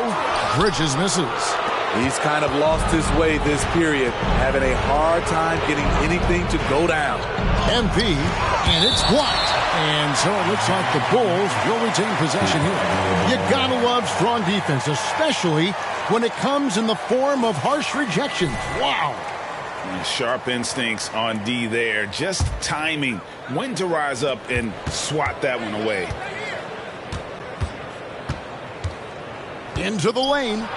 Bridges misses. He's kind of lost his way this period, having a hard time getting anything to go down. MP, and it's blocked. And so it looks like the Bulls will retain possession here. You gotta love strong defense, especially when it comes in the form of harsh rejections. Wow. Sharp instincts on D there. Just timing when to rise up and swat that one away. Into the lane.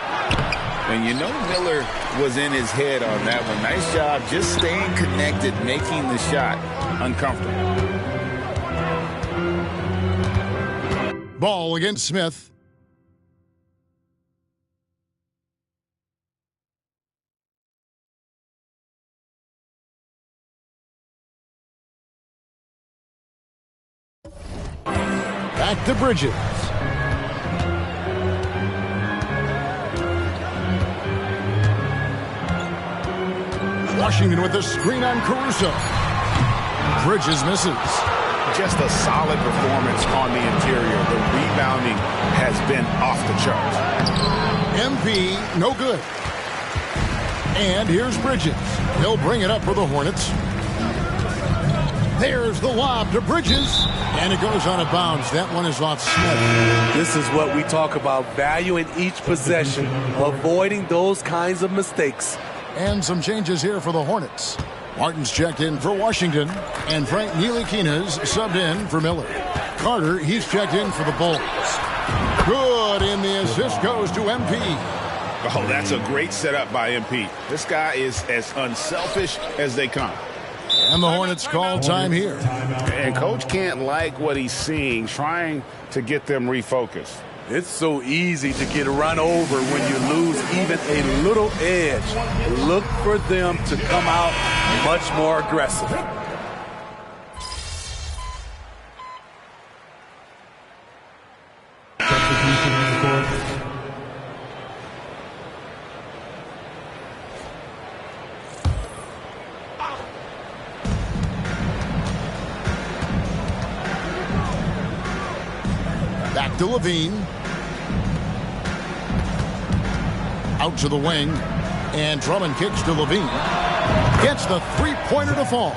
And you know Miller was in his head on that one. Nice job just staying connected, making the shot uncomfortable. Ball against Smith. Back to Bridges. Washington with the screen on Caruso. Bridges misses. Just a solid performance on the interior. The rebounding has been off the charts. MP, no good. And here's Bridges. He'll bring it up for the Hornets. There's the lob to Bridges. And it goes out of bounds. That one is off Smith. This is what we talk about, valuing each possession, avoiding those kinds of mistakes. And some changes here for the Hornets. Martin's checked in for Washington, and Frank Ntilikina's subbed in for Miller. Carter, he's checked in for the Bulls. Good, and the assist goes to MP. Oh, that's a great setup by MP. This guy is as unselfish as they come. And the Hornets call time here. And Coach can't like what he's seeing, trying to get them refocused. It's so easy to get run over when you lose even a little edge. Look for them to come out much more aggressive. Back to Levine. Out to the wing. And Drummond kicks to Levine. Gets the three-pointer to fall.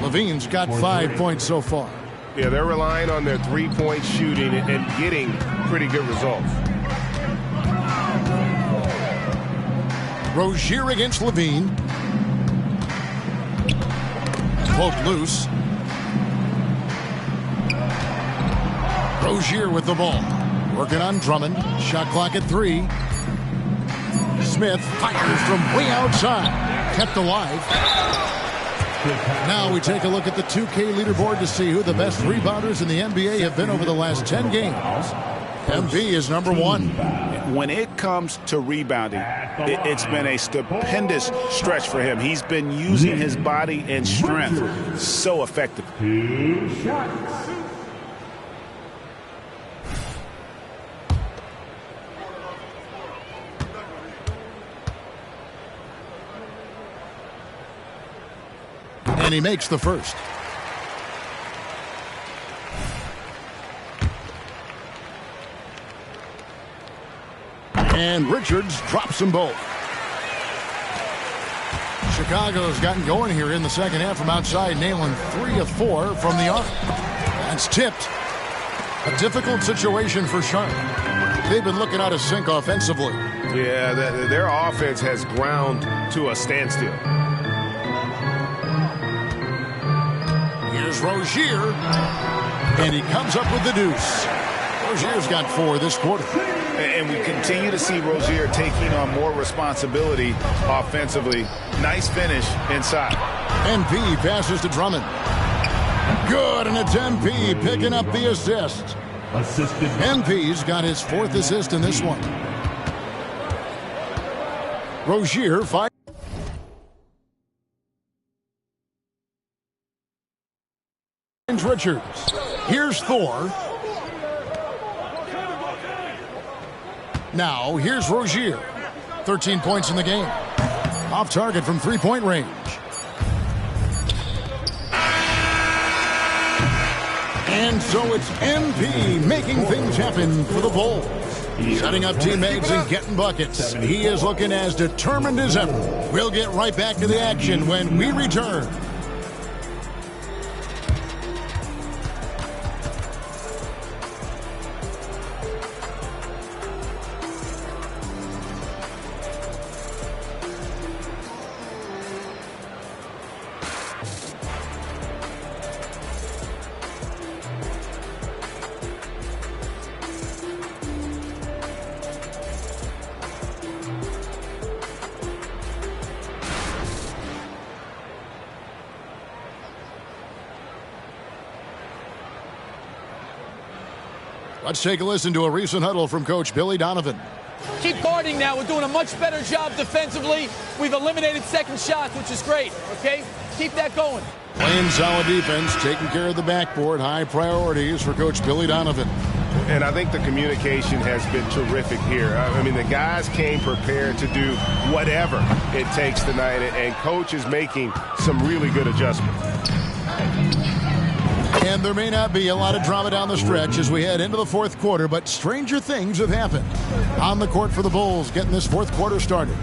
Levine's got 5 points so far. Yeah, they're relying on their three-point shooting and getting pretty good results. Rozier against Levine. Poked loose. Rozier with the ball. Working on Drummond. Shot clock at 3. Smith fires from way outside. Kept alive. Now we take a look at the 2K leaderboard to see who the best rebounders in the NBA have been over the last 10 games. MB is number 1. When it comes to rebounding, it's been a stupendous stretch for him. He's been using his body and strength so effectively. 2 shots. And he makes the first. And Richards drops them both. Chicago's gotten going here in the second half from outside, nailing 3 of 4 from the arc. That's tipped. A difficult situation for Charlotte. They've been looking out of sync offensively. Yeah, their offense has ground to a standstill. Here's Rozier, and he comes up with the deuce. Rozier's got 4 this quarter. And we continue to see Rozier taking on more responsibility offensively. Nice finish inside. MP passes to Drummond. Good, and it's MP picking up the assist. Assisted. MP's got his 4th assist in this one. Rozier fires. Richards. Here's Thor. Now, here's Rozier. 13 points in the game. Off target from three-point range. And so it's MP making things happen for the Bulls. Setting up teammates and getting buckets. He is looking as determined as ever. We'll get right back to the action when we return. Let's take a listen to a recent huddle from Coach Billy Donovan. Keep guarding now. We're doing a much better job defensively. We've eliminated second shots, which is great, okay? Keep that going. Playing solid defense, taking care of the backboard. High priorities for Coach Billy Donovan. And I think the communication has been terrific here. I mean, the guys came prepared to do whatever it takes tonight, and Coach is making some really good adjustments. And there may not be a lot of drama down the stretch as we head into the fourth quarter, but stranger things have happened. On the court for the Bulls, getting this fourth quarter started.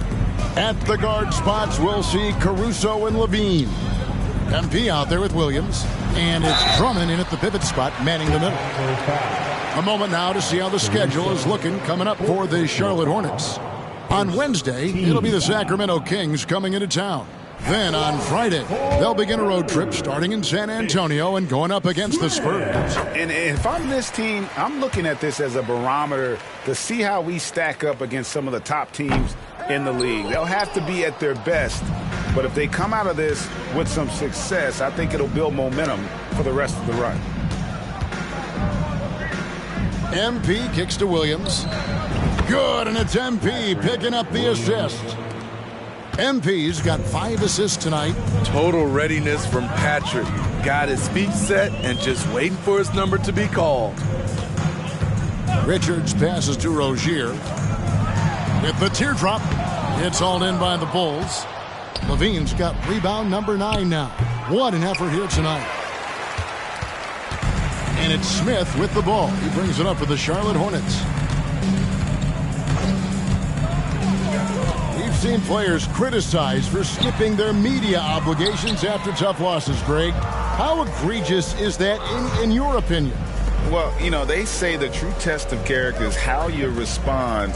At the guard spots, we'll see Caruso and Levine. MP out there with Williams, and it's Drummond in at the pivot spot, manning the middle. A moment now to see how the schedule is looking coming up for the Charlotte Hornets. On Wednesday, it'll be the Sacramento Kings coming into town. Then on Friday, they'll begin a road trip starting in San Antonio and going up against the Spurs. And if I'm this team, I'm looking at this as a barometer to see how we stack up against some of the top teams in the league. They'll have to be at their best, but if they come out of this with some success, I think it'll build momentum for the rest of the run. MP kicks to Williams. Good, and it's MP picking up the assist. MP's got 5 assists tonight. Total readiness from Patrick. Got his feet set and just waiting for his number to be called. Richards passes to Rozier. With the teardrop, it's hauled in by the Bulls. Levine's got rebound number 9 now. What an effort here tonight. And it's Smith with the ball. He brings it up for the Charlotte Hornets. We've seen players criticized for skipping their media obligations after tough losses, Greg. How egregious is that in your opinion? Well, you know, they say the true test of character is how you respond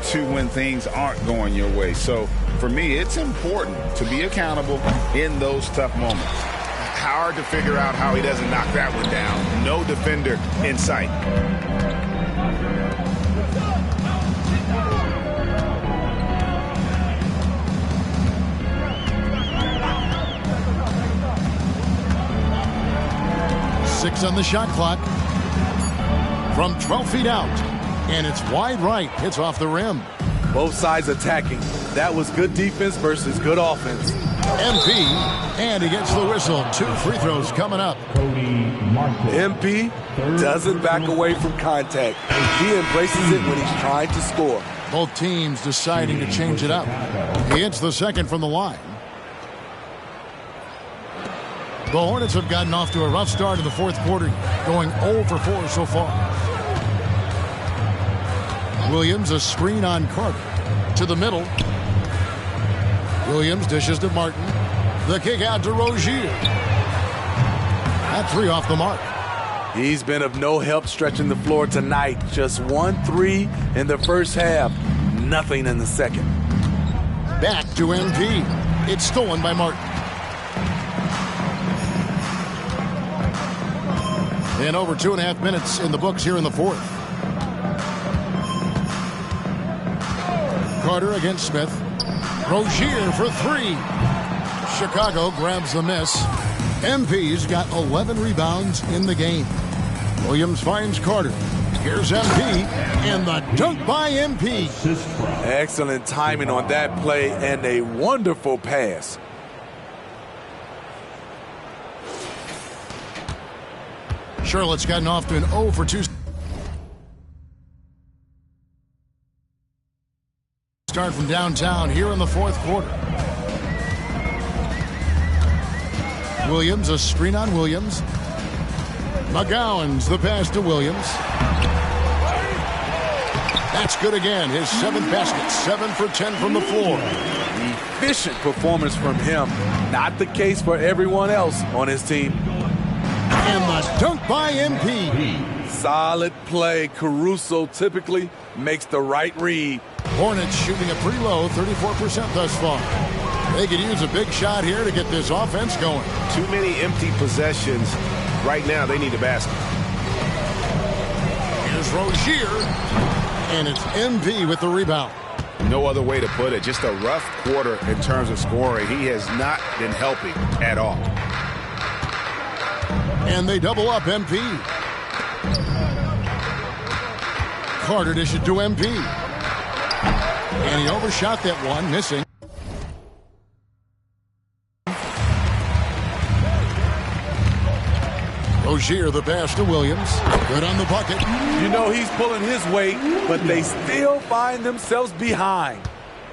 to when things aren't going your way. So for me, it's important to be accountable in those tough moments. Hard to figure out how he doesn't knock that one down. No defender in sight. Six on the shot clock. From 12 feet out. And it's wide right. Hits off the rim. Both sides attacking. That was good defense versus good offense. MP, and he gets the whistle. 2 free throws coming up. MP doesn't back away from contact. He embraces it when he's trying to score. Both teams deciding to change it up. He hits the second from the line. The Hornets have gotten off to a rough start in the fourth quarter, going 0 for 4 so far. Williams, a screen on Carter. To the middle. Williams dishes to Martin. The kick out to Rozier. That 3 off the mark. He's been of no help stretching the floor tonight. Just 1 3 in the first half. Nothing in the second. Back to MP. It's stolen by Martin. And over 2.5 minutes in the books here in the fourth. Carter against Smith. Rozier for 3. Chicago grabs the miss. MP's got 11 rebounds in the game. Williams finds Carter. Here's MP, and the dunk by MP. Excellent timing on that play and a wonderful pass. Charlotte's gotten off to an 0 for 2 start from downtown here in the fourth quarter. Williams, a screen on Williams. McGowan's the pass to Williams. That's good again. His 7th basket, 7 for 10 from the floor. Efficient performance from him. Not the case for everyone else on his team. And the dunk by MP. Solid play. Caruso typically makes the right read. Hornets shooting a pretty low 34% thus far. They could use a big shot here to get this offense going. Too many empty possessions. Right now, they need a basket. Here's Rozier. And it's MP with the rebound. No other way to put it. Just a rough quarter in terms of scoring. He has not been helping at all. And they double up MP. Carter dishes to MP. And he overshot that one, missing. Rozier, the pass to Williams. Good on the bucket. You know he's pulling his weight, but they still find themselves behind.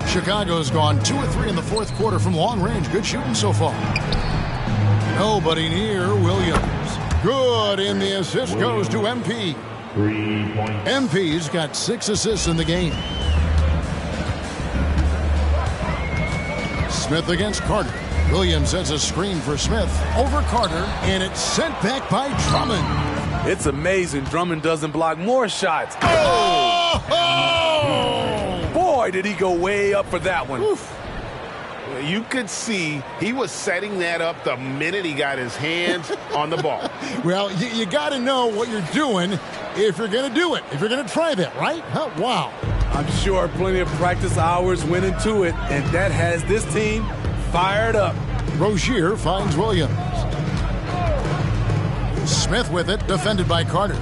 Chicago's gone 2 of 3 in the fourth quarter from long range. Good shooting so far. Nobody near Williams. Good, and the assist goes to MP. 3 points. MP's got 6 assists in the game. Smith against Carter. Williams has a screen for Smith over Carter, and it's sent back by Drummond. It's amazing Drummond doesn't block more shots. Oh! Boy, did he go way up for that one. Oof. You could see he was setting that up the minute he got his hands on the ball. Well, you got to know what you're doing if you're going to do it, if you're going to try that, right? Huh? Wow. I'm sure plenty of practice hours went into it, and that has this team fired up. Rozier finds Williams. Smith with it, defended by Carter.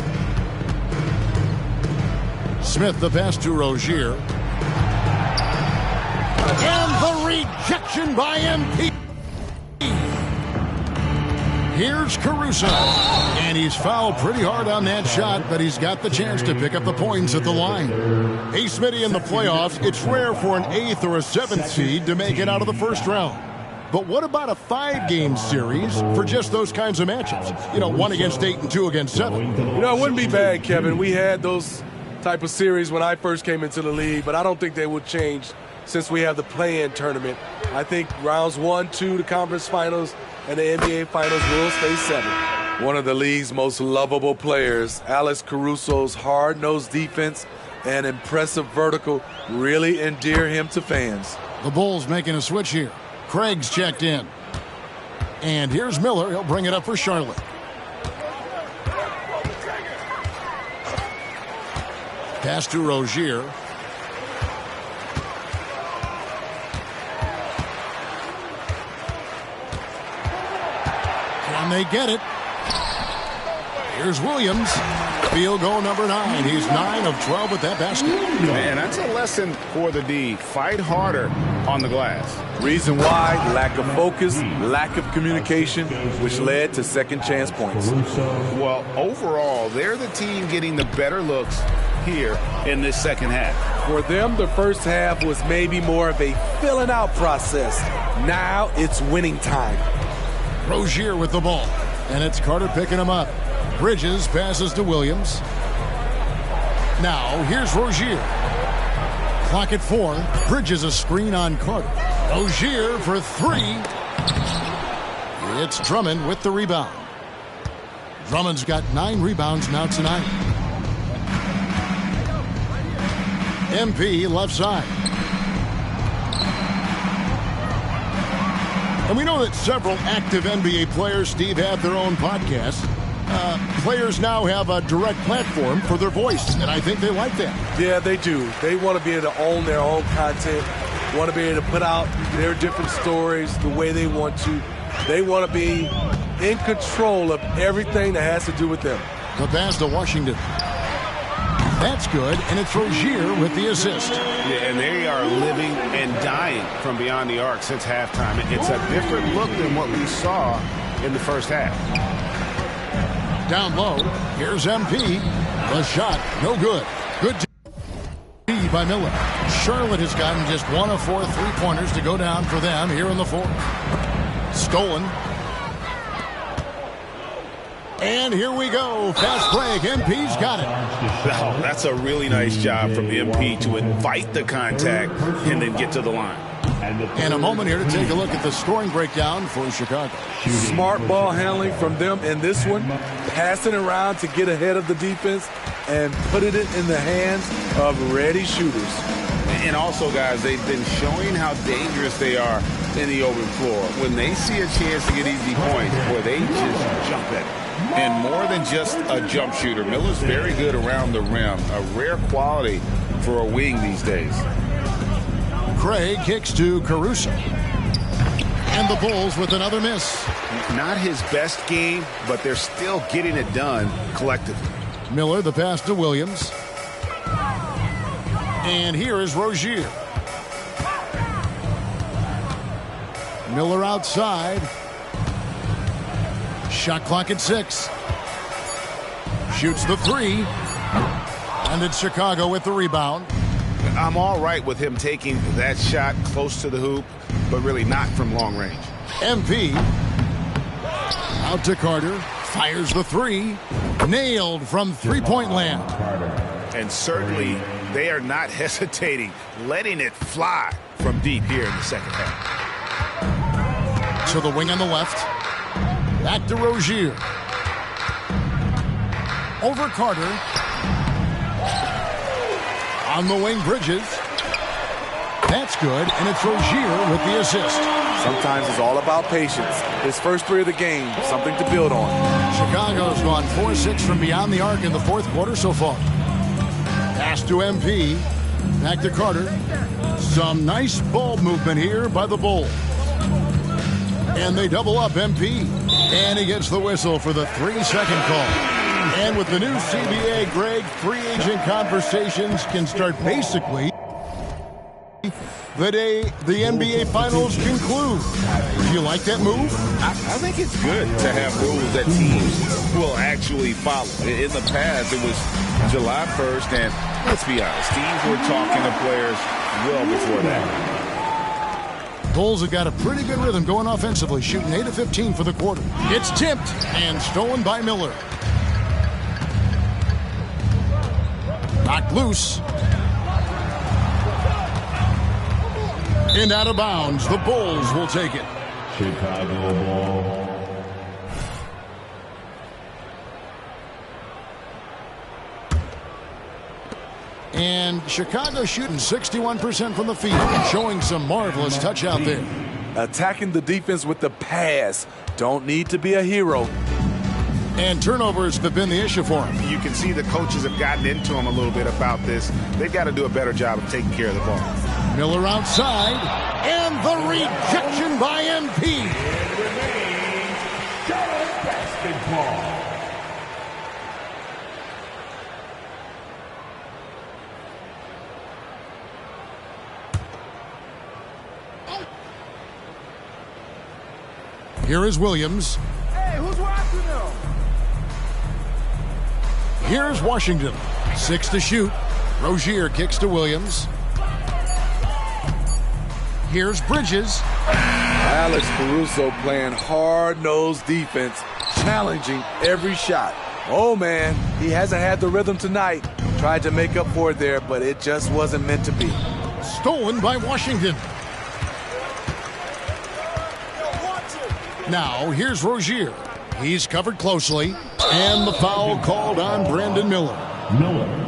Smith the pass to Rozier. And the rejection by MP. Here's Caruso. And he's fouled pretty hard on that shot, but he's got the chance to pick up the points at the line. Hey, Smitty, in the playoffs, it's rare for an 8th or a 7th seed to make it out of the first round. But what about a 5-game series for just those kinds of matchups? You know, 1 against 8 and 2 against 7. You know, it wouldn't be bad, Kevin. We had those type of series when I first came into the league, but I don't think they will change since we have the play-in tournament. I think rounds 1, 2, the conference finals, and the NBA finals will stay 7. One of the league's most lovable players, Alex Caruso's hard-nosed defense and impressive vertical really endear him to fans. The Bulls making a switch here. Craig's checked in. And here's Miller. He'll bring it up for Charlotte. Pass to Rozier. Can they get it? Here's Williams. Field goal number 9. He's 9 of 12 with that basket. Man, that's a lesson for the D. Fight harder on the glass. Reason why, lack of focus, lack of communication, which led to second chance points. Well, overall, they're the team getting the better looks here in this second half. For them, the first half was maybe more of a filling out process. Now it's winning time. Rozier with the ball. And it's Carter picking him up. Bridges passes to Williams. Now, here's Rozier. Clock at 4. Bridges a screen on Carter. Rozier for 3. It's Drummond with the rebound. Drummond's got 9 rebounds now tonight. MP left side. And we know that several active NBA players, Steve, have their own podcasts. Players now have a direct platform for their voice, and I think they like that. Yeah, they do. They want to be able to own their own content, want to be able to put out their different stories the way they want to. They want to be in control of everything that has to do with them. The pass to Washington. That's good, and it's Rozier with the assist. Yeah, and they are living and dying from beyond the arc since halftime. It's a different look than what we saw in the first half. Down low, here's MP. The shot, no good. Good D by Miller. Charlotte has gotten just 1 of 4 3-pointers to go down for them here in the fourth. Stolen. And here we go. Fast break. MP's got it. Oh, that's a really nice job from MP to invite the contact and then get to the line. And a moment here to take a look at the scoring breakdown for Chicago. Smart ball handling from them in this one. Passing around to get ahead of the defense and putting it in the hands of ready shooters. And also, guys, they've been showing how dangerous they are in the open floor. When they see a chance to get easy points, boy, they just jump at it. And more than just a jump shooter, Miller's very good around the rim. A rare quality for a wing these days. Craig kicks to Caruso. And the Bulls with another miss. Not his best game, but they're still getting it done collectively. Miller, the pass to Williams. And here is Rozier. Miller outside. Shot clock at 6. shoots the three. And it's Chicago with the rebound. I'm all right with him taking that shot close to the hoop, but really not from long range. MP out to Carter. Fires the three. Nailed from three-point land. And certainly they are not hesitating, letting it fly from deep here in the second half. To the wing on the left. Back to Rozier. Over Carter. On the wing, Bridges. That's good, and it's Rozier with the assist. Sometimes it's all about patience. His first three of the game, something to build on. Chicago's gone 4-6 from beyond the arc in the fourth quarter so far. Pass to MP. Back to Carter. Some nice ball movement here by the Bulls. And they double up MP. And he gets the whistle for the 3-second call. And with the new CBA, Greg, free agent conversations can start basically the day the NBA Finals conclude. Do you like that move? I think it's good to have rules that teams will actually follow. In the past, it was July 1st, and let's be honest, teams were talking to players well before that. Bulls have got a pretty good rhythm going offensively, shooting 8 of 15 for the quarter. It's tipped and stolen by Miller. Knocked loose. And out of bounds. The Bulls will take it. Chicago ball. And Chicago shooting 61% from the field, showing some marvelous touch out there. Attacking the defense with the pass. Don't need to be a hero. And turnovers have been the issue for him. You can see the coaches have gotten into him a little bit about this. They've got to do a better job of taking care of the ball. Miller outside. And the rejection by MP. Basketball. Here is Williams. Hey, who's watching them? Here's Washington. 6 to shoot. Rozier kicks to Williams. Here's Bridges. Alex Caruso playing hard-nosed defense, challenging every shot. Oh, man, he hasn't had the rhythm tonight. Tried to make up for it there, but it just wasn't meant to be. Stolen by Washington. Now, here's Rozier. He's covered closely. And the foul called on Brandon Miller.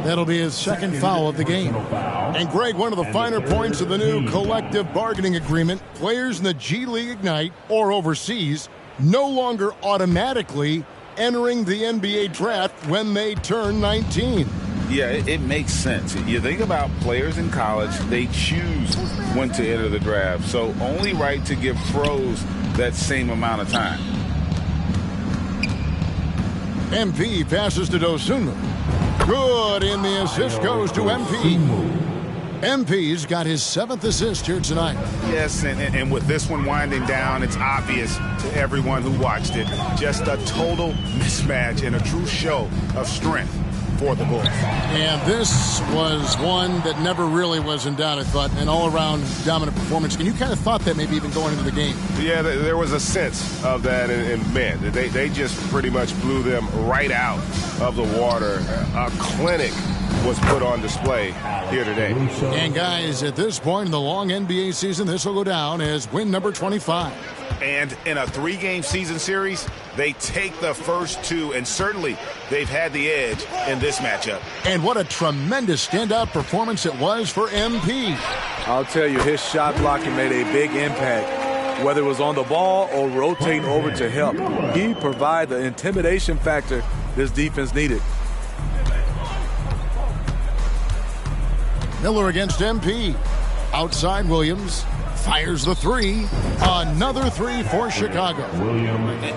That'll be his second foul of the game. And Greg, one of the finer points of the new collective bargaining agreement, players in the G League Ignite or overseas no longer automatically entering the NBA draft when they turn 19. Yeah, it makes sense. You think about players in college, they choose when to enter the draft. So only right to give pros that same amount of time. MP passes to Dosunmu. Good, and the assist goes to MP. MP's got his 7th assist here tonight. Yes, and with this one winding down, it's obvious to everyone who watched it. Just a total mismatch and a true show of strength for the Bulls. And this was one that never really was in doubt, I thought, an all-around dominant performance. And you kind of thought that maybe even going into the game. Yeah, there was a sense of that, and man, they just pretty much blew them right out of the water. A clinic was put on display here today. And guys, at this point in the long NBA season, this will go down as win number 25. And in a 3-game season series, they take the first 2, and certainly they've had the edge in this matchup. And what a tremendous standout performance it was for MP. I'll tell you, his shot blocking made a big impact. Whether it was on the ball or rotating over to help, he provided the intimidation factor this defense needed. Miller against MP. Outside Williams. Fires the 3. Another 3 for Chicago.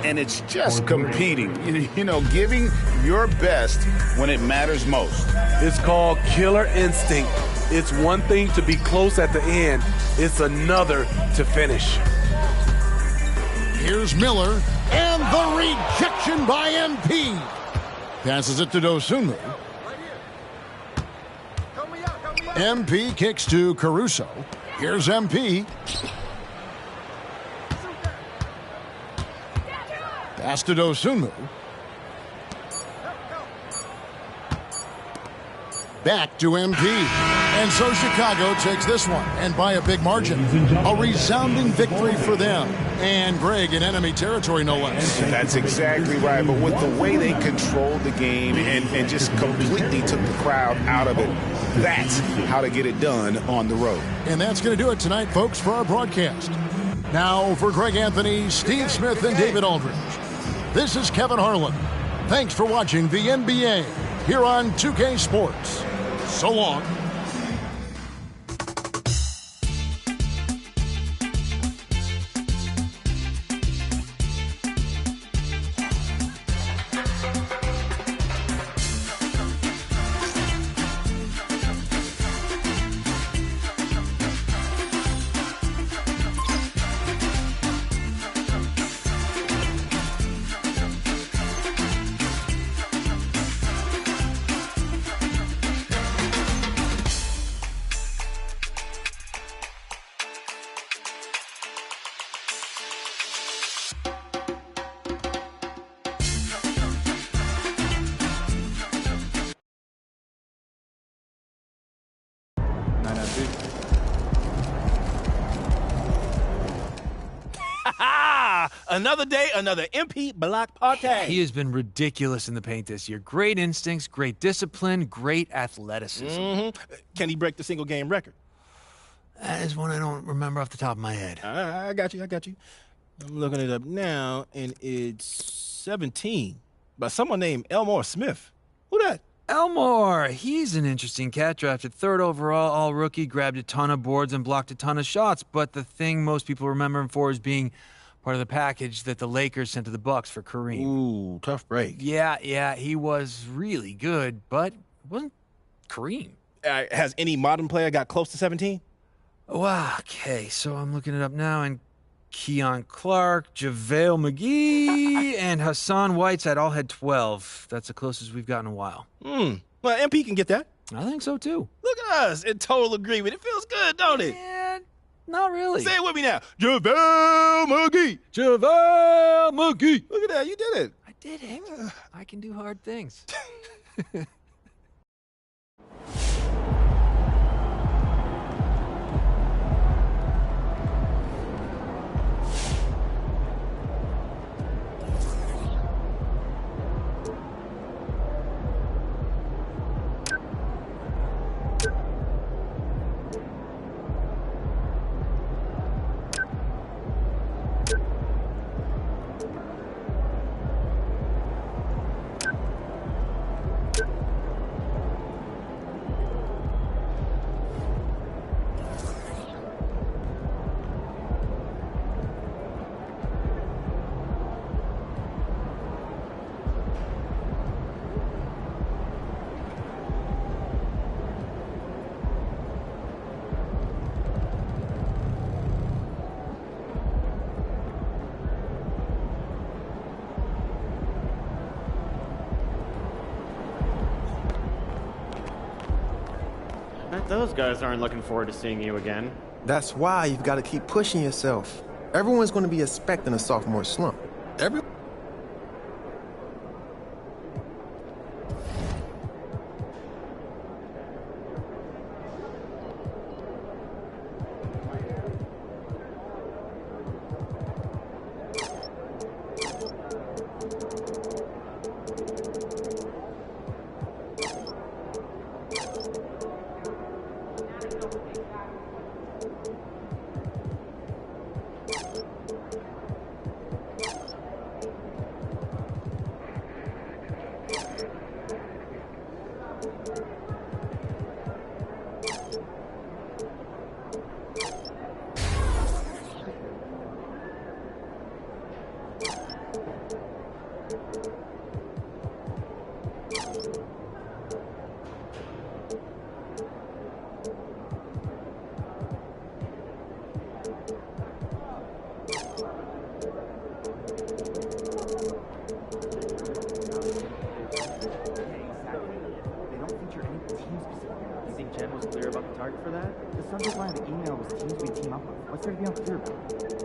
And it's just competing. You know, giving your best when it matters most. It's called killer instinct. It's one thing to be close at the end. It's another to finish. Here's Miller. And the rejection by MP. Passes it to Dosunmu. MP kicks to Caruso. Here's MP. Pass to Dosunmu. Back to MP. And so Chicago takes this one, and by a big margin. A resounding victory for them. And Greg in enemy territory, no less. That's exactly right. But with the way they controlled the game and just completely took the crowd out of it, that's how to get it done on the road. And that's going to do it tonight, folks, for our broadcast. Now for Greg Anthony, Steve Smith, and David Aldridge. This is Kevin Harlan. Thanks for watching the NBA here on 2K Sports. So long. Another day, another MP block party. He has been ridiculous in the paint this year. Great instincts, great discipline, great athleticism. Can he break the single game record? That is one I don't remember off the top of my head. I got you. I'm looking it up now, and it's 17 by someone named Elmore Smith. Who that? Elmore, he's an interesting cat. Drafted 3rd overall, all rookie, grabbed a ton of boards and blocked a ton of shots. But the thing most people remember him for is being part of the package that the Lakers sent to the Bucks for Kareem. Ooh, tough break. Yeah, he was really good, but it wasn't Kareem. Has any modern player got close to 17? Wow, okay, so I'm looking it up now, and Keon Clark, JaVale McGee, and Hassan Whiteside all had 12. That's the closest we've gotten in a while. Well, MP can get that. I think so, too. Look at us in total agreement. It feels good, don't it? Yeah, not really. Say it with me now. JaVale McGee. JaVale McGee. Look at that. You did it. I did it. I can do hard things. Those guys aren't looking forward to seeing you again. That's why you've got to keep pushing yourself. Everyone's going to be expecting a sophomore slump. hard for that? The subject line of the email was teams we team up with. What's there to be unclear about?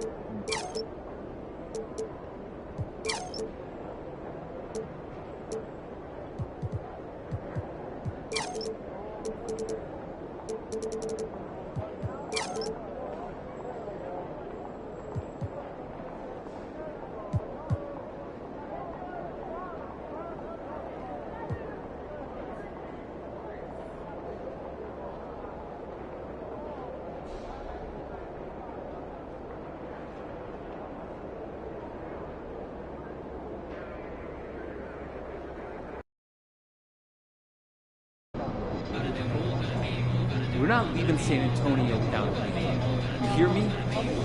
We're not leaving San Antonio without a lead. You hear me?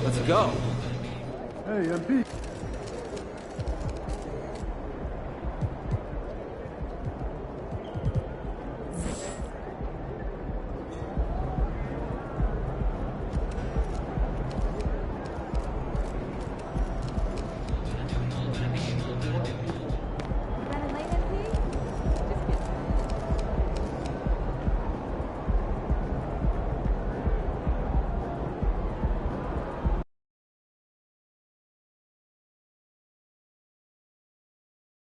Let's go. Hey, MP.